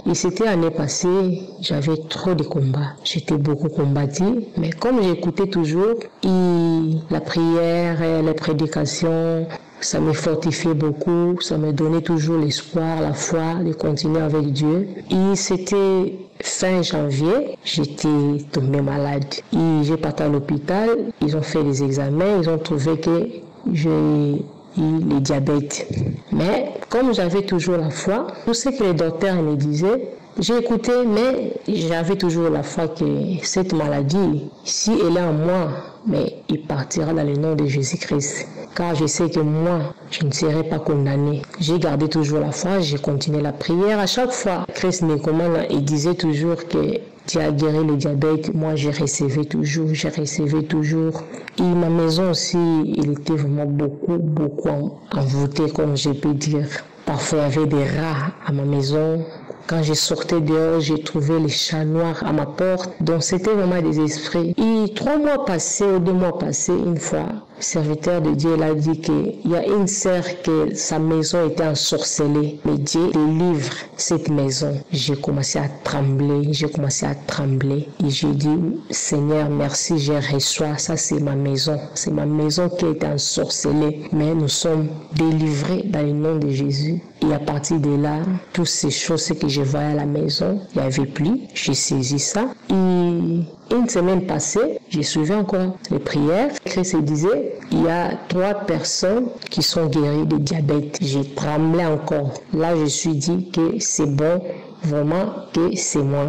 Et c'était l'année passée, j'avais trop de combats. J'étais beaucoup combattue. Mais comme j'écoutais toujours, la prière, les prédications, ça me fortifiait beaucoup, ça me donnait toujours l'espoir, la foi de continuer avec Dieu. Et c'était fin janvier, j'étais tombée malade. Et j'ai parti à l'hôpital, ils ont fait des examens, ils ont trouvé que j'ai eu le diabète. Mais comme j'avais toujours la foi, tout ce que les docteurs me disaient, j'ai écouté, mais j'avais toujours la foi que cette maladie, si elle est en moi, mais il partira dans le nom de Jésus-Christ. Car je sais que moi, je ne serai pas condamné. J'ai gardé toujours la foi, j'ai continué la prière. À chaque fois, Christ me commande et disait toujours que Dieu a guéri le diabète. Moi, j'ai recevé toujours. Et ma maison aussi, il était vraiment beaucoup envoûtée, comme je peux dire. Parfois, il y avait des rats à ma maison. Quand je sortais dehors, j'ai trouvé les chats noirs à ma porte. Donc, c'était vraiment des esprits. Et 3 mois passés ou 2 mois passés, une fois, le serviteur de Dieu l'a dit qu'il y a une sœur que sa maison était ensorcelée. Mais Dieu délivre cette maison. J'ai commencé à trembler. Et j'ai dit, Seigneur, merci, je reçois. Ça, c'est ma maison. C'est ma maison qui a été ensorcelée. Mais nous sommes délivrés dans le nom de Jésus. Et à partir de là, toutes ces choses que je voyais à la maison, il n'y avait plus. J'ai saisi ça. Et une semaine passée, j'ai suivi encore les prières. Christ disait, il y a 3 personnes qui sont guéries de diabète. J'ai tremblé encore. Là, je me suis dit que c'est bon, vraiment que c'est moi.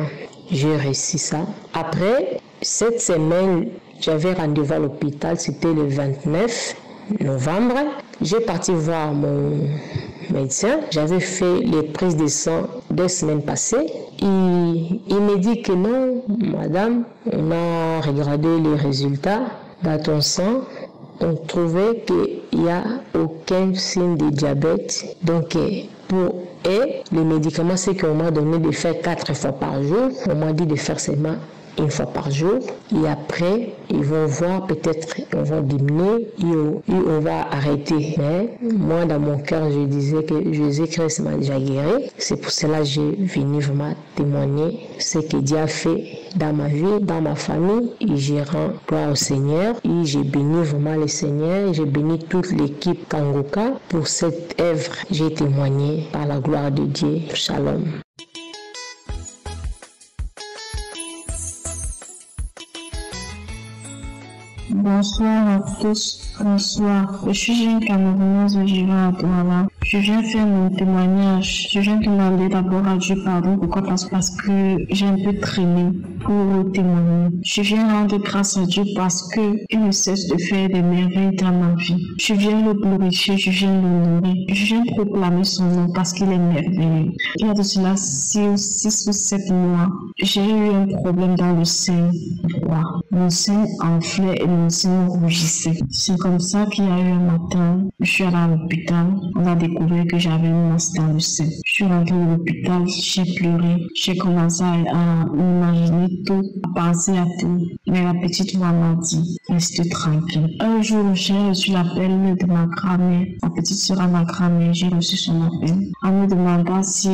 J'ai réussi ça. Après, cette semaine, j'avais rendez-vous à l'hôpital. C'était le 29 novembre. J'ai parti voir mon médecin. J'avais fait les prises de sang 2 semaines passées. Il me dit que non, madame, on a regardé les résultats dans ton sang. On trouvait qu'il n'y a aucun signe de diabète. Donc, pour les médicaments, c'est qu'on m'a donné de faire 4 fois par jour. On m'a dit de faire seulement 1 fois par jour. Et après, ils vont voir, peut-être on va diminuer et on va arrêter. Mais moi, dans mon cœur, je disais que Jésus-Christ m'a déjà guéri. C'est pour cela que j'ai venu vraiment témoigner ce que Dieu a fait dans ma vie, dans ma famille. Et j'ai rendu gloire au Seigneur. Et j'ai béni vraiment le Seigneur. J'ai béni toute l'équipe Kanguka pour cette œuvre. J'ai témoigné par la gloire de Dieu. Shalom. Bonsoir à tous, bonsoir. Je suis une Camerounaise vivant à Douala. Je viens faire mon témoignage. Je viens demander d'abord à Dieu pardon. Pourquoi? Parce que j'ai un peu traîné pour témoigner. Je viens rendre grâce à Dieu parce qu'il ne cesse de faire des merveilles dans ma vie. Je viens le glorifier, je viens l'honorer. Je viens proclamer son nom parce qu'il est merveilleux. Il y a de cela 6 ou 7 mois, j'ai eu un problème dans le sein droit. Mon sein enflait et mon sein rougissait. C'est comme ça qu'il y a eu un matin, je suis allée à l'hôpital. On a découvert que j'avais une masse dans le sein. Je suis rentrée à l'hôpital, j'ai pleuré. J'ai commencé à imaginer tout, à penser à tout. Mais la petite voix m'a dit, reste tranquille. Un jour, j'ai reçu l'appel de ma grand-mère. Ma petite sœur à ma grand-mère, j'ai reçu son appel. En me demandant si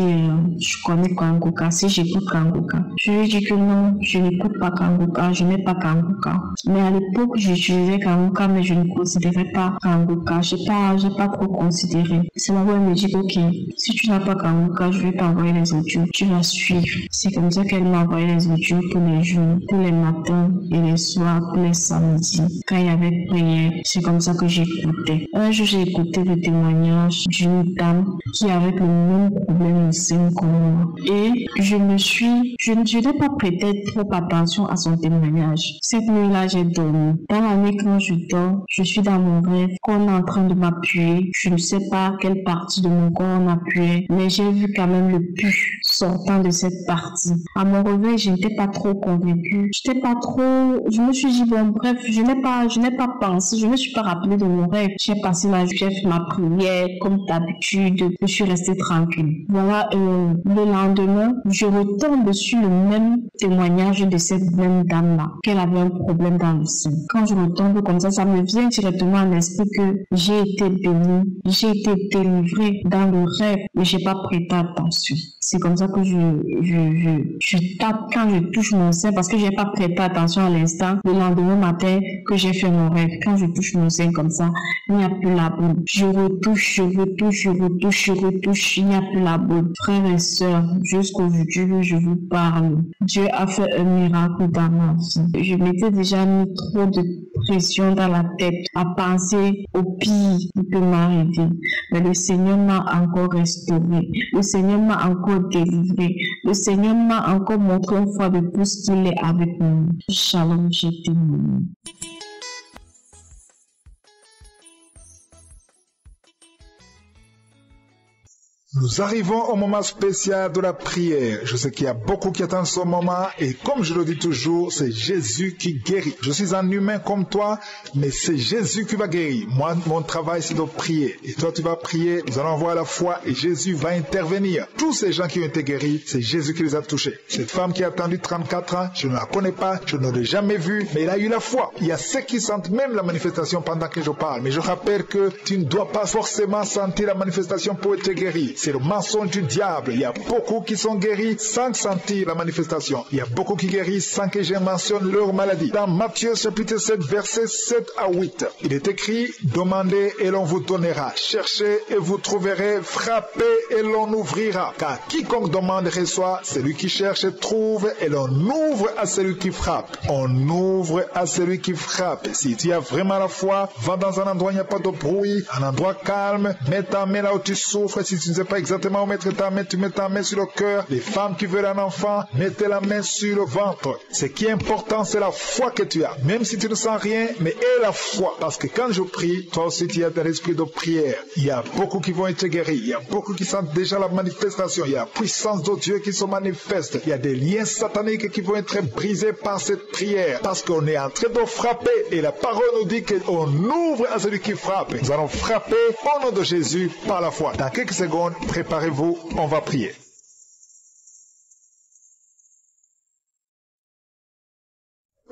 je connais Kangoka, si j'écoute Kangoka. Je lui ai dit que non, je n'écoute pas Kangoka, je n'ai pas Kangoka. Mais à l'époque, j'utilisais Kangoka, mais je ne considérais pas Kangoka. J'ai pas trop considéré. C'est là où elle me dit, ok, si tu n'as pas Kangoka, je vais t'envoyer les audios. Tu vas suivre. C'est comme ça qu'elle m'a envoyé les audios tous les jours, tous les matins et les soirs, tous les samedis. Quand il y avait prière, c'est comme ça que j'écoutais. Un jour, j'ai écouté le témoignage d'une dame qui avait le même problème au sein comme moi. Et je n'ai pas prêté trop attention à son témoignage. Cette nuit-là, j'ai dormi. Dans la nuit, quand je dors, je suis dans mon rêve, qu'on est en train de m'appuyer. Je ne sais pas quelle partie de mon corps on appuyait, mais j'ai vu quand même le pu sortant de cette partie. À mon réveil, je n'étais pas trop convaincue. Je me suis dit, bon, bref, je n'ai pas pensé, je ne me suis pas rappelé de mon rêve. J'ai passé j'ai fait ma prière, comme d'habitude, je suis restée tranquille. Voilà, le lendemain, je retombe sur le même témoignage de cette même dame-là, qu'elle avait un problème dans le sein. Quand je retombe comme ça me vient directement à l'esprit que j'ai été bénie, j'ai été délivrée dans le rêve, mais j'ai pas prêté attention. C'est comme ça que je tape quand je touche mon sein parce que j'ai pas prêté attention à l'instant. Le lendemain matin que j'ai fait mon rêve, quand je touche mon sein comme ça, il n'y a plus la boule. Je retouche, il n'y a plus la boule. Frères et sœurs, jusqu'aujourd'hui, je vous parle. Dieu a fait un miracle dans ma vie. Je m'étais déjà mis trop de pression dans la tête à penser au pire qui peut m'arriver. Mais le Seigneur m'a encore restauré. Le Seigneur m'a encore délivré. Le Seigneur m'a encore montré une fois de plus qu'il est avec nous. Shalom, je témoigne. Nous arrivons au moment spécial de la prière. Je sais qu'il y a beaucoup qui attendent ce moment et comme je le dis toujours, c'est Jésus qui guérit. Je suis un humain comme toi, mais c'est Jésus qui va guérir. Moi, mon travail, c'est de prier. Et toi, tu vas prier, nous allons avoir la foi et Jésus va intervenir. Tous ces gens qui ont été guéris, c'est Jésus qui les a touchés. Cette femme qui a attendu 34 ans, je ne la connais pas, je ne l'ai jamais vue, mais elle a eu la foi. Il y a ceux qui sentent même la manifestation pendant que je parle. Mais je rappelle que tu ne dois pas forcément sentir la manifestation pour être guéri. C'est le mensonge du diable. Il y a beaucoup qui sont guéris sans sentir la manifestation. Il y a beaucoup qui guérissent sans que je mentionne leur maladie. Dans Matthieu chapitre 7, versets 7 à 8, il est écrit, demandez et l'on vous donnera. Cherchez et vous trouverez. Frappez et l'on ouvrira. Car quiconque demande reçoit, celui qui cherche trouve et l'on ouvre à celui qui frappe. On ouvre à celui qui frappe. Si tu as vraiment la foi, va dans un endroit où il n'y a pas de bruit, un endroit calme, mets ta main là où tu souffres. Si tu ne sais pas exactement où mettre ta main, tu mets ta main sur le cœur. Les femmes qui veulent un enfant, mettez la main sur le ventre. Ce qui est important, c'est la foi que tu as. Même si tu ne sens rien, mais aie la foi. Parce que quand je prie, toi aussi tu as de l'esprit de prière. Il y a beaucoup qui vont être guéris. Il y a beaucoup qui sentent déjà la manifestation. Il y a la puissance de Dieu qui se manifeste. Il y a des liens sataniques qui vont être brisés par cette prière. Parce qu'on est en train de frapper. Et la parole nous dit qu'on ouvre à celui qui frappe. Nous allons frapper au nom de Jésus par la foi. Dans quelques secondes, préparez-vous, on va prier.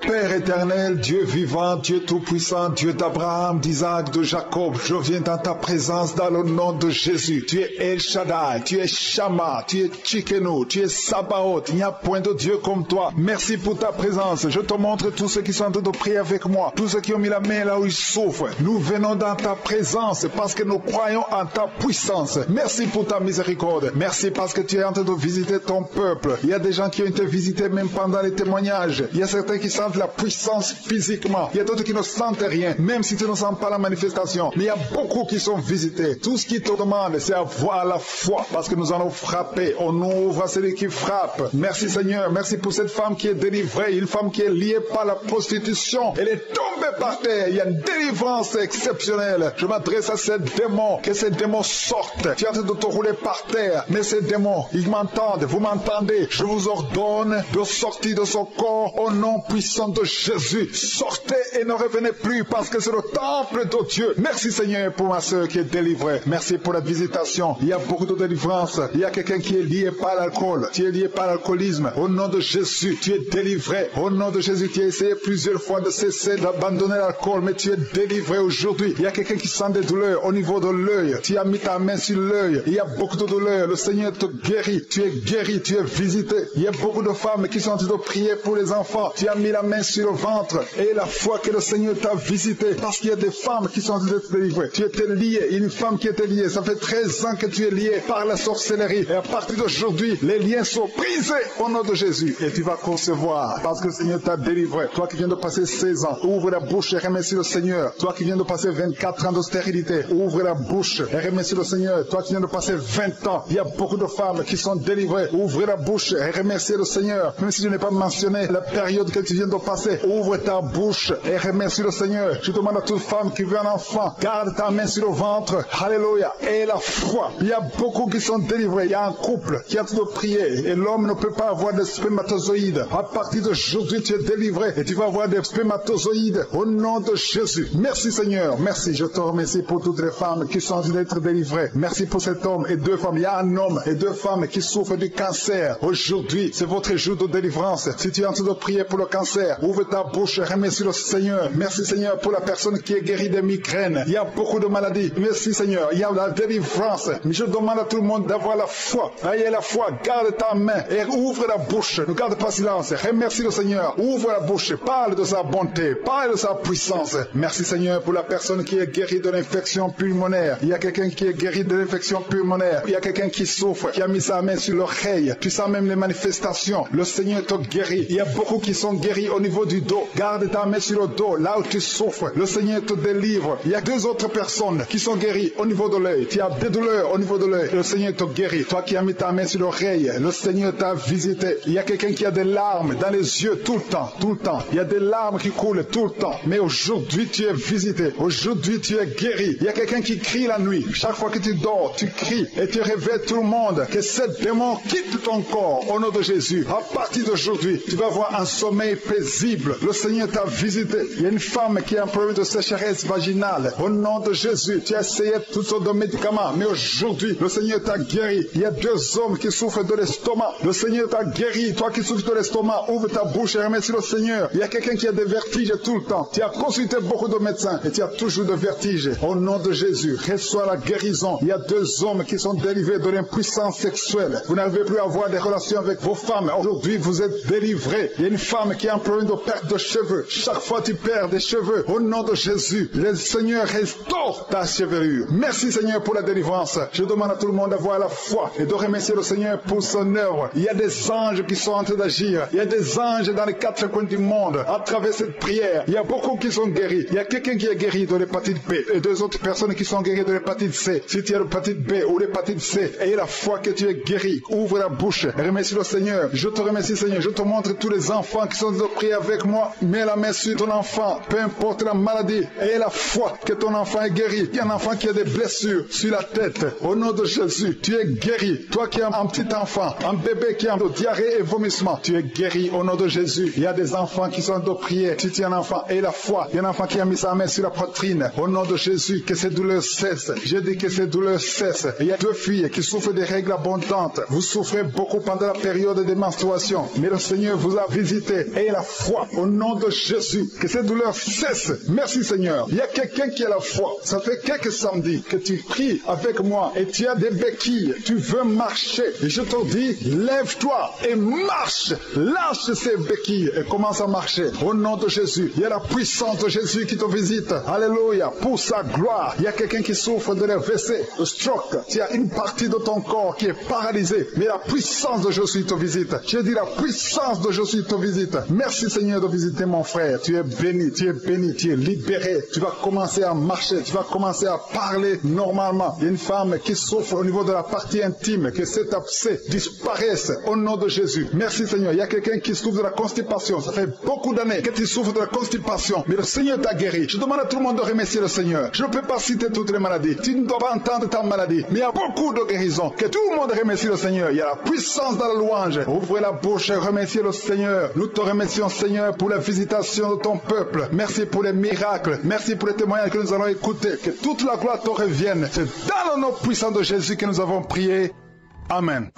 Père éternel, Dieu vivant, Dieu tout-puissant, Dieu d'Abraham, d'Isaac, de Jacob, je viens dans ta présence dans le nom de Jésus. Tu es El Shaddai, tu es Shama, tu es Tchikenu, tu es Sabaoth. Il n'y a point de Dieu comme toi. Merci pour ta présence. Je te montre tous ceux qui sont en train de prier avec moi, tous ceux qui ont mis la main là où ils souffrent. Nous venons dans ta présence parce que nous croyons en ta puissance. Merci pour ta miséricorde. Merci parce que tu es en train de visiter ton peuple. Il y a des gens qui ont été visités même pendant les témoignages. Il y a certains qui sentent la puissance physiquement. Il y a d'autres qui ne sentent rien, même si tu ne sens pas la manifestation. Mais il y a beaucoup qui sont visités. Tout ce qui te demande, c'est avoir la foi, parce que nous allons frapper. On ouvre à celui qui frappe. Merci Seigneur, merci pour cette femme qui est délivrée, une femme qui est liée par la prostitution. Elle est tombée par terre. Il y a une délivrance exceptionnelle. Je m'adresse à ces démons, que ces démons sortent. Tu es en train de te rouler par terre, mais ces démons, ils m'entendent, vous m'entendez. Je vous ordonne de sortir de son corps au nom puissant de Jésus. Sortez et ne revenez plus, parce que c'est le temple de Dieu. Merci Seigneur pour ma soeur qui est délivrée. Merci pour la visitation. Il y a beaucoup de délivrance. Il y a quelqu'un qui est lié par l'alcool. Tu es lié par l'alcoolisme. Au nom de Jésus, tu es délivré. Au nom de Jésus, tu as essayé plusieurs fois de cesser d'abandonner l'alcool, mais tu es délivré aujourd'hui. Il y a quelqu'un qui sent des douleurs au niveau de l'œil. Tu as mis ta main sur l'œil. Il y a beaucoup de douleurs. Le Seigneur te guérit. Tu es guéri. Tu es visité. Il y a beaucoup de femmes qui sont en train de prier pour les enfants. Tu as mis la main sur le ventre et la foi que le Seigneur t'a visité, parce qu'il y a des femmes qui sont en train d'être délivrées. Tu étais lié. Une femme qui était liée. Ça fait 13 ans que tu es lié par la sorcellerie. Et à partir d'aujourd'hui, les liens sont brisés au nom de Jésus. Et tu vas concevoir, parce que le Seigneur t'a délivré. Toi qui viens de passer 16 ans, ouvre la bouche et remercie le Seigneur. Toi qui viens de passer 24 ans de stérilité, ouvre la bouche et remercie le Seigneur. Toi qui viens de passer 20 ans, il y a beaucoup de femmes qui sont délivrées. Ouvre la bouche et remercie le Seigneur. Même si je n'ai pas mentionné la période que tu viens de passer, ouvre ta bouche et remercie le Seigneur. Je demande à toute femme qui veut un enfant, garde ta main sur le ventre. Alléluia. Et la foi. Il y a beaucoup qui sont délivrés. Il y a un couple qui a tout de prier et l'homme ne peut pas avoir de spermatozoïdes. À partir d'aujourd'hui, tu es délivré et tu vas avoir des spermatozoïdes au nom de Jésus. Merci Seigneur. Merci. Je te remercie pour toutes les femmes qui sont en train d'être délivrées. Merci pour cet homme et deux femmes. Il y a un homme et deux femmes qui souffrent du cancer. Aujourd'hui, c'est votre jour de délivrance. Si tu es en train de prier pour le cancer, ouvre ta bouche et remercie le Seigneur. Merci Seigneur pour la personne qui est guérie des migraines. Il y a beaucoup de maladies. Merci Seigneur. Il y a la délivrance. Mais je demande à tout le monde d'avoir la foi. Ayez la foi. Garde ta main et ouvre la bouche. Ne garde pas silence. Remercie le Seigneur. Ouvre la bouche. Parle de sa bonté. Parle de sa puissance. Merci Seigneur pour la personne qui est guérie de l'infection pulmonaire. Il y a quelqu'un qui est guéri de l'infection pulmonaire. Il y a quelqu'un qui souffre, qui a mis sa main sur l'oreille. Tu sens même les manifestations. Le Seigneur te guérit. Il y a beaucoup qui sont guéris au niveau du dos. Garde ta main sur le dos, là où tu souffres. Le Seigneur te délivre. Il y a deux autres personnes qui sont guéries au niveau de l'œil. Tu as des douleurs au niveau de l'œil. Le Seigneur te guérit. Toi qui as mis ta main sur l'oreille, le Seigneur t'a visité. Il y a quelqu'un qui a des larmes dans les yeux tout le temps, tout le temps. Il y a des larmes qui coulent tout le temps. Mais aujourd'hui, tu es visité. Aujourd'hui, tu es guéri. Il y a quelqu'un qui crie la nuit. Chaque fois que tu dors, tu cries et tu réveilles tout le monde. Que ce démon quitte ton corps au nom de Jésus. À partir d'aujourd'hui, tu vas avoir un sommeil paisible. Le Seigneur t'a visité. Il y a une femme qui a un problème de sécheresse vaginale. Au nom de Jésus, tu as essayé toutes sortes de médicaments. Mais aujourd'hui, le Seigneur t'a guéri. Il y a deux hommes qui souffrent de l'estomac. Le Seigneur t'a guéri. Toi qui souffres de l'estomac, ouvre ta bouche et remercie le Seigneur. Il y a quelqu'un qui a des vertiges tout le temps. Tu as consulté beaucoup de médecins et tu as toujours des vertiges. Au nom de Jésus, reçois la guérison. Il y a deux hommes qui sont délivrés de l'impuissance sexuelle. Vous n'arrivez plus à avoir des relations avec vos femmes. Aujourd'hui, vous êtes délivrés. Il y a une femme qui a un problème de perte de cheveux. Chaque fois tu perds des cheveux. Au nom de Jésus, le Seigneur restaure ta chevelure. Merci Seigneur pour la délivrance. Je demande à tout le monde d'avoir la foi et de remercier le Seigneur pour son œuvre. Il y a des anges qui sont en train d'agir. Il y a des anges dans les quatre coins du monde. À travers cette prière, il y a beaucoup qui sont guéris. Il y a quelqu'un qui est guéri de l'hépatite B et deux autres personnes qui sont guéries de l'hépatite C. Si tu as l'hépatite B ou l'hépatite C, ayez la foi que tu es guéri. Ouvre la bouche. Remercie le Seigneur. Je te remercie Seigneur. Je te montre tous les enfants qui sont de prier avec moi. Mets la main sur ton enfant. Peu importe la maladie. Ayez la foi que ton enfant est guéri. Il y a un enfant qui a des blessures sur la tête. Au nom de Jésus, tu es guéri. Toi qui as un petit enfant, un bébé qui a de diarrhée et vomissement, tu es guéri au nom de Jésus. Il y a des enfants qui sont de prier. Si tu es un enfant, aie la foi. Il y a un enfant qui a mis sa main sur la poitrine. Au nom de Jésus, que ces douleurs cessent. Je dis que ces douleurs cessent. Il y a deux filles qui souffrent des règles abondantes. Vous souffrez beaucoup pendant la période de menstruation. Mais le Seigneur vous a visité. Ayez la foi au nom de Jésus. Que ces douleurs cessent. Merci Seigneur. Il y a quelqu'un qui a la foi. Ça fait quelques samedis que tu pries avec moi et tu as des béquilles. Tu veux marcher. Et je te dis, lève-toi et marche. Lâche ces béquilles et commence à marcher. Au nom de Jésus. Il y a la puissance de Jésus qui te visite. Alléluia. Pour sa gloire. Il y a quelqu'un qui souffre de l'AVC, de stroke. Tu as une partie de ton corps qui est paralysée. Mais la puissance de Jésus te visite. Je dis la puissance de Jésus te visite. Merci Seigneur. Seigneur de visiter mon frère. Tu es béni, tu es béni, tu es libéré. Tu vas commencer à marcher, tu vas commencer à parler normalement. Il y a une femme qui souffre au niveau de la partie intime, que cet abcès disparaisse au nom de Jésus. Merci Seigneur. Il y a quelqu'un qui souffre de la constipation. Ça fait beaucoup d'années que tu souffres de la constipation, mais le Seigneur t'a guéri. Je demande à tout le monde de remercier le Seigneur. Je ne peux pas citer toutes les maladies. Tu ne dois pas entendre ta maladie, mais il y a beaucoup de guérisons. Que tout le monde remercie le Seigneur. Il y a la puissance dans la louange. Ouvrez la bouche et remerciez le Seigneur. Nous te remercions Seigneur pour la visitation de ton peuple. Merci pour les miracles. Merci pour les témoignages que nous allons écouter. Que toute la gloire te revienne. C'est dans le nom puissant de Jésus que nous avons prié. Amen.